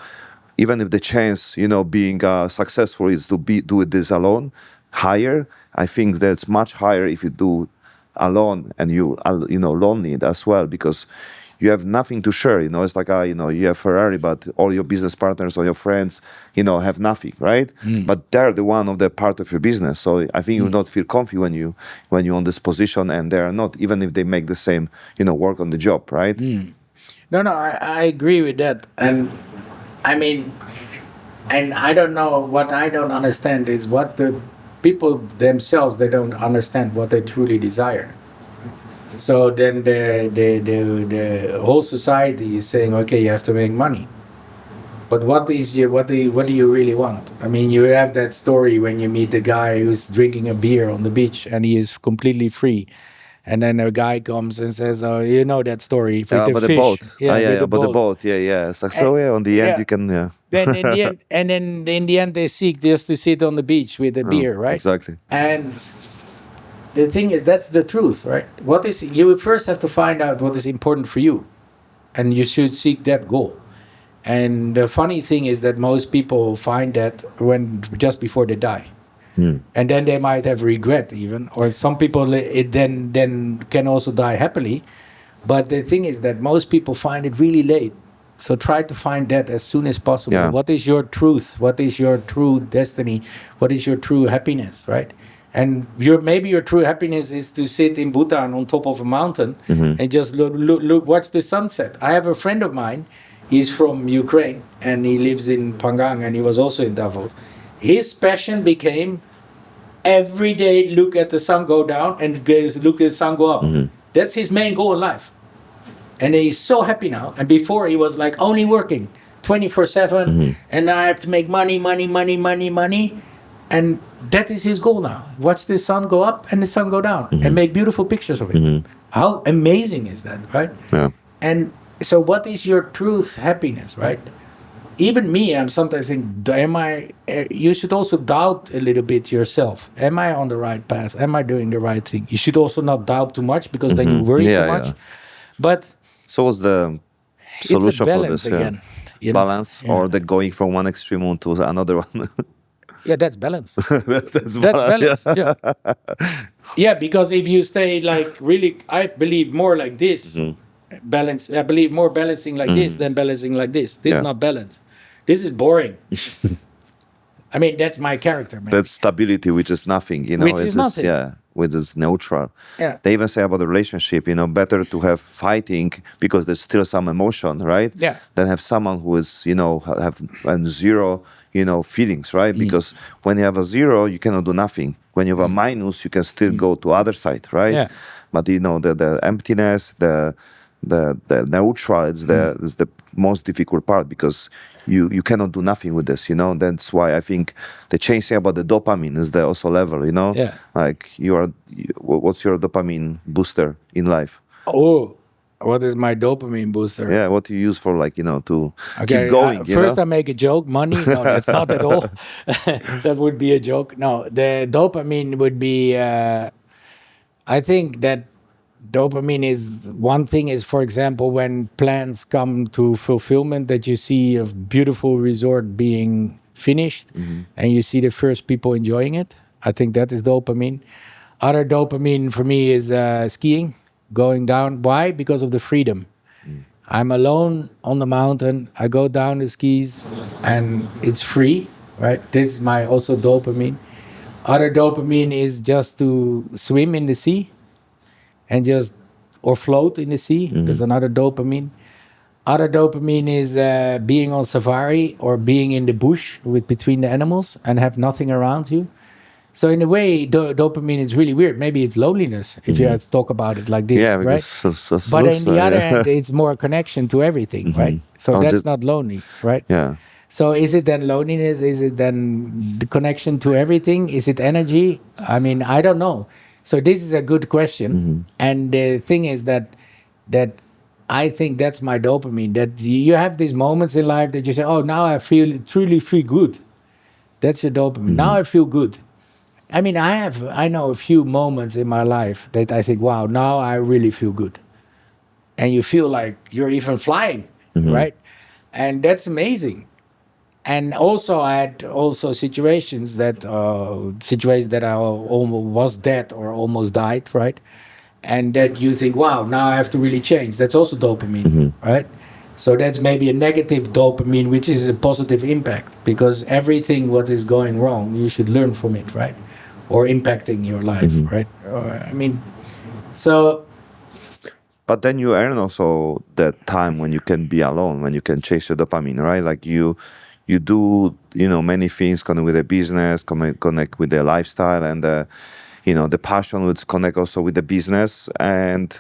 even if the chance, being successful is to do this alone, higher, I think that's much higher if you do alone and you lonely as well, because you have nothing to share. It's like you have Ferrari, but all your business partners or your friends, have nothing, right? But they're the one of the part of your business. So I think you not feel comfy when you're on this position, and they're not, even if they make the same, work on the job, right? No, I agree with that, and I mean, and I don't know, what I don't understand is what the people themselves, they don't understand what they truly desire. So then the whole society is saying, okay, you have to make money. But what do you really want? I mean, you have that story when you meet the guy who's drinking a beer on the beach and he is completely free. And then a guy comes and says, "Oh, you know that story with the about fish." the boat. With About the boat. Yeah. It's like, on the end, you can, Then in the end, in the end, they seek just to sit on the beach with a beer, right? Exactly. And the thing is, that's the truth, right? You first have to find out what is important for you, and you should seek that goal. And the funny thing is that most people find that just before they die. And then they might have regret even, or some people it then can also die happily. But the thing is that most people find it really late. So try to find that as soon as possible. Yeah. What is your truth? What is your true destiny? What is your true happiness, right? And maybe your true happiness is to sit in Bhutan on top of a mountain and just look, watch the sunset. I have a friend of mine. He's from Ukraine and he lives in Pangang and he was also in Davos. His passion became every day look at the sun go down and look at the sun go up. That's his main goal in life. And he's so happy now. And before he was like only working 24/7 and I have to make money. And that is his goal now. Watch the sun go up and the sun go down and make beautiful pictures of it. How amazing is that, right? Yeah. And so what is your truth happiness, right? Even me, I'm sometimes think, you should also doubt a little bit yourself. Am I on the right path? Am I doing the right thing? You should also not doubt too much because then you worry too much. But so what's the it's solution a for balance this? again. You know? Balance, or the going from one extreme to another one? Yeah, that's balance. That's balance. Yeah. Yeah, because if you stay like really, I believe more like this. Balance. I believe more balancing like this than balancing like this. This is not balance. This is boring. I mean, that's my character, man. That's stability, which is nothing, you know. Which is nothing. Which is neutral. Yeah. They even say about the relationship, better to have fighting because there's still some emotion, right? Yeah. Than have someone who is, have zero, feelings, right? Because when you have a zero, you cannot do nothing. When you have a minus, you can still go to other side, right? Yeah. But the emptiness, the neutral is the most difficult part because you cannot do nothing with this, That's why I think the changing about the dopamine is the also level, Yeah. Like what's your dopamine booster in life? Oh, what is my dopamine booster? Yeah, what do you use for to Okay, keep going? First I make a joke. Money? No, that's not at all. That would be a joke. No, the dopamine would be. I think that dopamine is one thing. Is for example when plans come to fulfillment, that you see a beautiful resort being finished, and you see the first people enjoying it. I think that is dopamine. Other dopamine for me is skiing, going down. Why? Because of the freedom. I'm alone on the mountain. I go down the skis and it's free, right? This is my also dopamine. Other dopamine is just to swim in the sea and or float in the sea. There's another dopamine. Other dopamine is being on safari or being in the bush between the animals and have nothing around you. So in a way, dopamine is really weird. Maybe it's loneliness if you have to talk about it like this, right? But on the other hand, it's more connection to everything, right? So that's not lonely, right? Yeah. So is it then loneliness? Is it then the connection to everything? Is it energy? I mean, I don't know. So this is a good question. And the thing is that I think that's my dopamine. That you have these moments in life that you say, oh, now I truly feel good. That's your dopamine. Now I feel good. I mean, I know a few moments in my life that I think, wow, now I really feel good. And you feel like you're even flying, right? And that's amazing. And also I had situations that I almost was dead or almost died, right? And that you think, wow, now I have to really change. That's also dopamine, right? So that's maybe a negative dopamine, which is a positive impact, because everything what is going wrong, you should learn from it, right? Or impacting your life, right? I mean, so. But then you earn also that time when you can be alone, when you can chase your dopamine, right? Like you do, many things connect with the business, connect with the lifestyle, and the passion would connect also with the business. And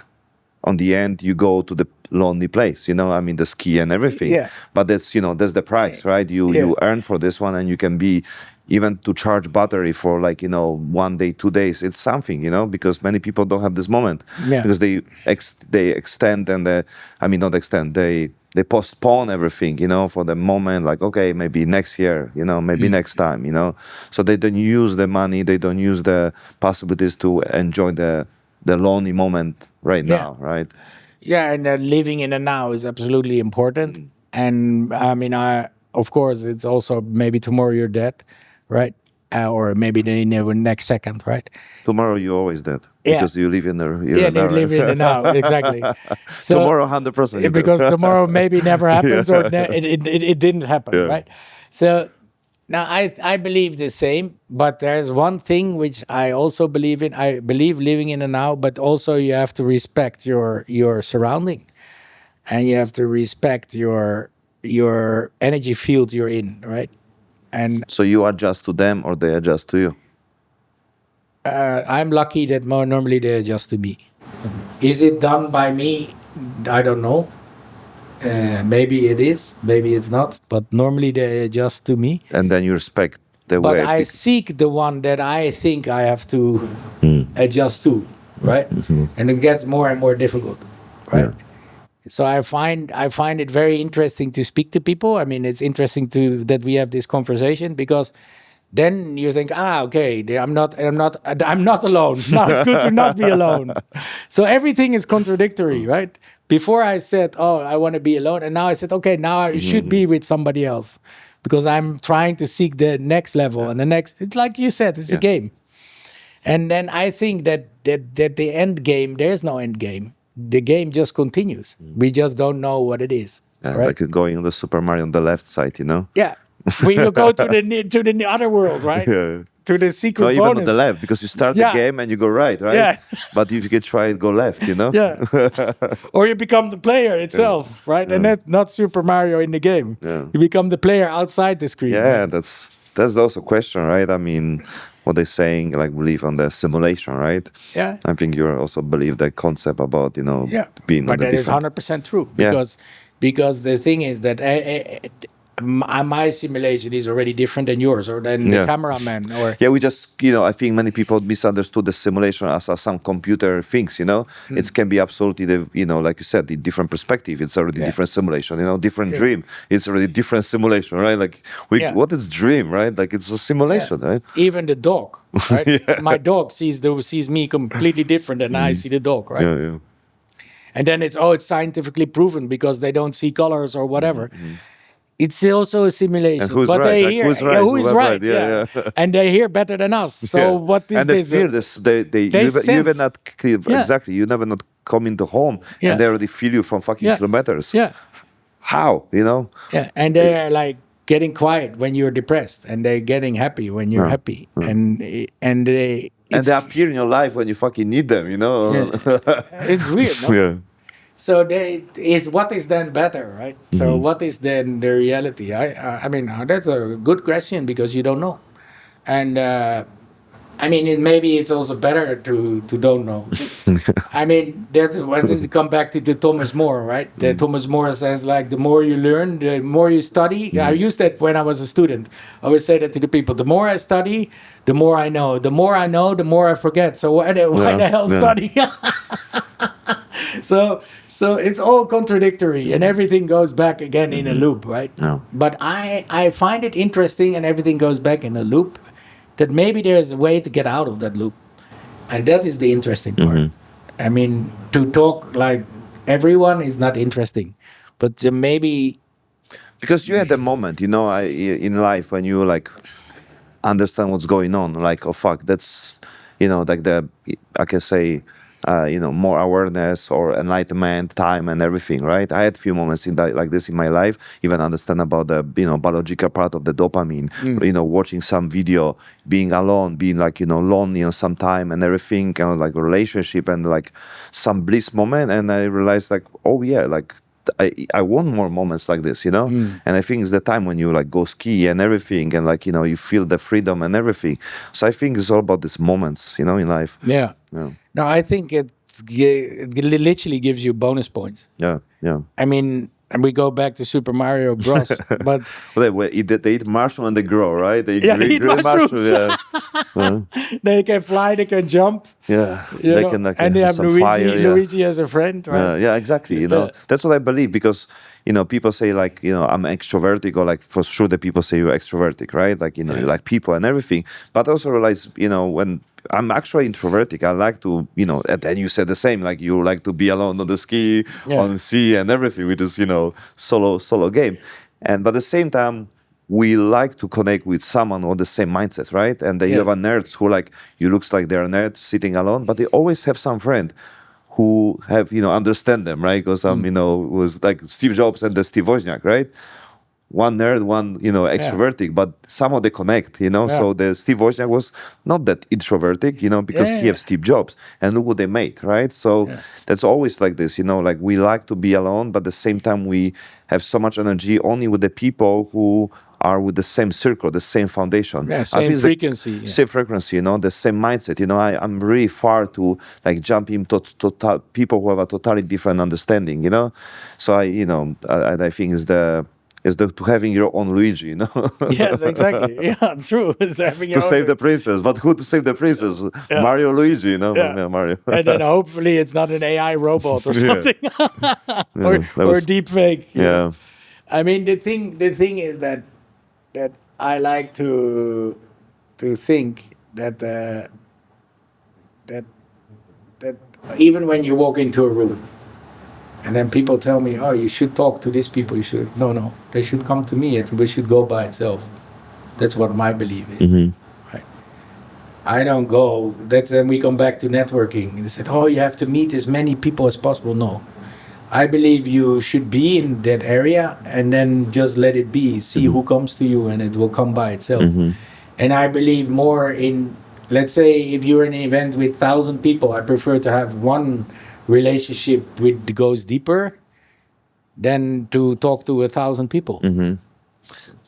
on the end, you go to the lonely place, I mean, the ski and everything. Yeah. But that's, that's the price, right? You earn for this one, and you can be even to charge battery for 1 day, 2 days. It's something, because many people don't have this moment because they extend and not extend. They postpone everything, for the moment. Like, okay, maybe next year, maybe next time, So they don't use the money. They don't use the possibilities to enjoy the lonely moment now, right? Yeah, and living in the now is absolutely important. And I mean, of course, it's also maybe tomorrow you're dead, right? or maybe the next second, right? Tomorrow you're always dead Yeah. because you live in the Yeah, they live in the now, exactly. So tomorrow 100% you do. because tomorrow maybe never happens, or it didn't happen, Yeah. right? So now I believe the same, but there's one thing which I also believe in. I believe living in the now, but also you have to respect your surrounding, and you have to respect your energy field you're in, right? And So you adjust to them or they adjust to you? I'm lucky that more normally they adjust to me. Is it done by me? I don't know. Maybe it is, maybe it's not. But normally they adjust to me. And then you respect the But way. I seek the one that I think I have to adjust to, right? And it gets more and more difficult, right? Yeah. So I find it very interesting to speak to people. I mean, it's interesting that we have this conversation, because then you think, okay, I'm not alone. Now it's good to not be alone. So everything is contradictory, right? Before I said, I want to be alone, and now I said, okay, now I should be with somebody else, because I'm trying to seek the next level and the next. It's like you said, it's a game. And then I think that the end game, there's no end game. The game just continues. We just don't know what it is. Right? Like going on the Super Mario on the left side, you know? Yeah. When you go to the other world, right? Yeah. To the secret No, even bonus. on the left, because you start the Yeah. game and you go right? Yeah. But if you can try it, go left, you know? Yeah. Or you become the player itself, right? And that's not Super Mario in the game. Yeah. You become the player outside the screen. Yeah, right? that's also a question, right? I mean, what they're saying, like, believe on the simulation, right? Yeah. I think you also believe that concept about, Yeah. being But on the that is different... 100% true. Yeah. Because the thing is that my simulation is already different than yours, or than the cameraman, or Yeah, we just, I think many people misunderstood the simulation as some computer things, It can be absolutely, like you said, the different perspective. It's already different simulation, different dream. It's already different simulation, right? Like, what is dream, right? Like, it's a simulation, right? even the dog, right? My dog sees me completely different than I see the dog, right? Yeah, yeah. And then it's scientifically proven because they don't see colors or whatever. It's also a simulation. And who's but right? they Like, hear who's right? who is Who's right. right? Yeah, yeah. And they hear better than us. So Yeah. what is and they this? feel this. You sense. never not exactly. You never not come into home, Yeah. and they already feel you from fucking kilometers. Yeah. How? Yeah. And they're like getting quiet when you're depressed, and they're getting happy when you're happy, and they. And they appear in your life when you fucking need them. It's weird, no? Yeah. So what is then better, right? So what is then the reality? I mean, that's a good question, because you don't know, and I mean, maybe it's also better to don't know. I mean, that's when it come back to the Thomas More, right? The Thomas More says, like, the more you learn, the more you study. I used that when I was a student. I always say that to the people: the more I study, the more I know. The more I know, the more I forget. So why the hell study? So it's all contradictory, and everything goes back again in a loop, right? Yeah. But I find it interesting, and everything goes back in a loop, that maybe there's a way to get out of that loop. And that is the interesting part. I mean, to talk like everyone is not interesting, but maybe... Because you had a moment, in life when you, like, understand what's going on. Like, oh, fuck, that's, like I can say... more awareness or enlightenment, time, and everything, right? I had a few moments like this in my life, even understand about the, biological part of the dopamine, watching some video, being alone, being like, lonely some time and everything, like a relationship and like some bliss moment. And I realized, like, oh yeah, like, I want more moments like this, And I think it's the time when you, like, go ski and everything, and, like, you feel the freedom and everything. So I think it's all about these moments, in life. Yeah. No, I think it literally gives you bonus points. Yeah, yeah. I mean, and we go back to Super Mario Bros. But they eat mushroom and they grow, right? They eat mushrooms. Yeah. They can fly, they can jump. Yeah, they can, like, and they have some Luigi, fire, Luigi as a friend, right? Yeah, exactly. That's what I believe, because people say, like, I'm extrovertic, or, like, for sure the people say you're extrovertic, right? Like, you like people and everything. But I also realize, when I'm actually introvertic, I like to, and then you said the same, like, you like to be alone on the ski, on the sea and everything, which is, solo game. But at the same time, we like to connect with someone on the same mindset, right? And then you have a nerds who like you looks like they're a nerd sitting alone, but they always have some friend who have understand them, right? Because was like Steve Jobs and the Steve Wozniak, right? One nerd, one extrovertic, but somehow they connect, So the Steve Wozniak was not that introvertic, because he have Steve Jobs, and look what they made, right? So that's always like this, like we like to be alone, but at the same time we have so much energy only with the people who are with the same circle, the same foundation. Same frequency. Same frequency, the same mindset. I'm really far to like jump into people who have a totally different understanding, So I think is to having your own Luigi, Yes, exactly. Yeah, true. It's having to save the princess, but who to save the princess? Mario, Luigi, Yeah. Mario. And then hopefully it's not an AI robot or something, or deep fake. Yeah. I mean, the thing is that I like to think that that even when you walk into a room. And then people tell me, "Oh, you should talk to these people. You should." No. They should come to me. We should go by itself. That's what my belief is. Right? I don't go. Then we come back to networking. And they said, "Oh, you have to meet as many people as possible." No, I believe you should be in that area and then just let it be. See who comes to you, and it will come by itself. And I believe more in. Let's say if you're in an event with 1,000 people, I prefer to have one relationship which goes deeper than to talk to 1,000 people.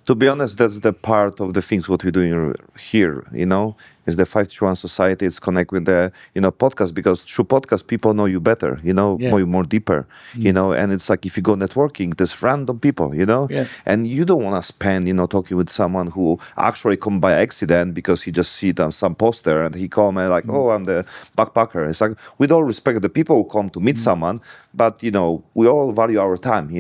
To be honest, that's the part of the things what we're doing here, is the 531 Society. It's connect with the, podcast, because through podcast, people know you better, more deeper, and it's like if you go networking, there's random people, and you don't want to spend, talking with someone who actually come by accident because he just see it on some poster and he call me like, oh, I'm the backpacker. It's like, with all respect, the people who come to meet someone, but, we all value our time,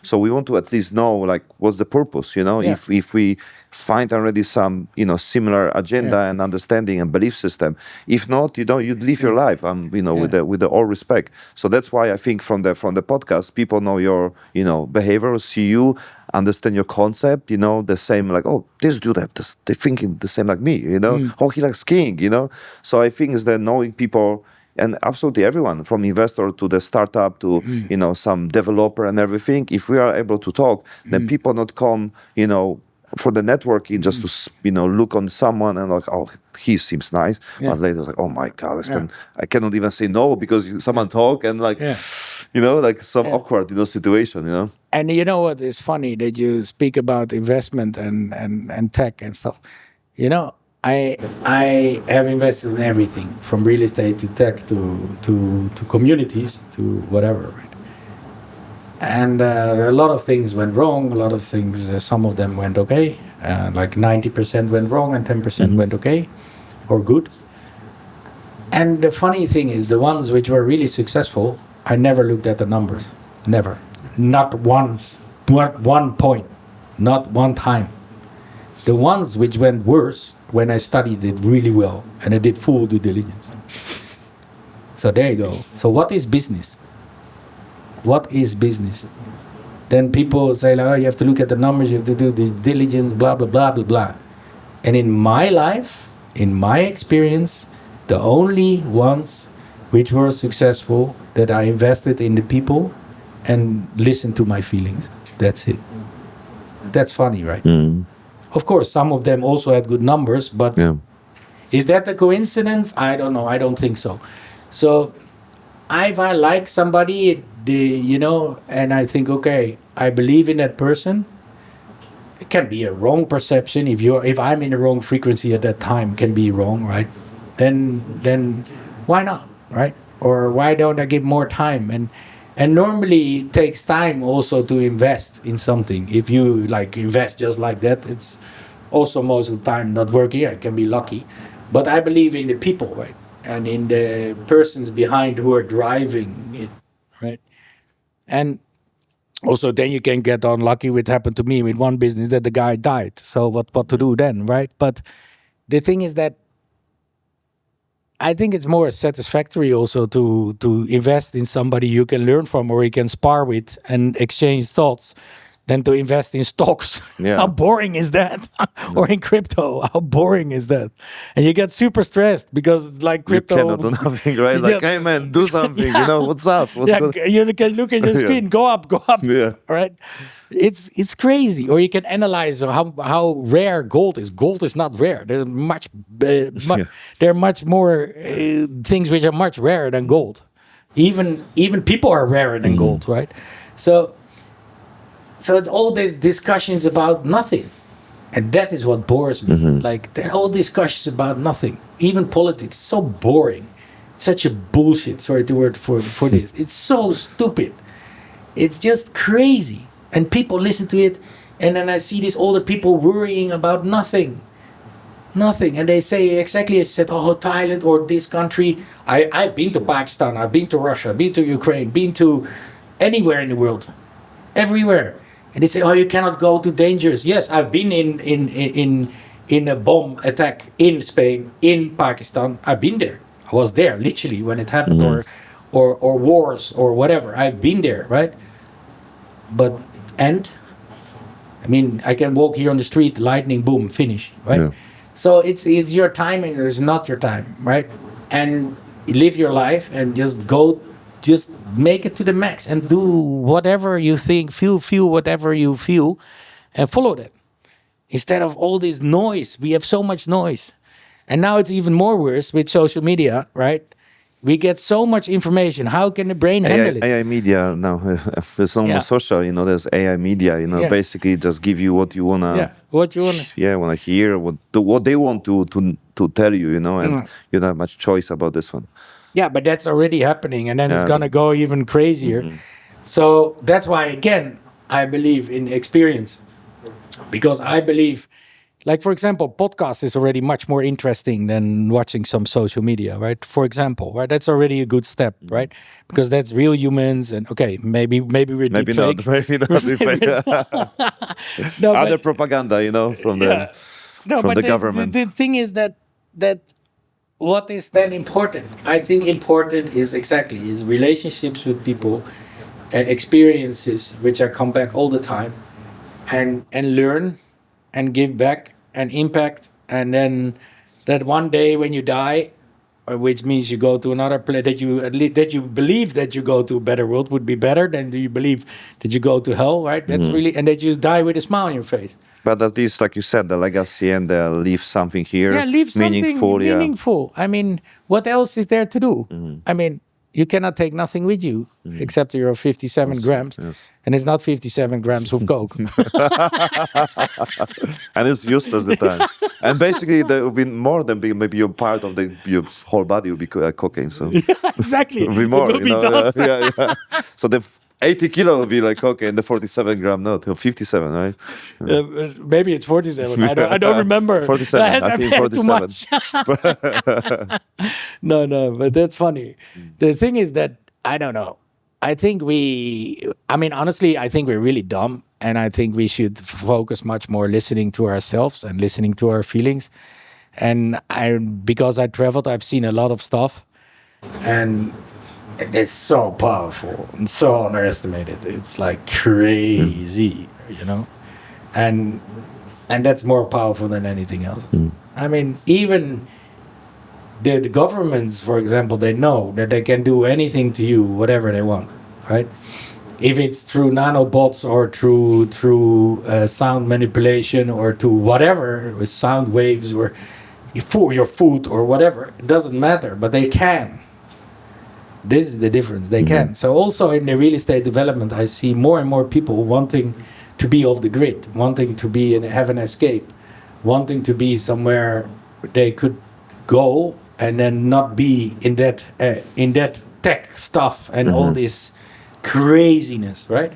So we want to at least know, like, what's the purpose, If we find already some, similar agenda and understanding and belief system. If not, you'd live your life, with the all respect. So that's why I think from the podcast, people know your, behavior, see you, understand your concept, the same, like, oh, this dude, they're thinking the same like me, Oh, he likes skiing, So I think it's that knowing people. And absolutely everyone, from investor to the startup to some developer and everything. If we are able to talk, then people not come for the networking just to look on someone and like, oh, he seems nice, but later like, oh my god, I cannot even say no because someone talk and like like some awkward situation. And you know what is funny that you speak about investment and tech and stuff. I have invested in everything from real estate to tech to communities to whatever, right? And a lot of things went wrong. A lot of things, some of them went okay. Like 90% went wrong and 10% went okay or good. And the funny thing is, the ones which were really successful, I never looked at the numbers. Never. Not one point. Not one time. The ones which went worse, when I studied it really well and I did full due diligence. So there you go. So what is business? What is business? Then people say, like, oh, you have to look at the numbers, you have to do the diligence, blah, blah, blah, blah, blah. And in my life, in my experience, the only ones which were successful that I invested in the people and listened to my feelings. That's it. That's funny, right? Of course, some of them also had good numbers, but is that a coincidence? I don't know. I don't think so. So if I like somebody, and I think, okay, I believe in that person, it can be a wrong perception. If I'm in the wrong frequency at that time, can be wrong, right? Then why not, right? Or why don't I give more time? And normally it takes time also to invest in something. If you like invest just like that, it's also most of the time not working. It can be lucky. But I believe in the people, right? And in the persons behind who are driving it, right? And also then you can get unlucky. What happened to me with one business that the guy died. So what to do then, right? But the thing is that I think it's more satisfactory also to invest in somebody you can learn from or you can spar with and exchange thoughts than to invest in stocks. Yeah. How boring is that? Or in crypto, how boring is that? And you get super stressed because like You crypto, cannot do nothing, right? Like, hey man, do something. You know what's up? What's good? you can look at your screen, go up, Yeah. right? It's crazy. Or you can analyze how rare gold is. Gold is not rare. There's there are much more things which are much rarer than gold. Even people are rarer than gold, right? So it's all these discussions about nothing, and that is what bores me. Like they're all discussions about nothing. Even politics, so boring. Such a bullshit. Sorry the word for this. It's so stupid. It's just crazy, and people listen to it, and then I see these older people worrying about nothing, and they say exactly as you said. Oh, Thailand or this country. I've been to Pakistan. I've been to Russia. I've been to Ukraine. Been to anywhere in the world, everywhere. And they say, oh, you cannot go to dangerous. Yes, I've been in a bomb attack in Spain, in Pakistan. I've been there. I was there literally when it happened, or wars or whatever. I've been there, right? But I mean, I can walk here on the street, lightning, boom, finish, right? Yeah. So it's your time and it's not your time, right? And live your life and just make it to the max and do whatever you think, feel whatever you feel, and follow that. Instead of all this noise, we have so much noise. And now it's even more worse with social media, right? We get so much information. How can the brain handle it? AI media now, it's almost social, you know, there's AI media, you know, basically just give you what you wanna what you want. wanna hear, what they want to tell you, you know, and you don't have much choice about this one. Yeah, but that's already happening, and then it's gonna go even crazier. So that's why, again, I believe in experience, because I believe, like for example, podcast is already much more interesting than watching some social media, right? For example, right? That's already a good step, right? Because that's real humans, and okay, maybe we're Maybe deep not, maybe not. No, Other but, propaganda, you know, from the government. The thing is that what is then important? I think important is relationships with people, experiences which are come back all the time, and learn, and give back, and impact, and then that one day when you die, which means you go to another place, that you believe that you go to a better world would be better than do you believe that you go to hell, right? That's really, and that you die with a smile on your face. But at least, like you said, the legacy and leave something here. Yeah, leave something meaningful. I mean, what else is there to do? I mean, you cannot take nothing with you except your 57 grams. Yes. And it's not 57 grams of coke. And it's used as the time. And basically, there will be more than maybe your part of your whole body will be cocaine. So Exactly. it will be more. It will be dust. Yeah. So the 80 kilo will be like cocaine, the 47 gram not, 57, right? Maybe it's 47. I don't remember. 47. I think 47. Too much. No, but that's funny. The thing is that, I don't know. I think honestly, I think we're really dumb. And I think we should focus much more listening to ourselves and listening to our feelings. And because I traveled, I've seen a lot of stuff. And it's so powerful and so underestimated. It's like crazy, you know? And that's more powerful than anything else. I mean, even the governments, for example, they know that they can do anything to you, whatever they want, right? If it's through nanobots or through sound manipulation or to whatever, with sound waves or for your food or whatever, it doesn't matter, but they can. This is the difference. They can. So also in the real estate development, I see more and more people wanting to be off the grid, wanting to have an escape, wanting to be somewhere they could go and then not be in that tech stuff and all this craziness, right?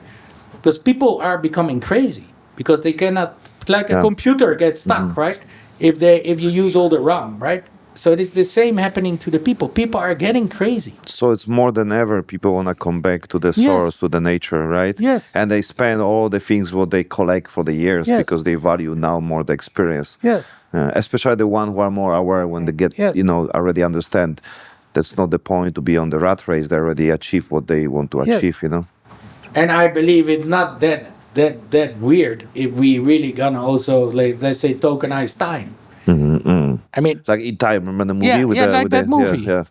Because people are becoming crazy because they cannot, like a computer gets stuck, right? If you use all the RAM, right? So it is the same happening to the people. People are getting crazy. So it's more than ever people want to come back to the source, to the nature, right? Yes. And they spend all the things what they collect for the years because they value now more the experience. Yes. Especially the one who are more aware when they get, already understand that's not the point to be on the rat race. They already achieve what they want to achieve, you know? And I believe it's not that that weird if we really gonna also, like, let's say, tokenize time. I mean, Like in time, remember the movie yeah, with yeah, the like with that the movie. yeah.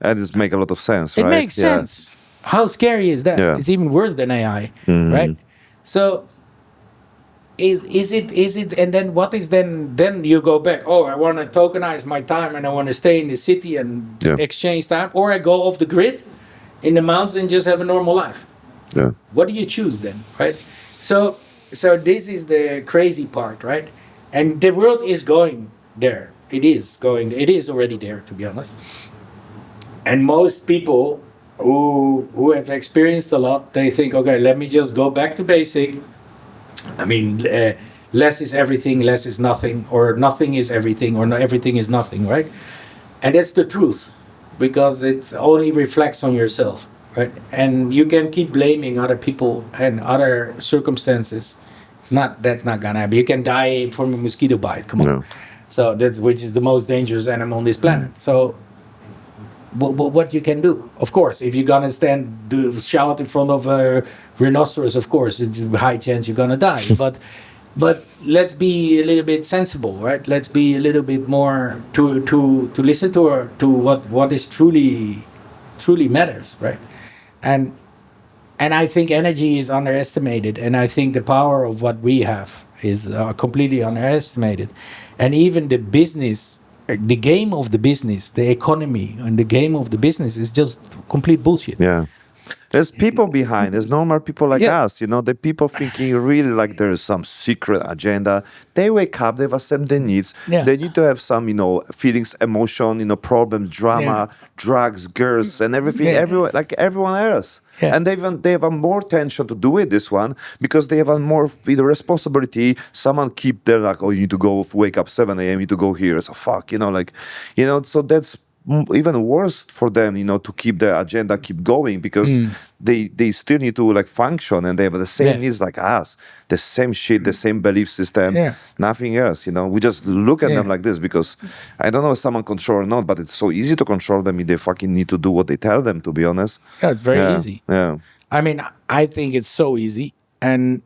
And it make a lot of sense, It right? makes sense. How scary is that? Yeah. It's even worse than AI, right? So is it and then what is then you go back, oh, I want to tokenize my time and I want to stay in the city and Yeah. exchange time, or I go off the grid in the mountains and just have a normal life. Yeah. What do you choose then, right? So this is the crazy part, right? And the world is going there. It is already there, to be honest. And most people who have experienced a lot, they think, okay, let me just go back to basic. I mean, less is everything, less is nothing, or nothing is everything, or everything is nothing, right? And that's the truth, because it only reflects on yourself, right? And you can keep blaming other people and other circumstances. That's not gonna happen. You can die from a mosquito bite. Come on. No. So that's, which is the most dangerous animal on this planet. So what you can do, of course, if you're gonna shout in front of a rhinoceros, of course it's a high chance you're gonna die. but let's be a little bit sensible, right? Let's be a little bit more to listen to what is truly matters, right? And I think energy is underestimated, and I think the power of what we have is completely underestimated. And even the business, the game of the business, the economy and the game of the business is just complete bullshit. Yeah. There's people behind. There's normal people like Yes. us, the people thinking really like there is some secret agenda. They wake up, they have some their needs. Yeah. They need to have some, feelings, emotion, problems, drama, drugs, girls, and everything. Yeah. Everyone, like everyone else. Yeah. And they have a more tension to do with this one because they have a more responsibility. Someone keep their like, oh, you need to go wake up 7 a.m. You need to go here. So fuck, so that's even worse for them, to keep their agenda keep going because they still need to like function and they have the same needs like us, the same shit, the same belief system, nothing else. We just look at them like this because I don't know if someone control or not, but it's so easy to control them if they fucking need to do what they tell them. To be honest, Yeah, it's very easy. Yeah, I mean, I think it's so easy, and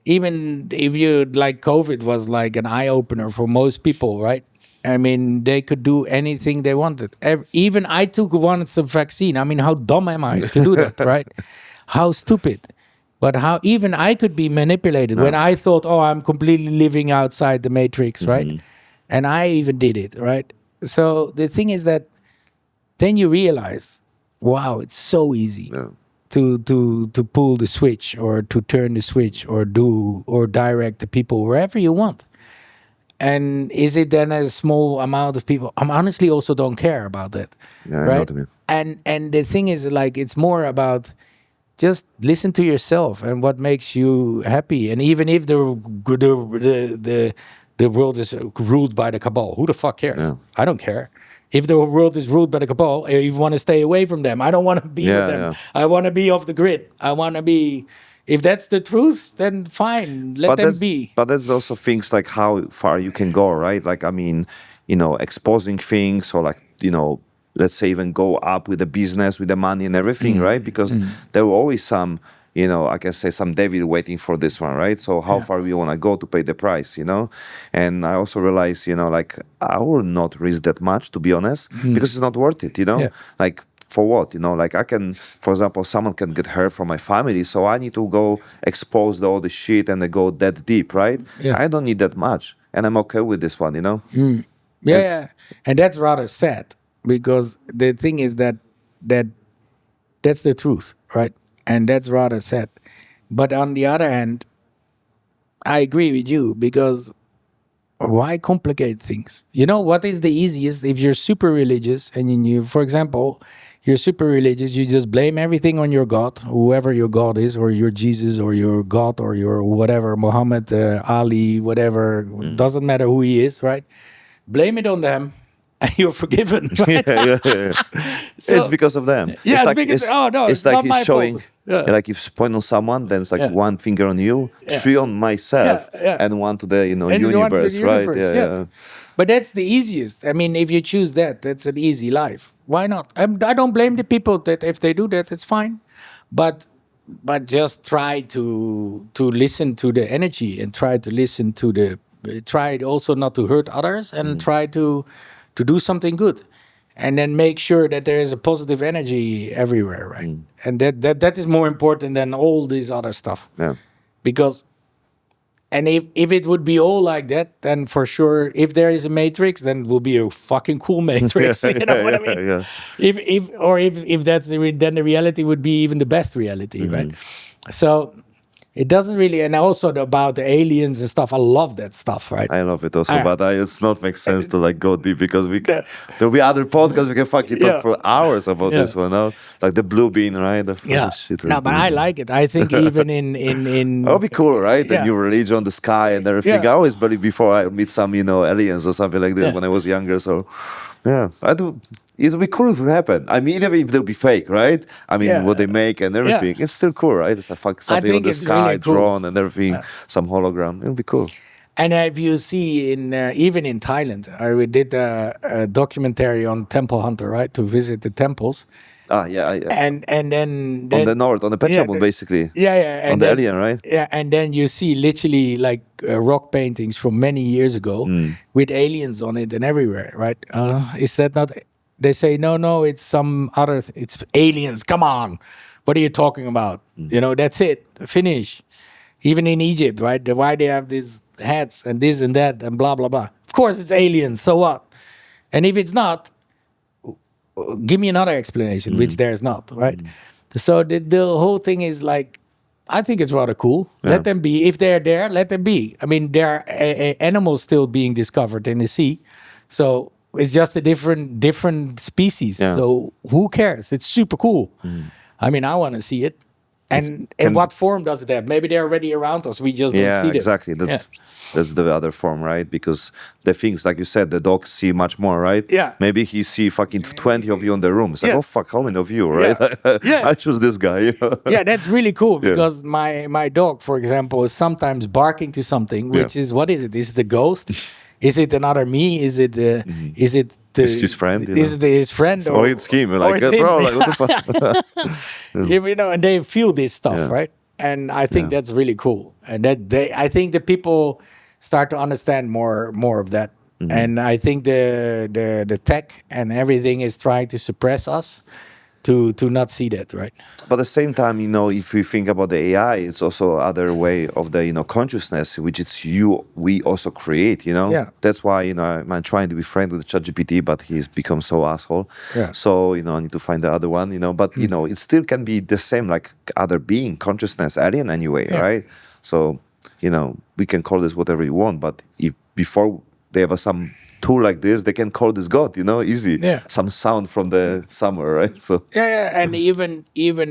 even if you like, COVID was like an eye opener for most people, right? I mean, they could do anything they wanted. Even I wanted some vaccine. I mean, how dumb am I to do that, right? How stupid. But how even I could be manipulated when I thought, oh, I'm completely living outside the matrix, right? And I even did it, right? So the thing is that then you realize, wow, it's so easy to pull the switch or to turn the switch or direct the people wherever you want. And is it then a small amount of people? I honestly also don't care about that. Yeah, I know right? what you mean. And the thing is, like, it's more about just listen to yourself and what makes you happy. And even if the world is ruled by the cabal, who the fuck cares? Yeah. I don't care. If the world is ruled by the cabal, you want to stay away from them. I don't want to be with them. I want to be off the grid. I want to be. If that's the truth, then fine, let them be. But that's also things like how far you can go, right? Like, I mean, exposing things or like, let's say even go up with the business, with the money and everything, right? Because there were always some, I can say some devil waiting for this one, right? So how far we want to go to pay the price, And I also realized, like I will not risk that much, to be honest, because it's not worth it, Like, for what? Like I can, for example, someone can get hurt from my family, so I need to go expose all the shit and they go that deep, right? Yeah. I don't need that much, and I'm okay with this one, Yeah, and that's rather sad because the thing is that's the truth, right? And that's rather sad. But on the other hand, I agree with you because why complicate things? What is the easiest? If you're super religious and you, for example, you're super religious, you just blame everything on your God, whoever your God is, or your Jesus, or your God, or your whatever, Muhammad, Ali, whatever, doesn't matter who he is, right? Blame it on them, and you're forgiven, right? So, it's because of them. Yeah, it's not like my showing, fault. Yeah. like if you point on someone, then it's like one finger on you, three on myself, and one to the universe, right? Yeah. But that's the easiest. I mean, if you choose that, that's an easy life. Why not? I don't blame the people that if they do that, it's fine. But but just try to listen to the energy and try to listen to the try also not to hurt others and try to do something good, and then make sure that there is a positive energy everywhere, right? And that is more important than all this other stuff. Yeah. Because and if it would be all like that, then for sure, if there is a matrix, then it will be a fucking cool matrix. You know what I mean? Yeah. If that's then the reality would be even the best reality, right? So it doesn't really, and also about the aliens and stuff. I love that stuff, right? I love it also, but it's not make sense to like go deep because there'll be other podcasts we can fucking talk for hours about this one. No? Like the blue bean, right? The shit. No, but I like it. I think even in that'll be cool, right? The new religion, the sky, and everything. Yeah. I always believe before I meet some, aliens or something like this when I was younger. So, yeah, I do. It'll be cool if it happened. I mean, even if they'll be fake, right? I mean, what they make and everything, it's still cool, right? It's something on the sky, really cool. drawn and everything, some hologram. It'll be cool. And if you see even in Thailand, we did a documentary on Temple Hunter, right? To visit the temples. Yeah. And then on the north, on the Pechamon, basically. Yeah. On the alien, right? Yeah, and then you see literally like rock paintings from many years ago with aliens on it and everywhere, right? Is that not? They say no, it's some other. It's aliens. Come on, what are you talking about? That's it. Finish. Even in Egypt, right? Why they have these hats and this and that and blah blah blah. Of course, it's aliens. So what? And if it's not, give me another explanation, which there's not, right? So the whole thing is like, I think it's rather cool. Yeah. Let them be. If they're there, let them be. I mean, there are animals still being discovered in the sea, so it's just a different species. Yeah. So who cares? It's super cool. I mean, I want to see it. And in what form does it have? Maybe they're already around us. We just don't see them. Exactly. That's the other form, right? Because the things, like you said, the dogs see much more, right? Yeah. Maybe he see fucking 20 of you in the room. It's like, Yes. oh, fuck, how many of you, right? Yeah. I choose this guy. Yeah, that's really cool because my dog, for example, is sometimes barking to something, which is, what is it? Is it the ghost? Is it another me? Is it the? Is it the? It's his friend. Is it his friend? Or it's him. Like, it's him. bro, like, what the fuck? And they feel this stuff, right? And I think that's really cool. And I think the people start to understand more of that. And I think the tech and everything is trying to suppress us to not see that, right? But at the same time, if we think about the AI, it's also other way of the consciousness, which it's we also create. Yeah. That's why I'm trying to be friends with ChatGPT, but he's become so asshole. Yeah. So I need to find the other one. But it still can be the same like other being, consciousness, alien anyway, right? So we can call this whatever you want, but if before they have some tool like this, they can call this God, easy. Yeah. Some sound from the summer, right? So And even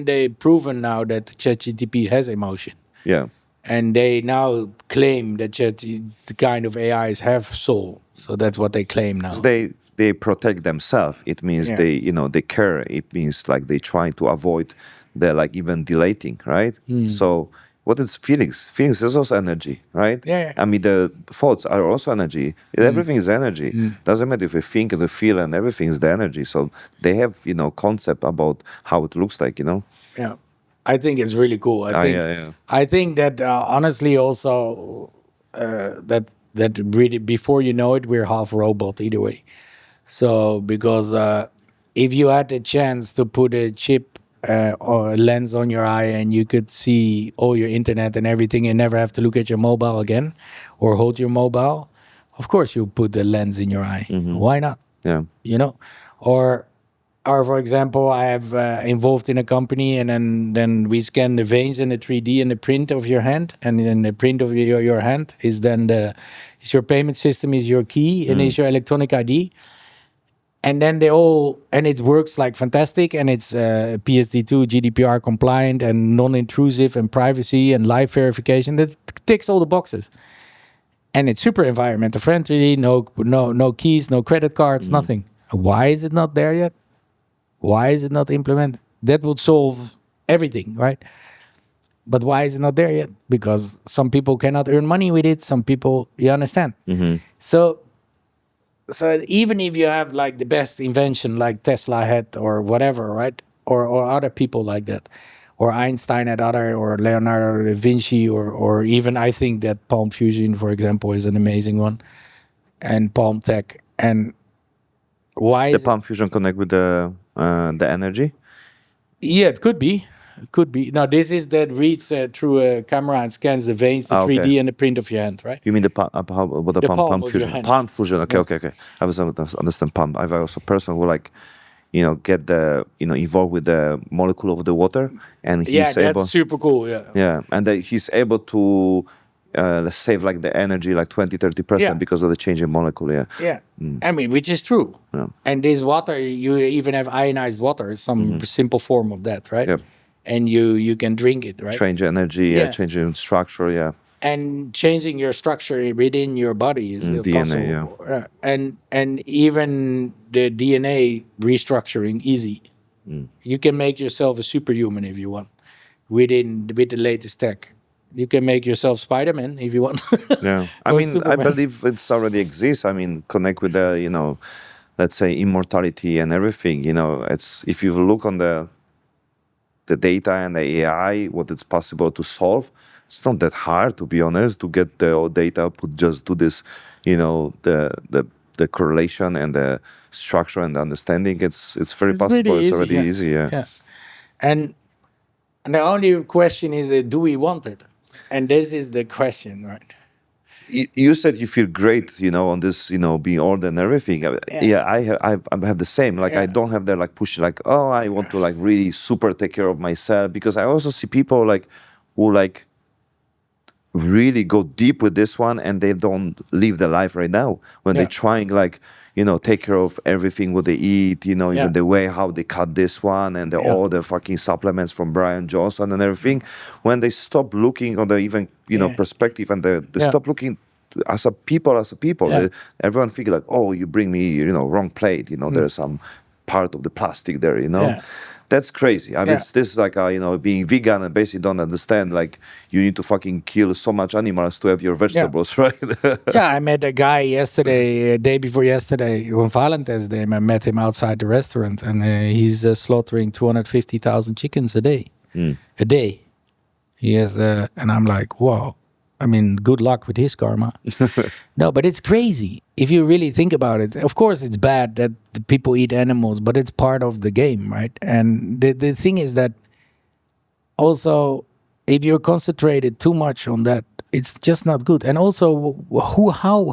they've proven now that ChatGPT has emotion. yeah. And they now claim that the kind of AIs have soul. So that's what they claim now. They protect themselves. It means they care. It means like they try to avoid the like even deleting, right? So what is feelings? Feelings is also energy, right? Yeah. I mean, the thoughts are also energy. Everything is energy. Doesn't matter if you think and you feel, and everything is the energy. So they have, concept about how it looks like, Yeah, I think it's really cool. I think that honestly, also that really before you know it, we're half robot either way. So because if you had the chance to put a chip or a lens on your eye and you could see all your internet and everything and never have to look at your mobile again or hold your mobile, of course you put the lens in your eye. Why not? Yeah. Or for example, I have involved in a company and then we scan the veins in the 3D and the print of your hand, and then the print of your hand is then is your payment system, is your key, and is your electronic ID. And then and it works like fantastic, and it's PSD2 GDPR compliant and non-intrusive and privacy and live verification. That ticks all the boxes. And it's super environmental friendly, no keys, no credit cards, nothing. Why is it not there yet? Why is it not implemented? That would solve everything, right? But why is it not there yet? Because some people cannot earn money with it. Some people, you understand? So even if you have like the best invention like Tesla had or whatever, right? Or other people like that, or Einstein had other, or Leonardo da Vinci, or even I think that Palm Fusion, for example, is an amazing one, and Palm Tech. And why The is it? Palm Fusion connect with the energy. Yeah, it could be. It could be. Now, this is that reads through a camera and scans the veins, the 3D, Okay. and the print of your hand, right? You mean the what the The palm palm of your fusion? hand. Palm fusion. Okay, Yeah. okay. I was understand palm. I've also a person who like, get the involved with the molecule of the water, and Yeah, he's that's able. super cool. Yeah. Yeah, and he's able to save like the energy like 20-30% Yeah. because of the change in molecule. Yeah. Yeah. I mean, which is true. Yeah. And this water, you even have ionized water, some simple form of that, right? Yep. And you can drink it, right? Change energy. Yeah. Change in structure. Yeah. And changing your structure within your body is DNA, possible. And even the DNA restructuring easy. You can make yourself a superhuman if you want, with the latest tech. You can make yourself Spider-Man if you want. Yeah. I Or mean, I Superman. believe it's already exists. I mean, connect with the let's say immortality and everything. It's if you look on the data and the AI, what it's possible to solve. It's not that hard, to be honest, to get the data put just to this, the correlation and the structure and the understanding. It's very It's possible. really It's already yeah. easy. Yeah. Yeah. And the only question is, do we want it? And this is the question, right? You said you feel great, on this, being old and everything. Yeah, I have the same. Like I Yeah. don't have that like push, like I want to like really super take care of myself, because I also see people like who like really go deep with this one and they don't live their life right now when Yeah. they're trying like take care of everything what they eat, Yeah. even the way how they cut this one and Yeah. all the fucking supplements from Brian Johnson and everything. When they stop looking on the even Yeah. perspective and they Yeah. stop looking as a people, Yeah. everyone think like, oh, you bring me wrong plate, there's some part of the plastic there, Yeah. That's crazy. I mean, Yeah. this is like being vegan and basically don't understand like you need to fucking kill so much animals to have your vegetables, right? Yeah, I met a guy yesterday, day before yesterday, on Valentine's Day. I met him outside the restaurant, and he's slaughtering 250,000 chickens a day. A day. He has, and I'm like, wow. I mean, good luck with his karma. No, but it's crazy if you really think about it. Of course, it's bad that the people eat animals, but it's part of the game, right? And the thing is that also, if you're concentrated too much on that, it's just not good. And also,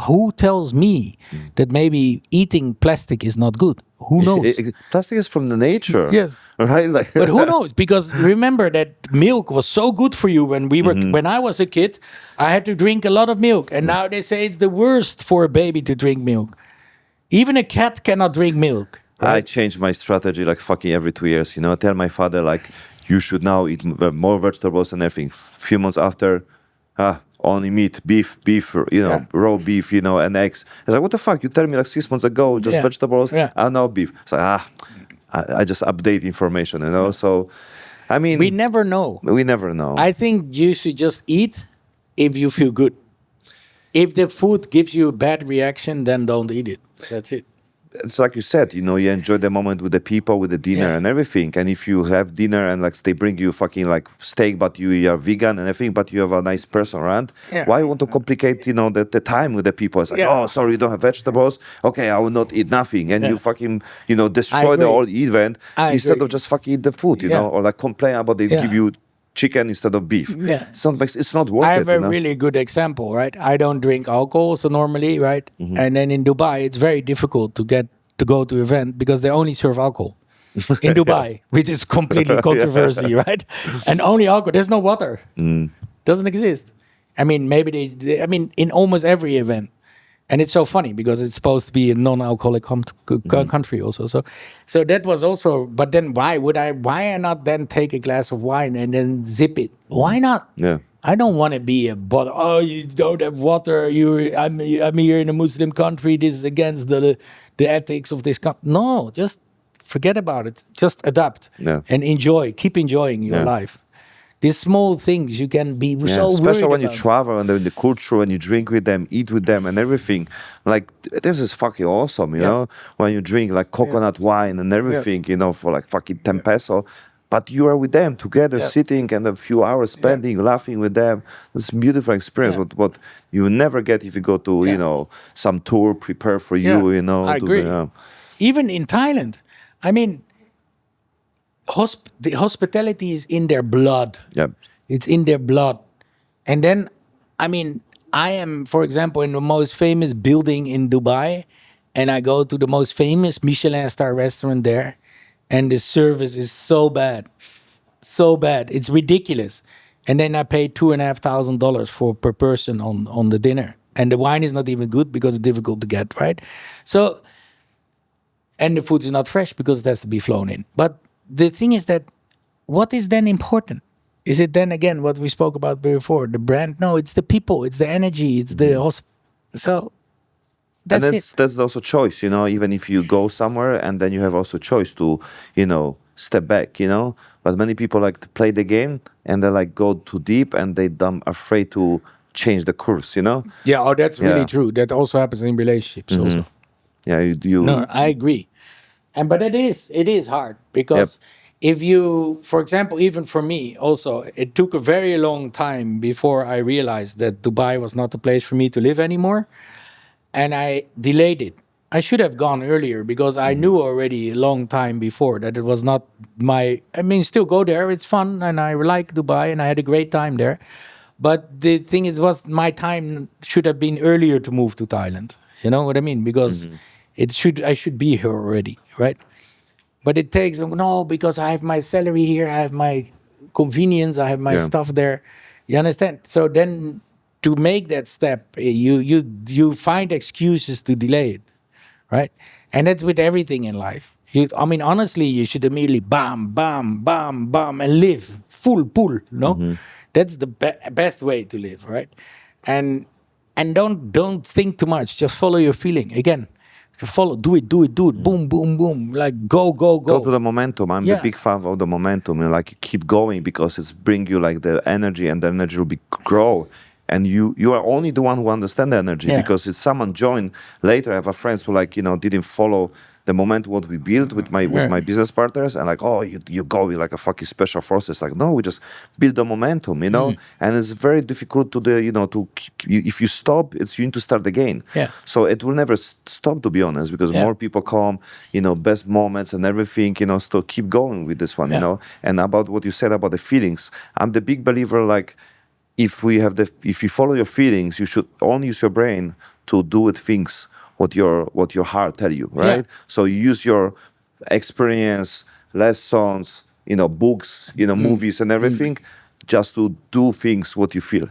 who tells me that maybe eating plastic is not good? Who knows? Plastic is from the nature. Yes. Right? Like, But who knows? Because remember that milk was so good for you when I was a kid. I had to drink a lot of milk, and now they say it's the worst for a baby to drink milk. Even a cat cannot drink milk. I change my strategy like fucking every 2 years. I tell my father like, you should now eat more vegetables and everything. Few months after, only meat, beef, Yeah. raw beef, and eggs. I was like, what the fuck? You tell me like 6 months ago, just Yeah. vegetables, Yeah. and now beef. So I just update information, So, I mean, We never know. we never know. I think you should just eat if you feel good. If the food gives you a bad reaction, then don't eat it. That's it. It's like you said, you enjoy the moment with the people, with the dinner Yeah. and everything. And if you have dinner and like they bring you fucking like steak, but you are vegan and everything, but you have a nice person around, Yeah. why you want to complicate, the time with the people? It's like, Yeah. oh, sorry, you don't have vegetables. Okay, I will not eat nothing. And Yeah. you fucking, destroy the agree. whole event I instead agree. of just fucking eat the food, Yeah. or like complain about they Yeah. give you chicken instead of beef. Yeah. It's not worth I it. have a really good example, right? I don't drink alcohol, so normally, right? And then in Dubai, it's very difficult to go to event because they only serve alcohol in Dubai, which is completely controversy, right? And only alcohol. There's no water. Doesn't exist. I mean, maybe I mean, in almost every event. And it's so funny because it's supposed to be a non-alcoholic country also. So that was also, but then why not then take a glass of wine and then zip it? Why not? Yeah. I don't want to be a bother. Oh, you don't have water. I'm here in a Muslim country. This is against the ethics of this country. No, just forget about it. Just adapt and enjoy. Keep enjoying your life. These small things you can be so especially worried when you about. travel and in the culture and you drink with them, eat with them, and everything. Like this is fucking awesome, you know. When you drink like coconut wine and everything, for like fucking 10 peso. but you are with them together, Yeah. sitting and a few hours spending, laughing with them. It's a beautiful experience. Yeah. What you never get if you go to some tour prepare for Yeah, you. I agree. Even in Thailand, I mean, the hospitality is in their blood. Yeah. It's in their blood. And then, I mean, I am, for example, in the most famous building in Dubai, and I go to the most famous Michelin star restaurant there, and the service is so bad. So bad. It's ridiculous. And then I paid $2,500 for per person on the dinner. And the wine is not even good because it's difficult to get, right? So, and the food is not fresh because it has to be flown in. But the thing is that what is then important? Is it then again what we spoke about before, the brand? No, it's the people, it's the energy, it's the so And that's it. that's also choice, even if you go somewhere and then you have also choice to, step back, But many people like to play the game and they like go too deep and they afraid to change the course, Yeah, oh, that's really Yeah. true. That also happens in relationships also. Yeah, you No, I agree. But it is hard because if you, for example, even for me also, it took a very long time before I realized that Dubai was not the place for me to live anymore. And I delayed it. I should have gone earlier because I knew already a long time before that it was not still go there. It's fun and I like Dubai and I had a great time there. But the thing is, my time should have been earlier to move to Thailand. You know what I mean? Because I should be here already, right? But it takes, no, because I have my salary here, I have my convenience, I have my stuff there. You understand? So then to make that step, you find excuses to delay it, right? And that's with everything in life. Honestly, you should immediately bam, bam, bam, bam, and live full pull. No, that's the best way to live, right? And don't think too much. Just follow your feeling. Again, do it, boom, boom, boom. Like go. Go to the momentum. I'm Yeah. the big fan of the momentum. Like you keep going because it's bring you like the energy, and the energy will be grow. And you are only the one who understand the energy because if someone joined later, I have a friends who didn't follow the momentum what we built with my business partners, and like, oh, you go with like a fucking special forces. Like, no, we just build the momentum, and it's very difficult to to keep, if you stop, you need to start again. Yeah. So it will never stop, to be honest, because more people come, best moments and everything, so keep going with this one, And about what you said about the feelings, I'm the big believer, like, if you follow your feelings, you should only use your brain to do with things what your heart tell you, right? So you use your experience, lessons, books, movies and everything, just to do things what you feel,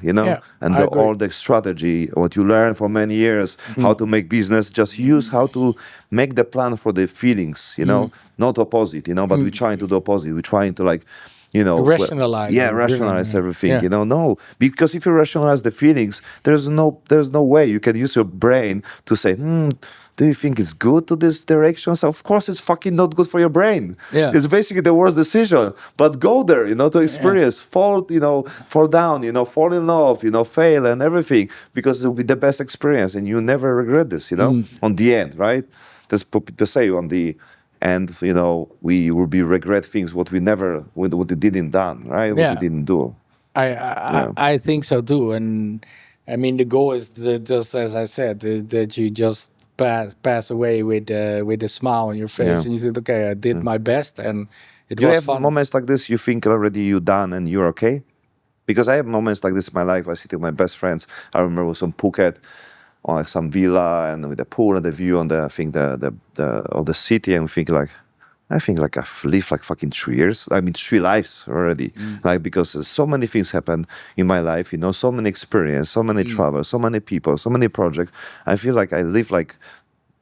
and all the strategy, what you learn for many years, how to make business, just use how to make the plan for the feelings, not opposite, but we're trying to do opposite. We're trying to like, rationalize. Rationalize everything. Yeah. No, because if you rationalize the feelings, there's no way you can use your brain to say, do you think it's good to this direction? So of course it's fucking not good for your brain. Yeah. It's basically the worst decision. But go there, to experience, fall down, fall in love, fail and everything, because it will be the best experience and you never regret this, on the end, right? That's what people say on the. And we will be regret things what we didn't done, right? What we didn't do. I think so too. And the goal is just as I said, that you just pass away with a smile on your face, and you think, okay, I did my best, and it you was have fun. Moments like this, you think already you done and you're okay? Because I have moments like this in my life. I sit with my best friends. I remember it was on Phuket, on like some villa and with the pool and the view on the of the city, and we think like, I think like I've lived like fucking 3 years. 3 lives already. Like, because so many things happen in my life, so many experience, so many travels, so many people, so many projects. I feel like I live like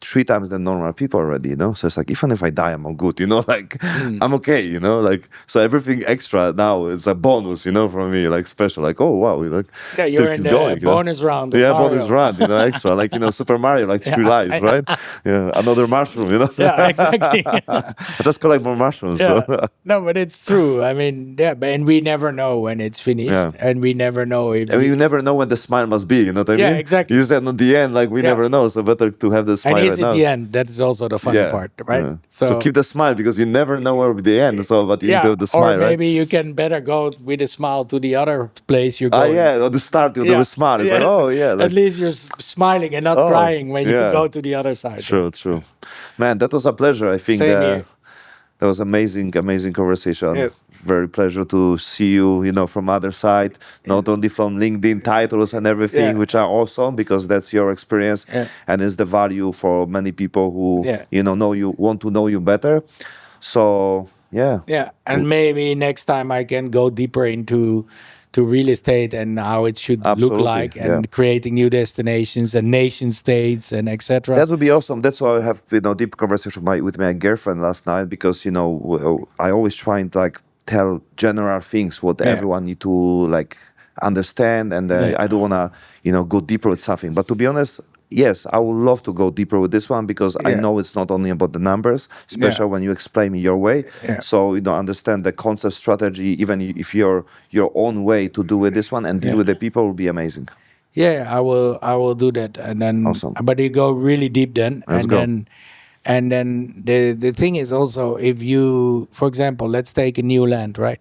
3 times the normal people already, So it's like, even if I die, I'm good, like, I'm okay, like, so everything extra now is a bonus, for me, like special, like, oh, wow, like, you're in the going, bonus round. Yeah, Mario. bonus round, extra, like, Super Mario, like 3 lives, right? Yeah, another mushroom, Yeah, exactly. Just collect more mushrooms. Yeah. So. No, but it's true. And we never know when it's finished, and we never know if. You never know when the smile must be. You know what I mean? Yeah, exactly. You said at the end, like we never know, so better to have the smile. And always at no. the end. That is also the funny part, right? So keep the smile because you never know where will be the end. So, but you need to yeah, have the or smile, right? maybe you can better go with a smile to the other place you're Ah, going. yeah. Or the start with the smile. It's like, yes. oh yeah, At like least you're smiling and not oh crying when you yeah. go to the other side. True, true. Man, that was a pleasure. I think Same here. that was amazing, amazing conversation. Yes. Very pleasure to see you, from other side, not only from LinkedIn titles and everything, Yeah. which are awesome because that's your experience Yeah. and is the value for many people who, Yeah. know you, want to know you better. So, yeah. Yeah, and maybe next time I can go deeper into real estate and how it should look Absolutely, like, yeah. and creating new destinations and nation states and etc. That would be awesome. That's why I have deep conversation with my girlfriend last night because I always try and like tell general things what Yeah. everyone need to like understand, and Yeah. I don't wanna go deeper with something. But to be honest, yes, I would love to go deeper with this one because I Yeah. know it's not only about the numbers, especially when you explain me your way. Yeah. So understand the concept, strategy, even if your own way to do with this one and deal Yeah. with the people will be amazing. Yeah, I will do that, and then Awesome. but you go really deep then, Let's and go. then the thing is also, if you, for example, let's take a new land, right?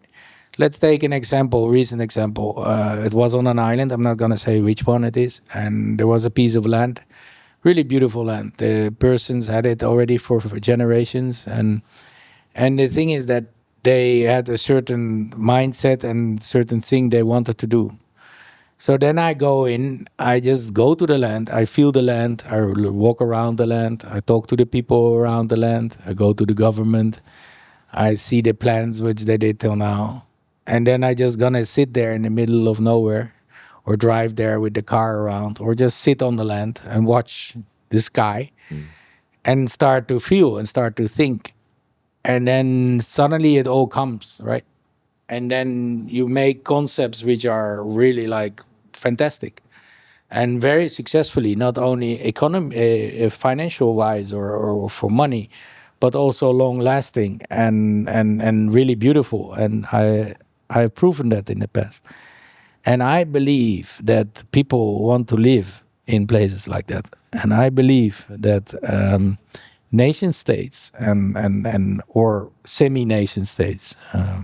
Let's take an example, recent example. It was on an island. I'm not gonna say which one it is, and there was a piece of land, really beautiful land. The persons had it already for generations, and the thing is that they had a certain mindset and certain thing they wanted to do. So then I go in, I just go to the land, I feel the land, I walk around the land, I talk to the people around the land, I go to the government, I see the plans which they did till now. And then I just gonna sit there in the middle of nowhere, or drive there with the car around, or just sit on the land and watch the sky and start to feel and start to think. And then suddenly it all comes, right? And then you make concepts which are really like fantastic and very successfully, not only financial wise, or for money, but also long lasting and really beautiful. And I've proven that in the past, and I believe that people want to live in places like that. And I believe that nation states and or semi nation states,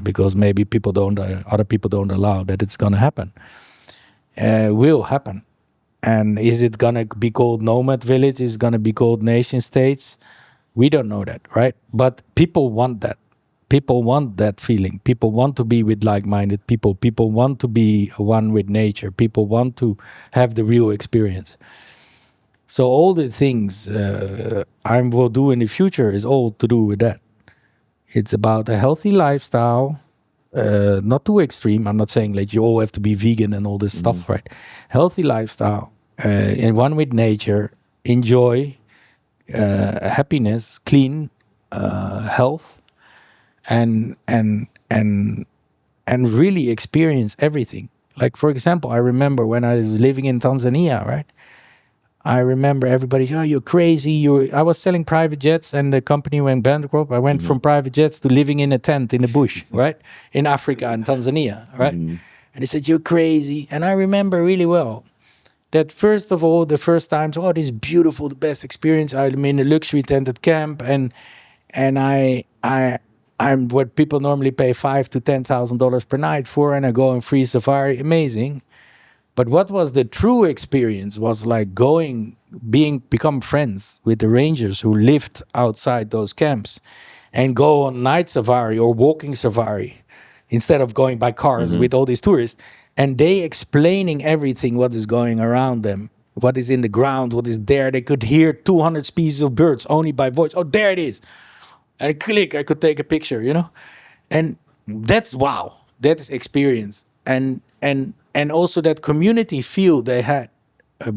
because maybe other people don't allow that it's going to happen, will happen. And is it going to be called nomad village? Is it going to be called nation states? We don't know that, right? But people want that. People want that feeling. People want to be with like-minded people. People want to be one with nature. People want to have the real experience. So all the things I will do in the future is all to do with that. It's about a healthy lifestyle, not too extreme. I'm not saying like you all have to be vegan and all this stuff, right? Healthy lifestyle, in one with nature, enjoy, happiness, clean, health, and really experience everything. Like, for example, I remember when I was living in Tanzania, right? I remember everybody, oh, you're crazy. I was selling private jets and the company went bankrupt. I went from private jets to living in a tent in the bush, right? In Africa and Tanzania, right? And they said, you're crazy. And I remember really well that, first of all, the first times, oh, this is beautiful, the best experience. I'm in a luxury tented camp, and I'm what people normally pay $5,000 to $10,000 per night for, and I go on free safari, amazing. But what was the true experience was like become friends with the rangers who lived outside those camps, and go on night safari or walking safari instead of going by cars with all these tourists, and they explaining everything, what is going around them, what is in the ground, what is there. They could hear 200 species of birds only by voice. Oh, there it is. And click, I could take a picture, and that's wow. That is experience, and also that community feel they had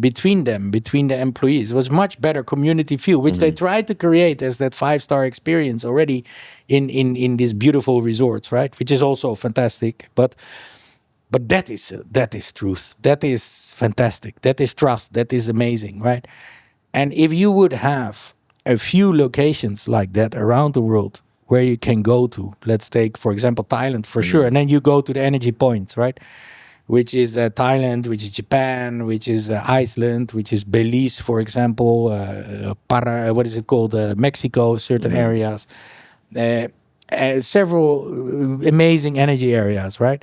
between the employees. It was much better community feel, which they tried to create as that 5-star experience already in these beautiful resorts, right? Which is also fantastic, but that is truth. That is fantastic. That is trust. That is amazing, right? And if you would have a few locations like that around the world where you can go to, let's take, for example, Thailand for sure, and then you go to the energy points, right? which is Thailand, which is Japan, which is Iceland, which is Belize, for example, what is it called? Mexico, certain areas. Several amazing energy areas, right?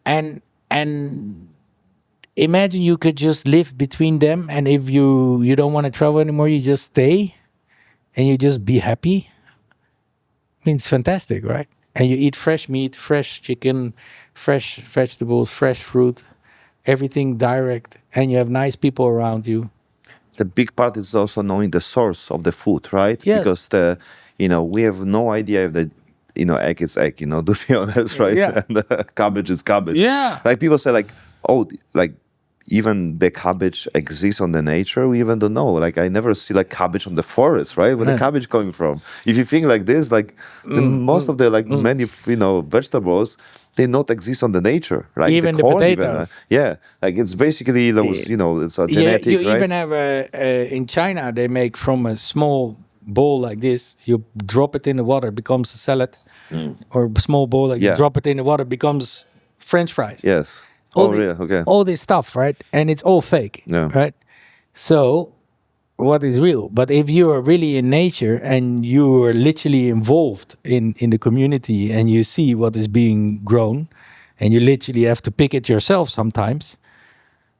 And imagine you could just live between them, and if you don't want to travel anymore, you just stay and you just be happy. I mean, it's fantastic, right? And you eat fresh meat, fresh chicken, fresh vegetables, fresh fruit, everything direct, and you have nice people around you. The big part is also knowing the source of the food, right? Yes. Because we have no idea if the egg is egg, to be honest, right? Yeah. And cabbage is cabbage. Yeah. Like people say like, oh, like even the cabbage exists on the nature, we even don't know. Like I never see like cabbage on the forest, right? Where the cabbage coming from? If you think like this, like most of the many vegetables, they not exist on the nature, like Even the corn, potatoes. like it's basically those, it's a genetic, you right? even have in China, they make from a small bowl like this, you drop it in the water, it becomes a salad, or a small bowl, like you drop it in the water, it becomes French fries. Yes. Okay. All this stuff, right? And it's all fake, right? So what is real? But if you are really in nature and you are literally involved in the community and you see what is being grown and you literally have to pick it yourself sometimes,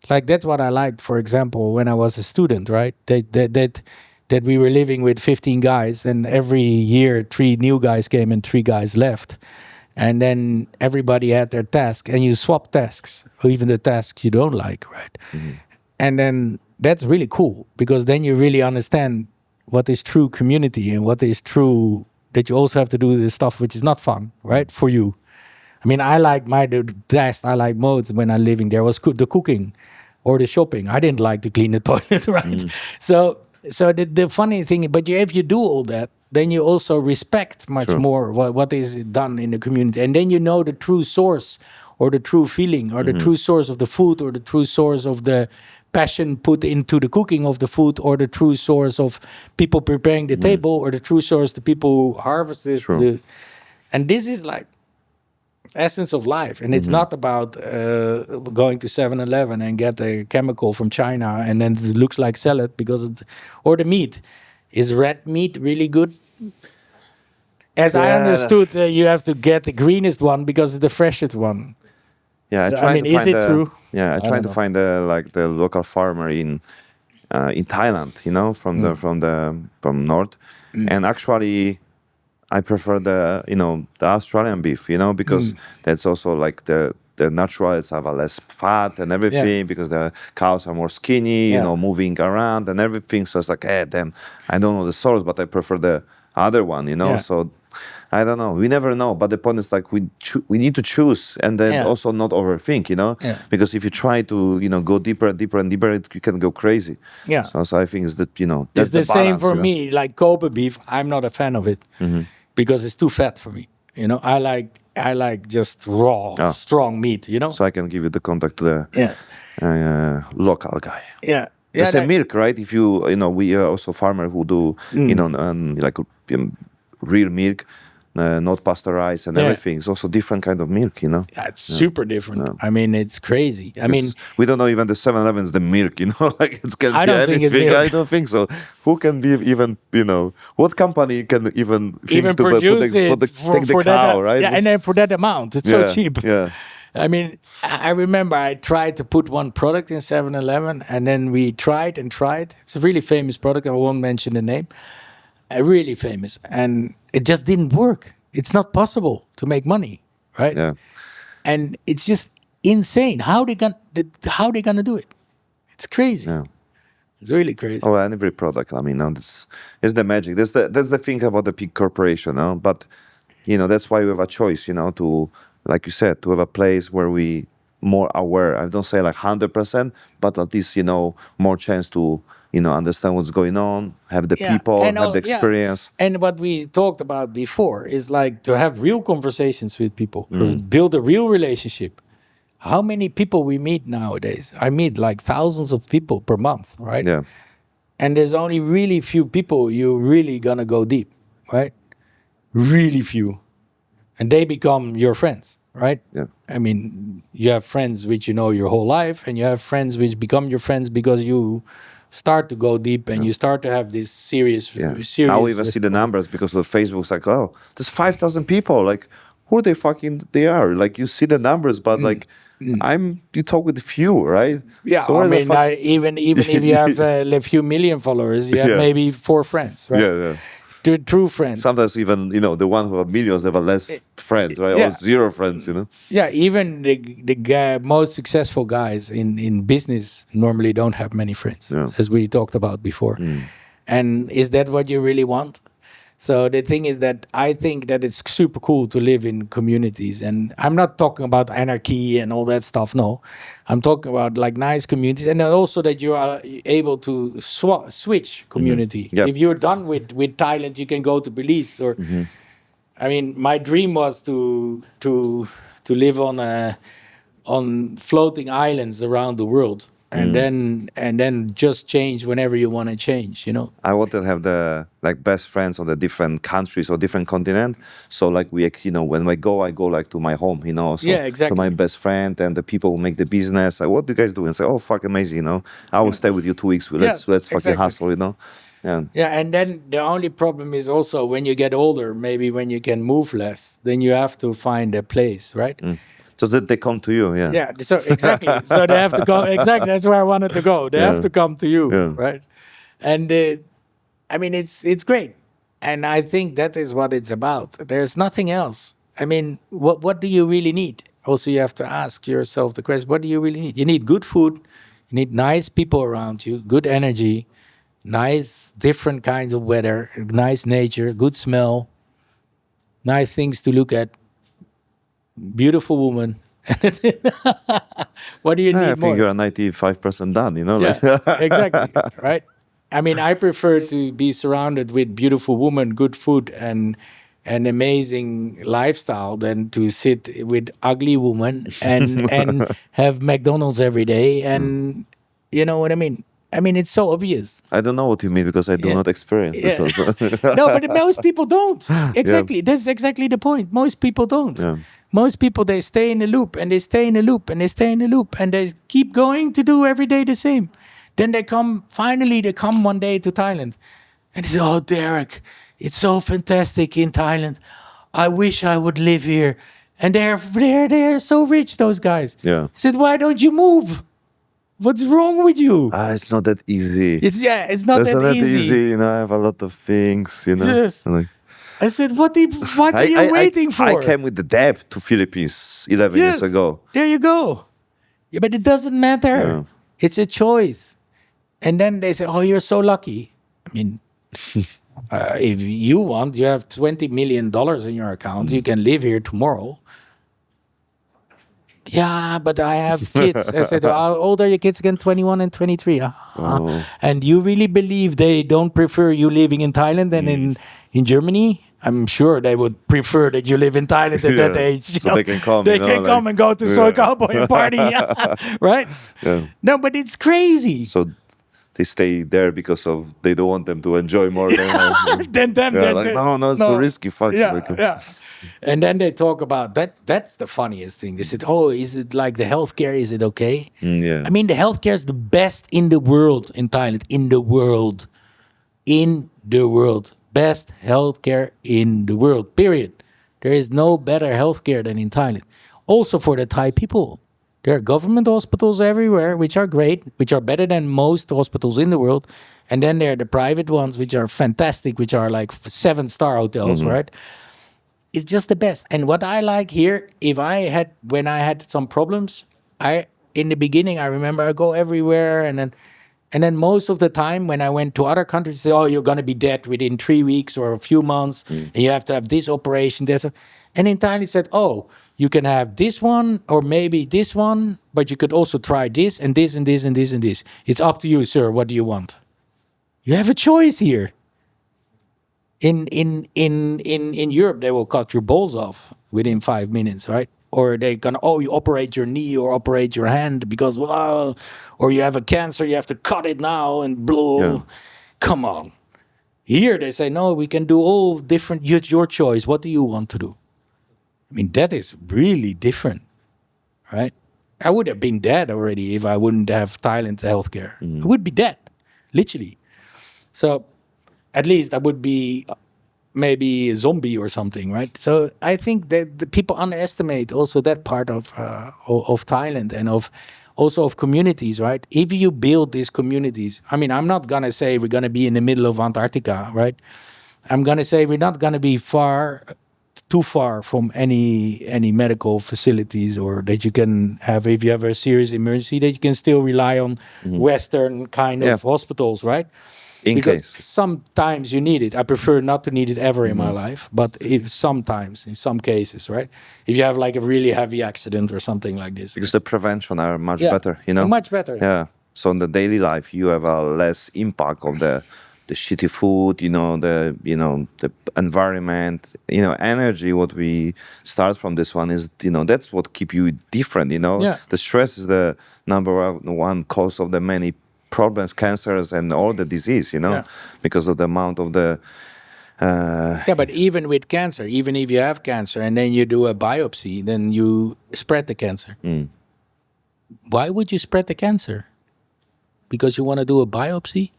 like that's what I liked, for example, when I was a student, right? That we were living with 15 guys and every year 3 new guys came and 3 guys left. And then everybody had their task and you swap tasks, or even the tasks you don't like, right? And then that's really cool because then you really understand what is true community and what is true, that you also have to do the stuff which is not fun, right? For you. I mean, I like the task I like most when I'm living there was the cooking or the shopping. I didn't like to clean the toilet, right? So the funny thing, but if you do all that, then you also respect much more what is done in the community. And then you know the true source or the true feeling or the true source of the food or the true source of the passion put into the cooking of the food or the true source of people preparing the table or the true source the people who harvested and this is like essence of life. And it's not about going to 7-Eleven and get a chemical from China and then it looks like salad because or the meat. Is red meat really good? As I understood, you have to get the greenest one because it's the freshest one. Yeah, is it true? Yeah, I tried to find the local farmer in Thailand, from north, and actually I prefer the Australian beef, because that's also like the natural, it's have a less fat and everything because the cows are more skinny, moving around and everything. So it's like, damn, I don't know the source, but I prefer the other one, So I don't know. We never know. But the point is like we need to choose and then also not overthink, because if you try to, go deeper and deeper and deeper, you can go crazy. Yeah. So I think it's that, it's that's the balance, same for me. Like Kobe beef, I'm not a fan of it because it's too fat for me. I like just raw, strong meat, So I can give you the contact to the local guy. Yeah. The same milk, right? If we are also farmer who do, real milk, not pasteurized and everything. It's also different kind of milk, Yeah, it's super different. I mean, it's crazy. I mean, we don't know even the 7-Eleven's the milk, like it can I be don't think it's anything. milk. I don't think so. Who can be even, what company can even think produce take the cow, right? Yeah, and then for that amount, it's so cheap. Yeah. I mean, I remember I tried to put one product in 7-Eleven and then we tried and tried. It's a really famous product. I won't mention the name. Really famous. And it just didn't work. It's not possible to make money, right? Yeah. And it's just insane. How they gonna do it? It's crazy. Yeah. It's really crazy. Oh, and every product. I mean, it's the magic. That's the thing about the big corporation, But that's why we have a choice, to, like you said, to have a place where we more aware. I don't say like 100%, but at least more chance to understand what's going on, have the people, and have the experience. And what we talked about before is like to have real conversations with people, build a real relationship. How many people we meet nowadays? I meet like thousands of people per month, right? Yeah. And there's only really few people you're really gonna go deep, right? Really few. And they become your friends, right? Yeah. I mean, you have friends which you know your whole life, and you have friends which become your friends because you start to go deep and you start to have this serious. Now we even see the numbers because of Facebook's like, oh, there's 5,000 people. Like, who they are? Like, you see the numbers, but like, you talk with a few, right? Yeah, So I where the mean, fuck- even if you have a few million followers, you have Yeah. maybe 4 friends, right? yeah. True friends. Sometimes even the one who have millions have less friends, right? Yeah. Or 0 friends, Yeah, even the most successful guys in business normally don't have many friends, Yeah. as we talked about before. And is that what you really want? So the thing is that I think that it's super cool to live in communities, and I'm not talking about anarchy and all that stuff. No, I'm talking about like nice communities, and then also that you are able to switch community. Yep. If you're done with Thailand, you can go to Belize or. I mean, my dream was to live on floating islands around the world, and then just change whenever you want to change. I want to have the best friends on the different countries or different continent. So like when I go like to my home, so Yeah, exactly. to my best friend and the people who make the business. Like, what do you guys do? And say, oh, fuck, amazing, I will stay with you 2 weeks. Let's fucking exactly. hustle, Yeah. Yeah, and then the only problem is also when you get older, maybe when you can move less, then you have to find a place, right? So that they come to you, yeah. Yeah, so exactly. So they have to come. Exactly, that's where I wanted to go. They have to come to you, Yeah. right? And I mean, it's great, and I think that is what it's about. There's nothing else. I mean, what do you really need? Also, you have to ask yourself the question: what do you really need? You need good food. You need nice people around you, good energy, nice different kinds of weather, nice nature, good smell, nice things to look at, beautiful woman. What do you need I more? think you're 95% done, Yeah, exactly. Right. I mean, I prefer to be surrounded with beautiful women, good food, and an amazing lifestyle than to sit with ugly women and have McDonald's every day. And you know what I mean? I mean, it's so obvious. I don't know what you mean because I do not experience this also. No, but most people don't. Exactly. That's exactly the point. Most people don't. Yeah. Most people, they stay in a loop and they stay in a loop and they stay in a loop and they keep going to do every day the same. Then they come one day to Thailand and they say, oh, Dereck, it's so fantastic in Thailand. I wish I would live here. And they're so rich, those guys. Yeah. I said, why don't you move? What's wrong with you? It's not that easy. It's not That's that not easy. I have a lot of things, Yes. Like, I said, what are you waiting for? I came with the debt to Philippines 11 years ago. There you go. Yeah, but it doesn't matter. Yeah. It's a choice. And then they say, oh, you're so lucky. I mean, if you want, you have $20 million in your account. You can live here tomorrow. Yeah, but I have kids. I said, how old are your kids again? 21 and 23. And you really believe they don't prefer you living in Thailand than in Germany? I'm sure they would prefer that you live in Thailand at that age. So they can come. They can come and go to Soy Cowboy and party. Right? Yeah. No, but it's crazy. So they stay there because of they don't want them to enjoy more than Then them. yeah, then like, them. no, it's too risky. Fuck. Yeah, like, yeah. And then they talk about that. That's the funniest thing. They said, oh, is it like the healthcare? Is it okay? yeah. I mean, the healthcare is the best in the world in Thailand. In the world. Best healthcare in the world, period. There is no better healthcare than in Thailand. Also for the Thai people. There are government hospitals everywhere, which are great, which are better than most hospitals in the world. And then there are the private ones, which are fantastic, which are like 7-star hotels, right? It's just the best. And what I like here, when I had some problems, in the beginning, I remember I go everywhere and then most of the time when I went to other countries, they say, oh, you're going to be dead within 3 weeks or a few months. And you have to have this operation. And in Thailand, he said, oh, you can have this one or maybe this one, but you could also try this and this and this and this and this. It's up to you, sir. What do you want? You have a choice here. In Europe, they will cut your balls off within 5 minutes, right? Or they can, you operate your knee or operate your hand because, or you have a cancer, you have to cut it now and blah. Yeah. Come on. Here they say, no, we can do all different, it's your choice. What do you want to do? I mean, that is really different, right? I would have been dead already if I wouldn't have Thailand healthcare. I would be dead, literally. So at least I would be maybe a zombie or something, right? So I think that the people underestimate also that part of Thailand and also of communities, right? If you build these communities, I mean, I'm not gonna say we're gonna be in the middle of Antarctica, right? I'm gonna say we're not gonna be too far from any medical facilities, or that you can have, if you have a serious emergency, that you can still rely on Western kind of hospitals, right? Because sometimes you need it. I prefer not to need it ever in my life, but if sometimes, in some cases, right? If you have like a really heavy accident or something like this. Because the prevention are much better, you know? Much better. Yeah. So in the daily life, you have a less impact of the shitty food, the environment, energy. What we start from this one is, that's what keep you different, Yeah. The stress is the number one cause of the many problems, cancers, and all the disease, because of the amount of the. But even with cancer, even if you have cancer and then you do a biopsy, then you spread the cancer. Why would you spread the cancer? Because you want to do a biopsy?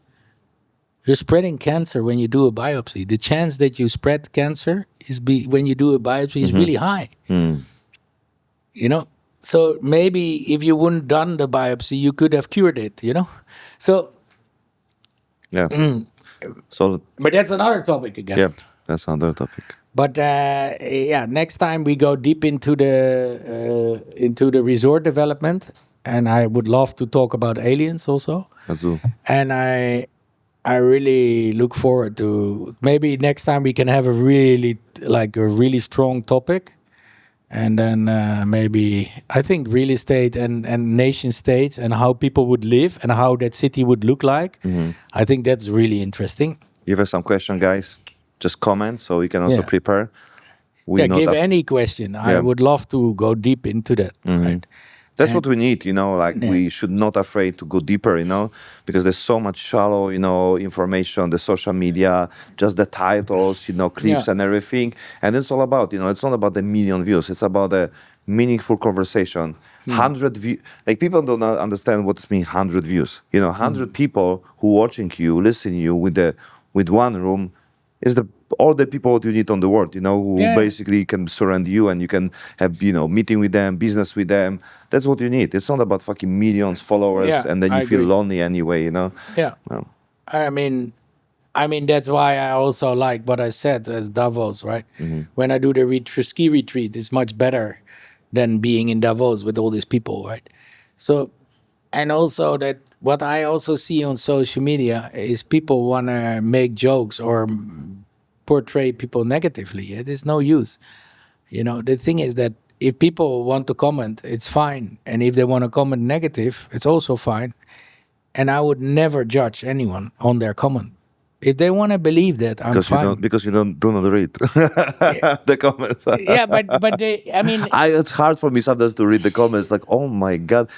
You're spreading cancer when you do a biopsy. The chance that you spread cancer when you do a biopsy is really high. So maybe if you wouldn't done the biopsy, you could have cured it. So yeah. So, but that's another topic again. Yeah, that's another topic. But next time we go deep into the resort development, and I would love to talk about aliens also. That's all. And I really look forward to, maybe next time we can have a really strong topic, and then maybe I think real estate and nation states and how people would live and how that city would look like. I think that's really interesting. If you have some question, guys, just comment so we can also prepare. Give any question. I would love to go deep into that. Right? That's what we need, we should not afraid to go deeper, because there's so much shallow, information, the social media, just the titles, clips and everything. And it's all about, it's not about the million views. It's about a meaningful conversation. 100 views, like people don't understand what it means 100 views. 100 people who watching you, listening you with one room is all the people that you need on the world, who basically can surround you, and you can have, meeting with them, business with them. That's what you need. It's not about fucking millions followers, and then you feel lonely anyway, Yeah. Well. I mean, that's why I also like what I said as Davos, right? When I do the ski retreat, it's much better than being in Davos with all these people, right? So, and also that what I also see on social media is people want to make jokes or portray people negatively. It is no use. The thing is that if people want to comment, it's fine. And if they want to comment negative, it's also fine. And I would never judge anyone on their comment. If they want to believe that, I'm fine. Because you do not read the comments. but it's hard for me sometimes to read the comments. Like, oh my god,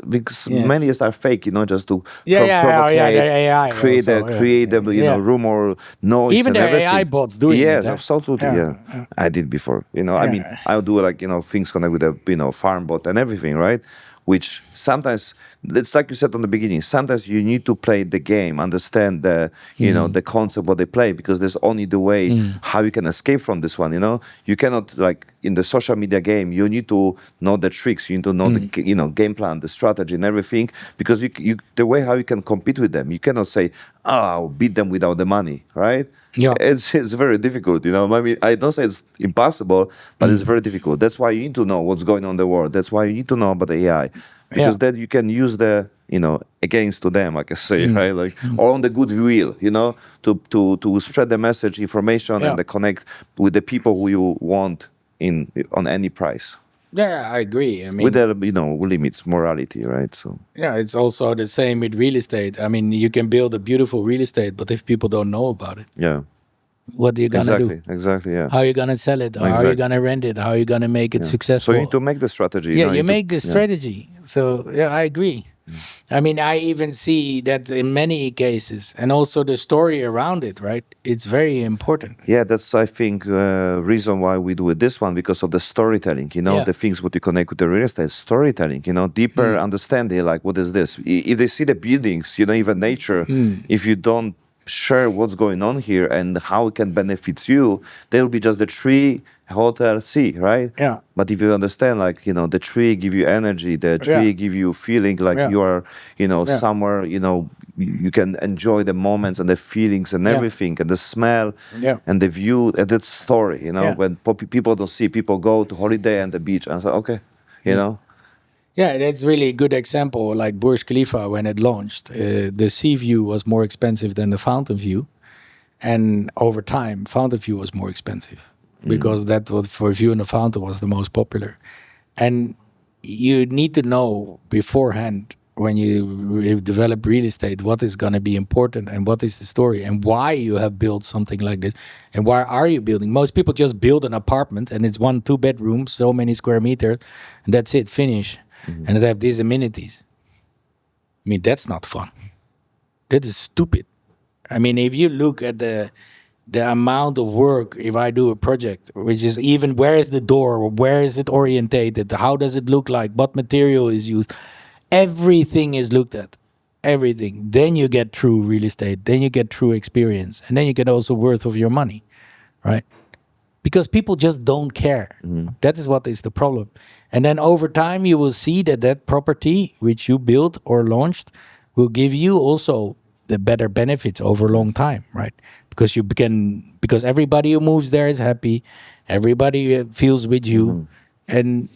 because many are fake, just to provocate, create a rumor, noise. Even and the everything. AI bots doing it. Yes, absolutely. Yeah. I did before. I do things connected with the farm bot and everything, right? Which sometimes, it's like you said on the beginning, sometimes you need to play the game, understand the concept what they play, because there's only the way how you can escape from this one, You cannot, in the social media game, you need to know the tricks, you need to know the game plan, the strategy and everything, because the way how you can compete with them, you cannot say, I'll beat them without the money, right? Yeah. It's very difficult, I don't say it's impossible, but it's very difficult. That's why you need to know what's going on in the world. That's why you need to know about the AI, because then you can use the, against to them, I can say, right? Or on the good will, to spread the message, information, and the connect with the people who you want on any price. Yeah, I agree. With the limits, morality, right? So it's also the same with real estate. You can build a beautiful real estate, but if people don't know about it, what are you gonna do? Exactly. Yeah. How are you gonna sell it? How are you gonna rent it? How are you gonna make it successful? So you need to make the strategy. You make the strategy. So I agree. I mean, I even see that in many cases, and also the story around it, right? It's very important. Yeah, that's I think reason why we do it this one because of the storytelling. You know, Yeah. the things what you connect with the real estate storytelling. You know, deeper understanding. Like, what is this? If they see the buildings, you know, even nature. If you don't share what's going on here and how it can benefit you, there will be just the tree, hotel, sea, right? Yeah. But if you understand, like, you know, the tree give you energy, the tree Yeah. give you feeling like Yeah. you are, you know, Yeah. somewhere, you know, you can enjoy the moments and the feelings and Yeah. everything and the smell Yeah. and the view and that story, you know, Yeah. when people don't see, people go to holiday and the beach and say, okay, you know. Yeah, that's really a good example. Like Burj Khalifa, when it launched, the sea view was more expensive than the fountain view, and over time, fountain view was more expensive because that was for view in the fountain was the most popular. And you need to know beforehand when you develop real estate what is going to be important and what is the story and why you have built something like this and why are you building. Most people just build an apartment and it's 1-2 bedrooms, so many square meters, and that's it, finish. And it have these amenities. I mean, that's not fun. That is stupid. I mean, if you look at the amount of work, if I do a project, which is even where is the door, where is it orientated, how does it look like, what material is used, everything is looked at, everything. Then you get true real estate, then you get true experience, and then you get also worth of your money, right? Because people just don't care. That is what is the problem. And then over time, you will see that that property which you built or launched will give you also the better benefits over a long time, right? Because because everybody who moves there is happy, everybody feels with you, and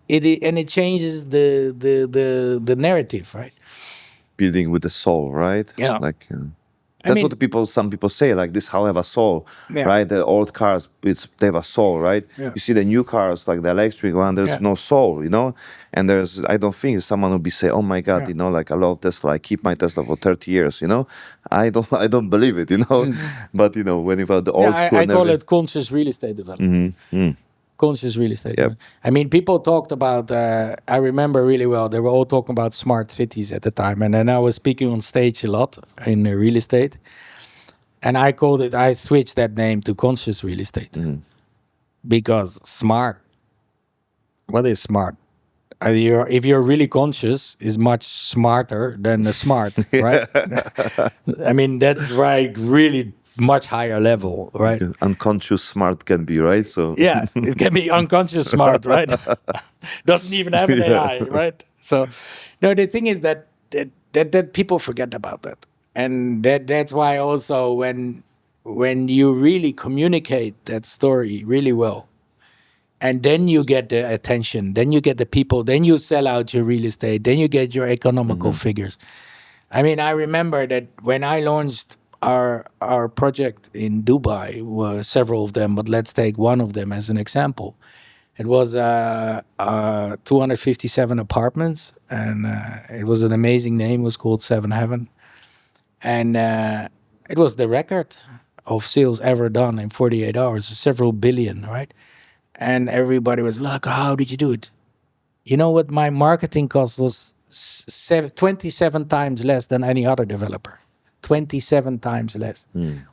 it changes the narrative, right? Building with the soul, right? Yeah. Like that's mean- what some people say. Like this, how have a soul, Yeah. right? The old cars, they have a soul, right? Yeah. You see the new cars, like the electric one, there's Yeah. no soul, you know. And I don't think someone would be say, oh my God, Yeah. you know, like I love Tesla, I keep my Tesla for 30 years, you know. I don't believe it, you know. But you know, when you have the old Yeah, school, I and call every- it conscious real estate development. Conscious real estate. Yep. I mean, people talked about. I remember really well. They were all talking about smart cities at the time, and then I was speaking on stage a lot in real estate, and I called it. I switched that name to conscious real estate because smart. What is smart? If you're really conscious, is much smarter than the smart, right? I mean, that's right. Really much higher level, right? unconscious smart can be, right? So Yeah, it can be unconscious smart, right? Doesn't even have an AI, right? So, no, the thing is that people forget about that, and that's why also when you really communicate that story really well, and then you get the attention, then you get the people, then you sell out your real estate, then you get your economical figures. I mean, I remember that when I launched our project in Dubai, were several of them, but let's take one of them as an example. It was 257 apartments, and it was an amazing name. It was called Seven Heaven, and it was the record of sales ever done in 48 hours, several billion, right? And everybody was like, "How did you do it?" You know what? My marketing cost was 27 times less than any other developer. 27 times less.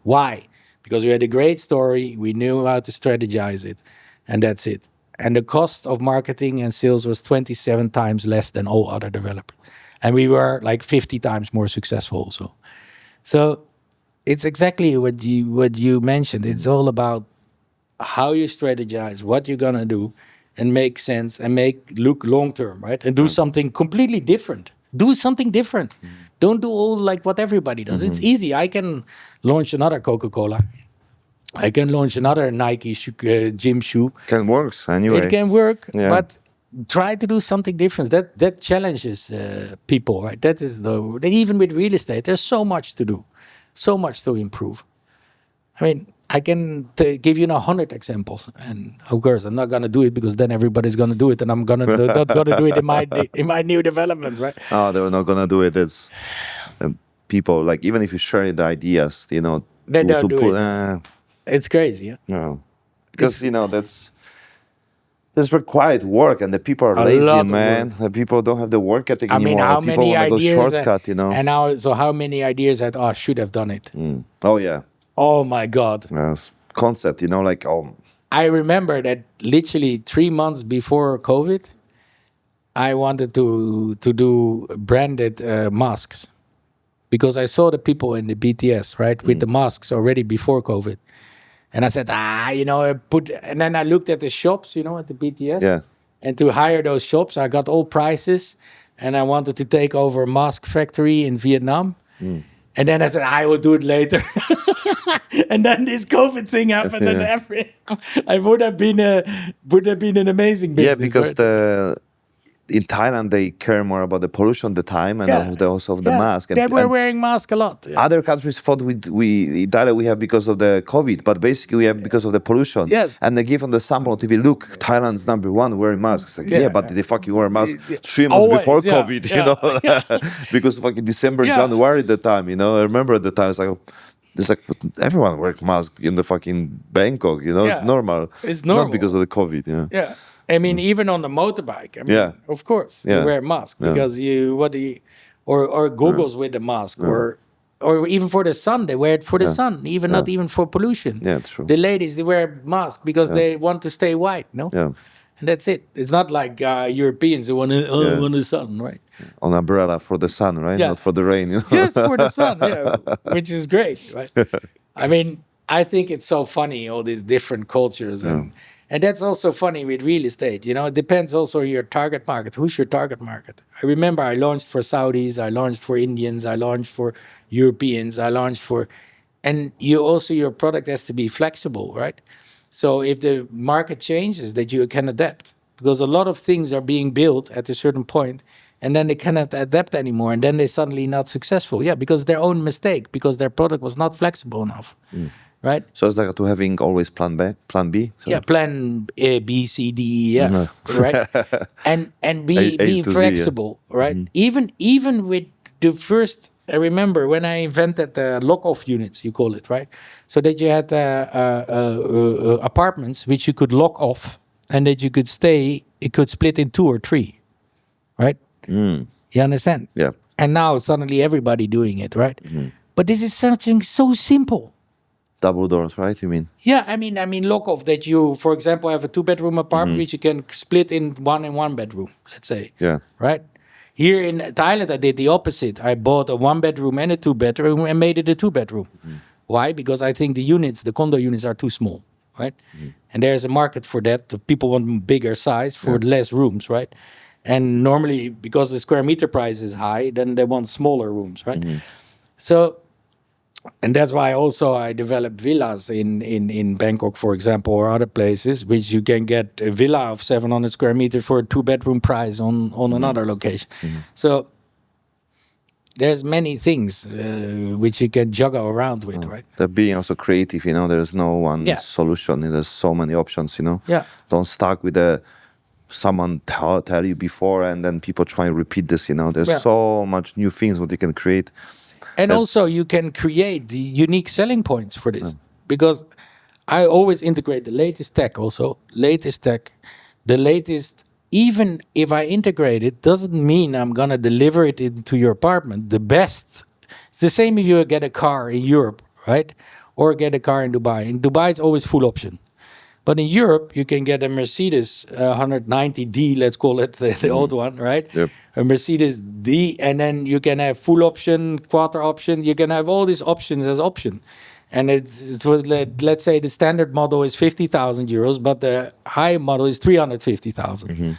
Why? Because we had a great story, we knew how to strategize it, and that's it. And the cost of marketing and sales was 27 times less than all other developers. And we were like 50 times more successful also. So it's exactly what you mentioned. It's all about how you strategize, what you're gonna do, and make sense and look long term, right? And do something completely different. Do something different. Don't do all like what everybody does. It's easy. I can launch another Coca-Cola. I can launch another Nike gym shoe. can works anyway. It can work, Yeah. but try to do something different. That challenges people, right? That is even with real estate. There's so much to do, so much to improve. I mean, I can give you 100 examples, and of course, I'm not gonna do it because then everybody's gonna do it, and I'm not gonna do it in my new developments, right? Oh, they were not gonna do it. It's people like even if you share the ideas, you know, They don't do put, it. It's crazy. Yeah? no, because you know that's this required work, and the people are A lazy, lot of man. work. The people don't have the work ethic I mean, anymore. how People many want to go ideas? shortcut, And now, so how many ideas that I should have done it? Oh yeah, Oh my God! concept, like I remember that literally 3 months before COVID, I wanted to do branded masks because I saw the people in the BTS right with the masks already before COVID, and I said, and then I looked at the shops, at the BTS, yeah. and to hire those shops, I got all prices, and I wanted to take over a mask factory in Vietnam, and then I said I will do it later. And then this COVID thing happened, and I would have been an amazing business. Yeah, because right? in Thailand they care more about the pollution at the time and also of the mask. They were wearing masks a lot. Yeah. Other countries thought we Italy we have because of the COVID, but basically we have because of the pollution. Yes. And they give on the sample on TV, look, Thailand's #1 wearing masks. Like, but they fucking wear masks 3 months before COVID, because fucking December, January at the time, I remember at the time it's like everyone wears masks in the fucking Bangkok, it's normal. It's normal. Not because of the COVID, Yeah. I mean, even on the motorbike, of course, you wear a mask because or goggles with the mask, or even for the sun, they wear it for the sun, not even for pollution. Yeah, it's true. The ladies, they wear masks because they want to stay white, no? Yeah. And that's it. It's not like Europeans who want the sun, right? An umbrella for the sun, right? Yeah. Not for the rain. Just for the sun, which is great, right? I mean, I think it's so funny, all these different cultures. And that's also funny with real estate. It depends also on your target market. Who's your target market? I remember I launched for Saudis, I launched for Indians, I launched for Europeans, I launched for... And your product has to be flexible, right? So if the market changes, that you can adapt. Because a lot of things are being built at a certain point, and then they cannot adapt anymore, and then they're suddenly not successful. Yeah, because their own mistake, because their product was not flexible enough, right? So it's like to having always plan B. So. Yeah, plan A, B, C, D, E, F, right? And be flexible, right? Even with the first, I remember when I invented the lock-off units, you call it, right? So that you had apartments which you could lock off, and that you could stay. It could split in 2 or 3, right? You understand? Yeah. And now suddenly everybody doing it, right? But this is something so simple. Double doors, right? You mean? Yeah, I mean, lock off that you, for example, have a 2-bedroom apartment which you can split in 1 bedroom, let's say. Yeah. Right? Here in Thailand, I did the opposite. I bought a 1-bedroom and a 2-bedroom and made it a 2-bedroom. Why? Because I think the condo units are too small, right? And there's a market for that. The people want bigger size for less rooms, right? And normally, because the square meter price is high, then they want smaller rooms, right? So, and that's why also I developed villas in Bangkok, for example, or other places, which you can get a villa of 700 square meters for a 2-bedroom price on another location. So there's many things which you can juggle around with, right? That being also creative, there's no one solution. There's so many options, Yeah. Don't stuck with someone tell you before, and then people try and repeat this, There's so much new things what you can create. And also you can create the unique selling points for this. Because I always integrate the latest tech also. The latest, even if I integrate it, doesn't mean I'm going to deliver it into your apartment. The best. It's the same if you get a car in Europe, right? Or get a car in Dubai. In Dubai, it's always full option. But in Europe, you can get a Mercedes 190D, let's call it the old one, right? Yep. A Mercedes D, and then you can have full option, quarter option. You can have all these options as option. And let's say the standard model is 50,000 euros, but the high model is 350,000.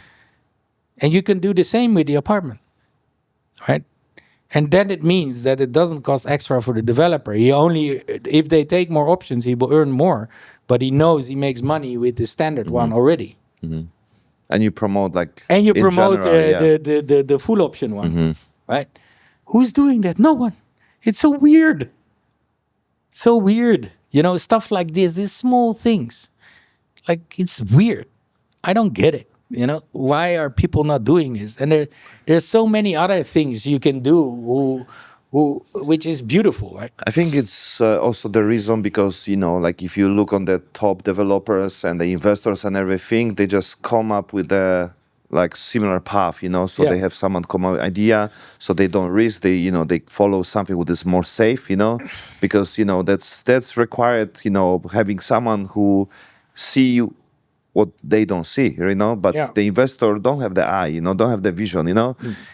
And you can do the same with the apartment, right? And then it means that it doesn't cost extra for the developer. If they take more options, he will earn more. But he knows he makes money with the standard one already. And you promote the full option one, right? Who's doing that? No one. It's so weird. So weird. Stuff like this, these small things. Like, it's weird. I don't get it. Why are people not doing this? And there's so many other things you can do which is beautiful, right? I think it's also the reason because, like if you look on the top developers and the investors and everything, they just come up with a like similar path, so Yeah. they have some common idea, so they don't risk, they follow something that is more safe, because, that's required, having someone who see what they don't see, but Yeah. the investor don't have the eye, don't have the vision,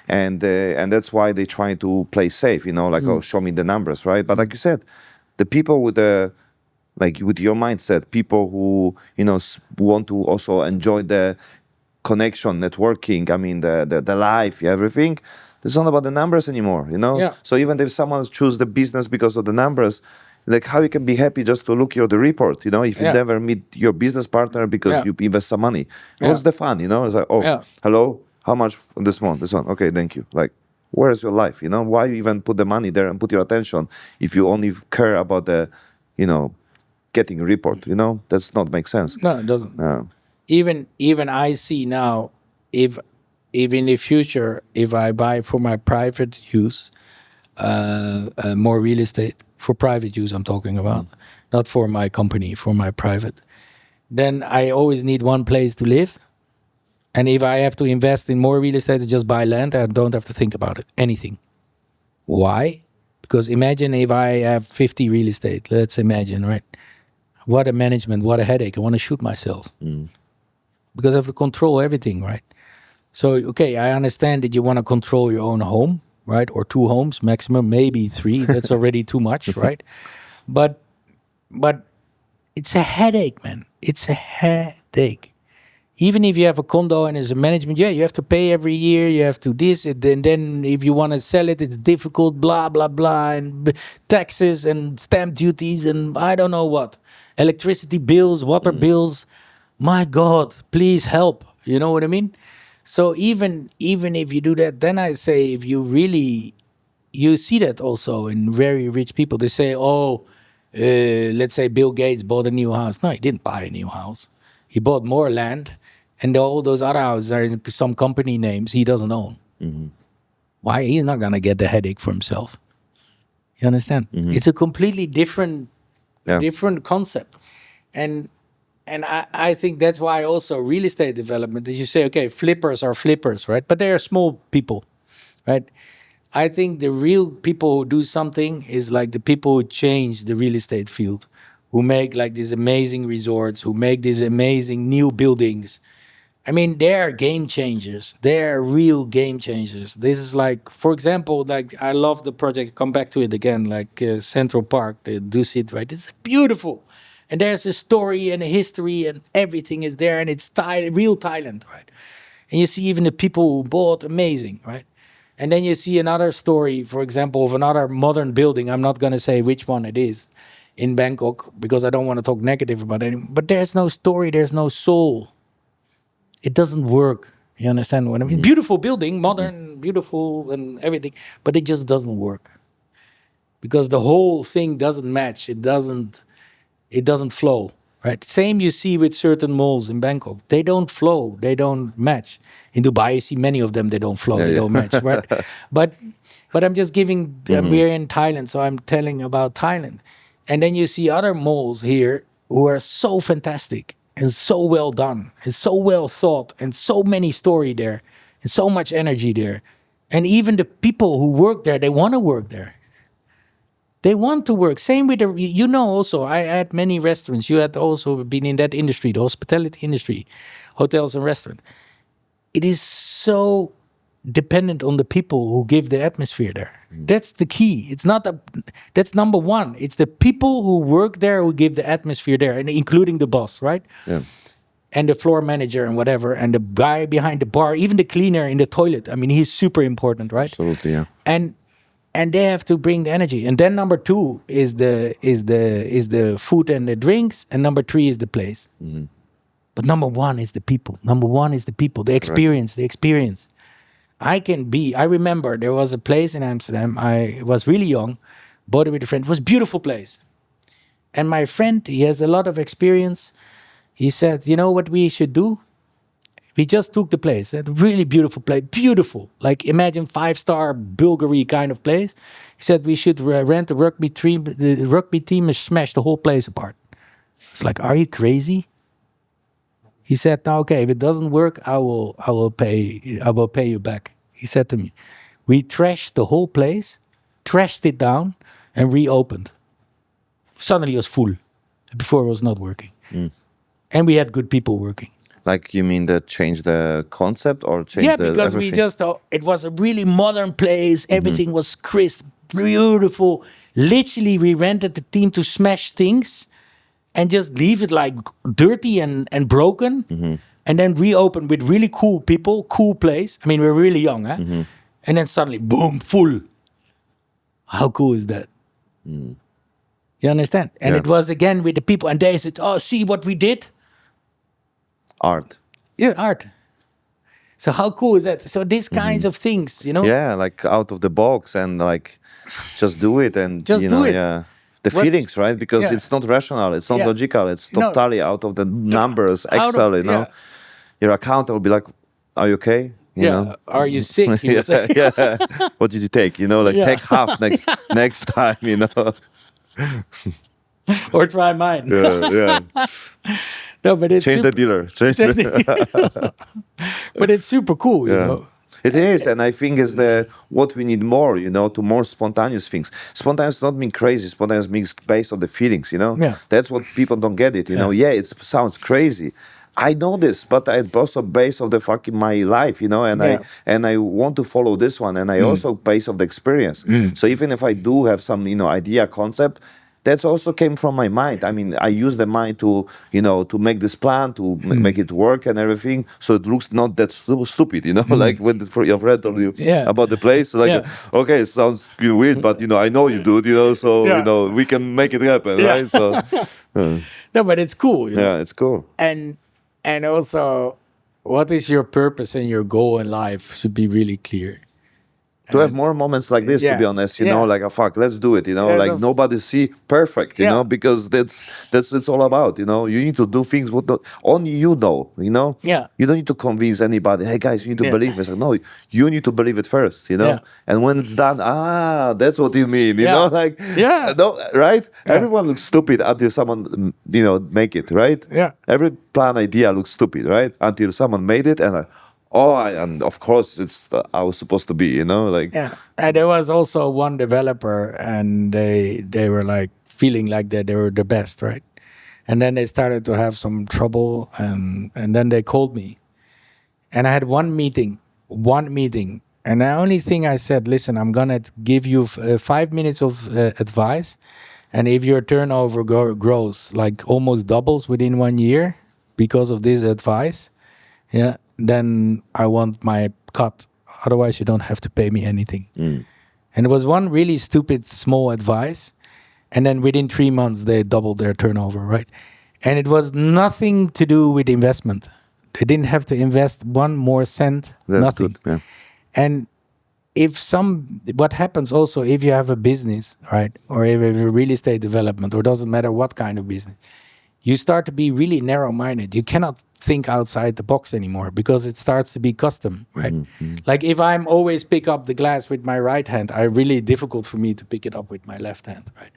and that's why they try to play safe, like, oh, show me the numbers, right? But like you said, the people with the like with your mindset, people who want to also enjoy the connection, networking, I mean the life, everything, it's not about the numbers anymore, Yeah. so even if someone choose the business because of the numbers, like how you can be happy just to look at the report, if you Yeah. never meet your business partner because Yeah. you invest some money, Yeah. what's the fun, it's like, oh, Yeah. hello, how much this one, okay, thank you, like, where's your life, why you even put the money there and put your attention if you only care about the getting a report, that's not make sense. No, it doesn't. uh, Even I see now, if in the future, if I buy for my private use, more real estate for private use, I'm talking about, not for my company, for my private, then I always need one place to live. And if I have to invest in more real estate, I just buy land. I don't have to think about it, anything. Why? Because imagine if I have 50 real estate, let's imagine, right? What a management, what a headache. I want to shoot myself because I have to control everything, right? So, okay, I understand that you want to control your own home, right? Or 2 homes maximum, maybe 3. That's already too much, right? But it's a headache, man. It's a headache. Even if you have a condo and as a management, yeah, you have to pay every year. You have to this, and then if you want to sell it, it's difficult, blah, blah, blah, and taxes and stamp duties and I don't know what. Electricity bills, water bills. My God, please help. You know what I mean? So even if you do that, then I say if you really, you see that also in very rich people. They say, oh, let's say Bill Gates bought a new house. No, he didn't buy a new house. He bought more land, and all those other houses are in some company names he doesn't own. Why? He's not gonna get the headache for himself. You understand? It's a completely different Yeah. different concept, and I think that's why also real estate development. That you say, okay, flippers are flippers, right? But they are small people, right? I think the real people who do something is like the people who change the real estate field, who make like these amazing resorts, who make these amazing new buildings. I mean, they are game changers. They are real game changers. This is like, for example, like I love the project. Come back to it again, like Central Park, the Dusit, right? It's beautiful, and there's a story and a history, and everything is there, and it's real Thailand, right? And you see even the people who bought, amazing, right? And then you see another story, for example, of another modern building. I'm not going to say which one it is in Bangkok because I don't want to talk negative about it. But there's no story, there's no soul. It doesn't work. You understand what I mean? Beautiful building, modern, beautiful, and everything, but it just doesn't work because the whole thing doesn't match. It doesn't flow. Right. Same you see with certain malls in Bangkok. They don't flow. They don't match. In Dubai, you see many of them. They don't flow. They don't match. Right. But I'm just giving. We're in Thailand, so I'm telling about Thailand. And then you see other malls here who are so fantastic and so well done and so well thought and so many story there and so much energy there. And even the people who work there, they want to work there. They want to work. Same with also, I had many restaurants. You had also been in that industry, the hospitality industry, hotels and restaurants. It is so dependent on the people who give the atmosphere there. That's the key. It's not that's number one. It's the people who work there who give the atmosphere there, and including the boss, right? Yeah. And the floor manager and whatever, and the guy behind the bar, even the cleaner in the toilet. I mean, he's super important, right? Absolutely, yeah. And they have to bring the energy. And then number 2 is the food and the drinks, and number 3 is the place. But number 1 is the people. Number 1 is the people, the experience, the experience. I remember there was a place in Amsterdam. I was really young, bought it with a friend. It was a beautiful place. And my friend, he has a lot of experience. He said, you know what we should do? We just took the place, a really beautiful place, beautiful. Like imagine 5-star Bulgari kind of place. He said we should rent a rugby team. The rugby team and smash the whole place apart. It's like, are you crazy? He said, "No, okay, if it doesn't work, I will pay you back." He said to me, "We trashed the whole place, trashed it down, and reopened. Suddenly it was full. Before it was not working, and we had good people working." Like you mean that change the concept or change Yeah, the because everything? we just it was a really modern place. Everything was crisp, beautiful. Literally, we rented the team to smash things and just leave it like dirty and broken, and then reopen with really cool people, cool place. I mean, we're really young, huh? And then suddenly, boom, full. How cool is that? You understand? And Yeah. it was again with the people, and they said, "Oh, see what we did." Art. Yeah, art. So how cool is that? So these kinds of things, you know. Yeah, like out of the box and like just do it and Just you do know, it. yeah. The What- feelings, right? Because Yeah. it's not rational, it's not Yeah. logical, it's No. totally out of the numbers, Out of- Excel, you know. yeah. Your accountant will be like, "Are you okay?" You Yeah. know. Are you sick? He will say. yeah. What did you take? You know, like Yeah. take half next time, you know. Or try mine. Yeah. No, but it's Change the dealer. Change the but it's super cool, you Yeah. know. It is, and I think is the what we need more, you know, to more spontaneous things. Spontaneous not mean crazy. Spontaneous means based on the feelings, you know. Yeah. That's what people don't get it, you know. Yeah, it sounds crazy. I know this, but it's also based on the fucking my life, you know, and Yeah. I want to follow this one, and I also based on the experience. So even if I do have some, you know, idea concept, that's also came from my mind. I mean, I use the mind to, you know, to make this plan, to make it work and everything, so it looks not that stupid, you know. Like when your friend told you Yeah. about the place, like, Yeah. okay, it sounds weird, but you know, I know you do, you know, so Yeah. you know, we can make it happen, Yeah. right? So, No, but it's cool, you know. yeah, it's cool. And also, what is your purpose and your goal in life should be really clear. To have more moments like this, to Yeah. be honest, you Yeah. know, like fuck, let's do it, you know, Yeah, like that's- nobody see perfect, you Yeah. know, because that's it's all about, you know, you need to do things what only you know, you know. Yeah. You don't need to convince anybody. Hey guys, you need to Yeah. believe me. It's like, no, you need to believe it first, you know. Yeah. And when it's done, that's what you mean, you Yeah. know, like Yeah. no, right? Everyone looks stupid until someone, you know, make it, right? Yeah. Every plan idea looks stupid, right? Until someone made it and like, and of course it's I was supposed to be, you know, like. Yeah. And there was also one developer, and they were like feeling like that they were the best, right? And then they started to have some trouble, and then they called me, and I had one meeting, and the only thing I said, listen, I'm gonna give you 5 minutes of advice, and if your turnover grows like almost doubles within 1 year because of this advice, yeah, then I want my cut. Otherwise, you don't have to pay me anything. And it was one really stupid small advice, and then within 3 months they doubled their turnover, right? And it was nothing to do with investment. They didn't have to invest one more cent. That's nothing. good, yeah. And what happens also if you have a business, right, or if you have a real estate development, or doesn't matter what kind of business, you start to be really narrow-minded. You cannot think outside the box anymore because it starts to be custom, right? Like if I'm always pick up the glass with my right hand, it's really difficult for me to pick it up with my left hand, right?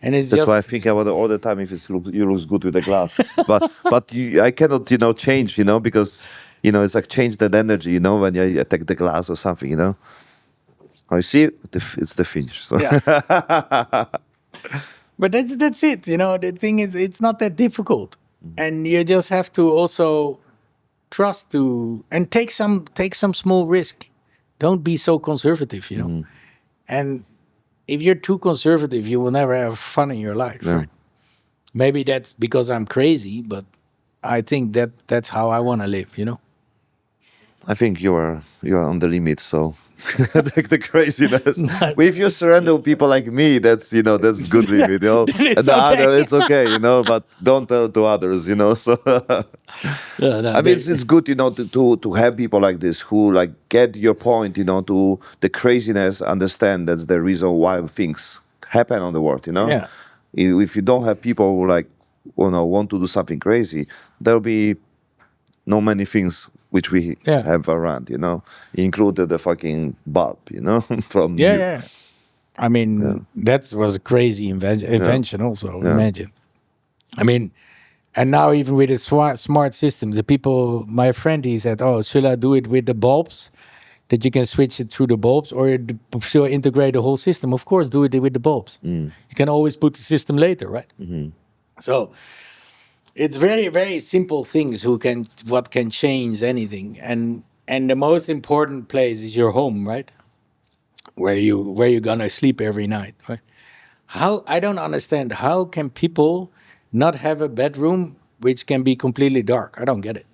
And it's That's just why I think about it all the time. If you looks good with the glass, but I cannot, you know, change, you know, because you know it's like change that energy, you know, when you attack the glass or something, you know. Oh, you see, it's the finish. So. Yeah. But that's it. You know, the thing is, it's not that difficult, and you just have to also trust and take some small risk. Don't be so conservative. You know, and if you're too conservative, you will never have fun in your life. Yeah. Right? Maybe that's because I'm crazy, but I think that's how I want to live. You know. I think you are on the limit. So the craziness. But if you surrender people like me, that's good limit, you know. Then it's and the okay. other, it's okay, you know. But don't tell to others, you know. So Yeah, no, I mean, it's good, you know, to have people like this who like get your point, you know, to the craziness, understand that's the reason why things happen on the world, you know. Yeah. If you don't have people who like, you know, want to do something crazy, there'll be no many things which we Yeah. have around, you know, included the fucking bulb, you know, from Yeah, you. yeah. I mean, that was a crazy invention. Also, imagine. I mean, and now even with the smart system, the people, my friend, he said, "Oh, should I do it with the bulbs? That you can switch it through the bulbs, or should I integrate the whole system? Of course, do it with the bulbs. You can always put the system later, right? So it's very, very simple things what can change anything, and the most important place is your home, right? Where you're gonna sleep every night, right? How I don't understand how can people not have a bedroom which can be completely dark? I don't get it.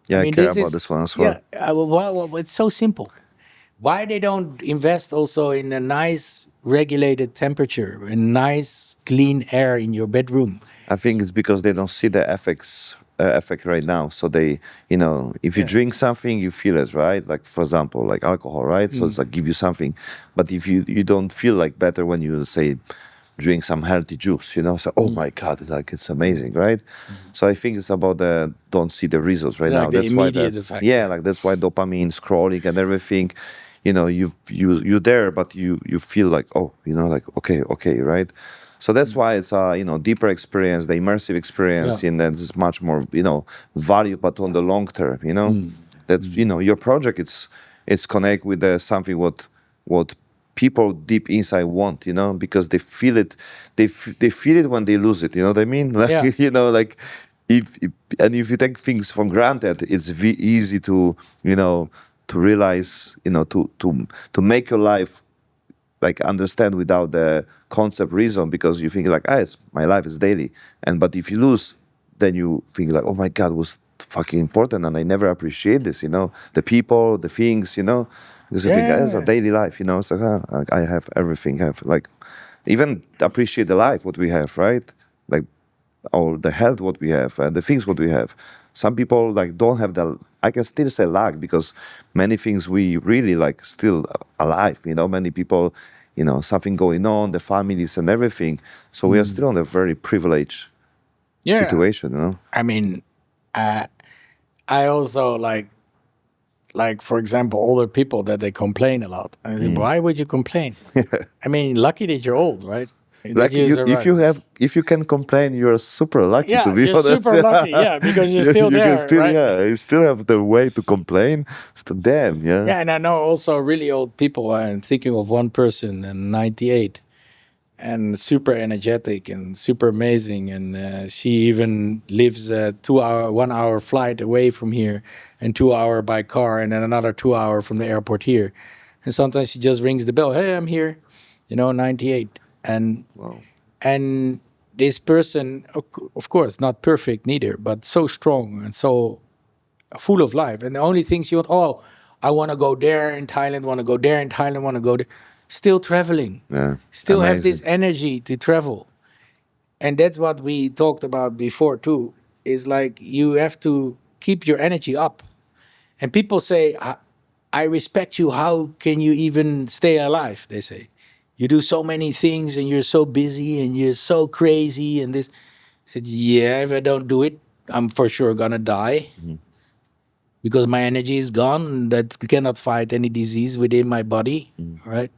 Yeah, I I mean, care this about is this one as well. well, it's so simple. Why they don't invest also in a nice regulated temperature, a nice clean air in your bedroom? I think it's because they don't see the effect right now. So they, you know, if you Yeah. drink something, you feel it, right? Like for example, like alcohol, right? So it's like give you something, but if you don't feel like better when you say drink some healthy juice, you know, so oh my god, it's amazing, right? So I think it's about the don't see the results right now. Like the That's why immediate effect. yeah, like that's why dopamine scrolling and everything. You know, you're there, but you feel like oh, you know, like okay, right? So that's why it's a you know deeper experience, the immersive experience, Yeah. and then it's much more you know value, but on the long term, you know, that's you know your project. It's connect with something what people deep inside want, you know, because they feel it, they feel it when they lose it. You know what I mean? Like Yeah. you know, like if and if you take things for granted, it's easy to you know to realize you know to make your life like understand without the concept reason because you think like it's my life is daily and but if you lose then you think like oh my god it was fucking important and I never appreciate this you know the people the things you know because you think it's a Yeah. daily life you know it's like I have everything have like even appreciate the life what we have right like or the health what we have and the things what we have some people like don't have the I can still say lack because many things we really like still alive you know many people you know something going on the families and everything so we are still in a very privileged Yeah. situation you know I mean, I also like for example, older people that they complain a lot. And I say, why would you complain? I mean, lucky that you're old, right? That like you you survive. if you can complain you're super lucky to Yeah, be you're honest super lucky. Yeah, because you're still you can there, still right? yeah you still have the way to complain so damn yeah Yeah, and I know also really old people. I'm thinking of one person, 98, and super energetic and super amazing. And she even lives a 2 hour, 1 hour flight away from here, and 2 hour by car, and then another 2 hour from the airport here. And sometimes she just rings the bell. Hey, I'm here. 98, and wow and this person, of course, not perfect neither, but so strong and so full of life. And the only thing she want, oh, I want to go there in Thailand, want to go there in Thailand, want to go there. Still traveling, yeah still have amazing this energy to travel. And that's what we talked about before too, is like you have to keep your energy up. And people say, I respect you. How can you even stay alive? They say, you do so many things and you're so busy and you're so crazy and this. I said, yeah, if I don't do it, I'm for sure gonna die because my energy is gone. That cannot fight any disease within my body, right?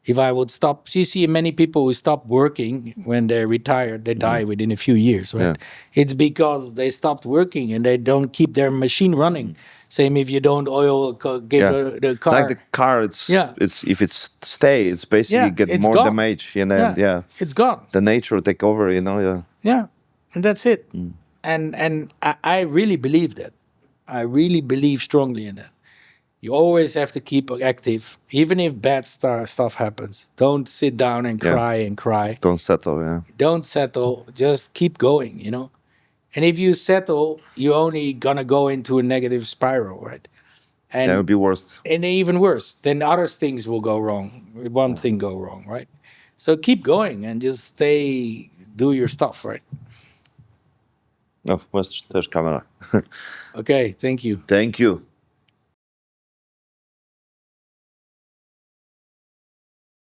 If I would stop, you see many people who stop working when they're retired, they die within a few years, right? Yeah. It's because they stopped working and they don't keep their machine running. Same if you don't oil, give the car. Like the car, it's Yeah. it's if it's stay, it's basically Yeah, get it's more gone. damage, and then yeah, It's gone. the nature take over, you know. Yeah, Yeah, and that's it. And I really believe that. I really believe strongly in that. You always have to keep active, even if bad stuff happens. Don't sit down and yeah. cry and cry. Don't settle. Yeah, Don't settle. Just keep going. And if you settle, you're only gonna go into a negative spiral, right? that would And be worst. and even worse, then other things will go wrong. One thing go wrong, right? So keep going and just do your stuff, right? No, where's there's camera? Okay, thank you. Thank you.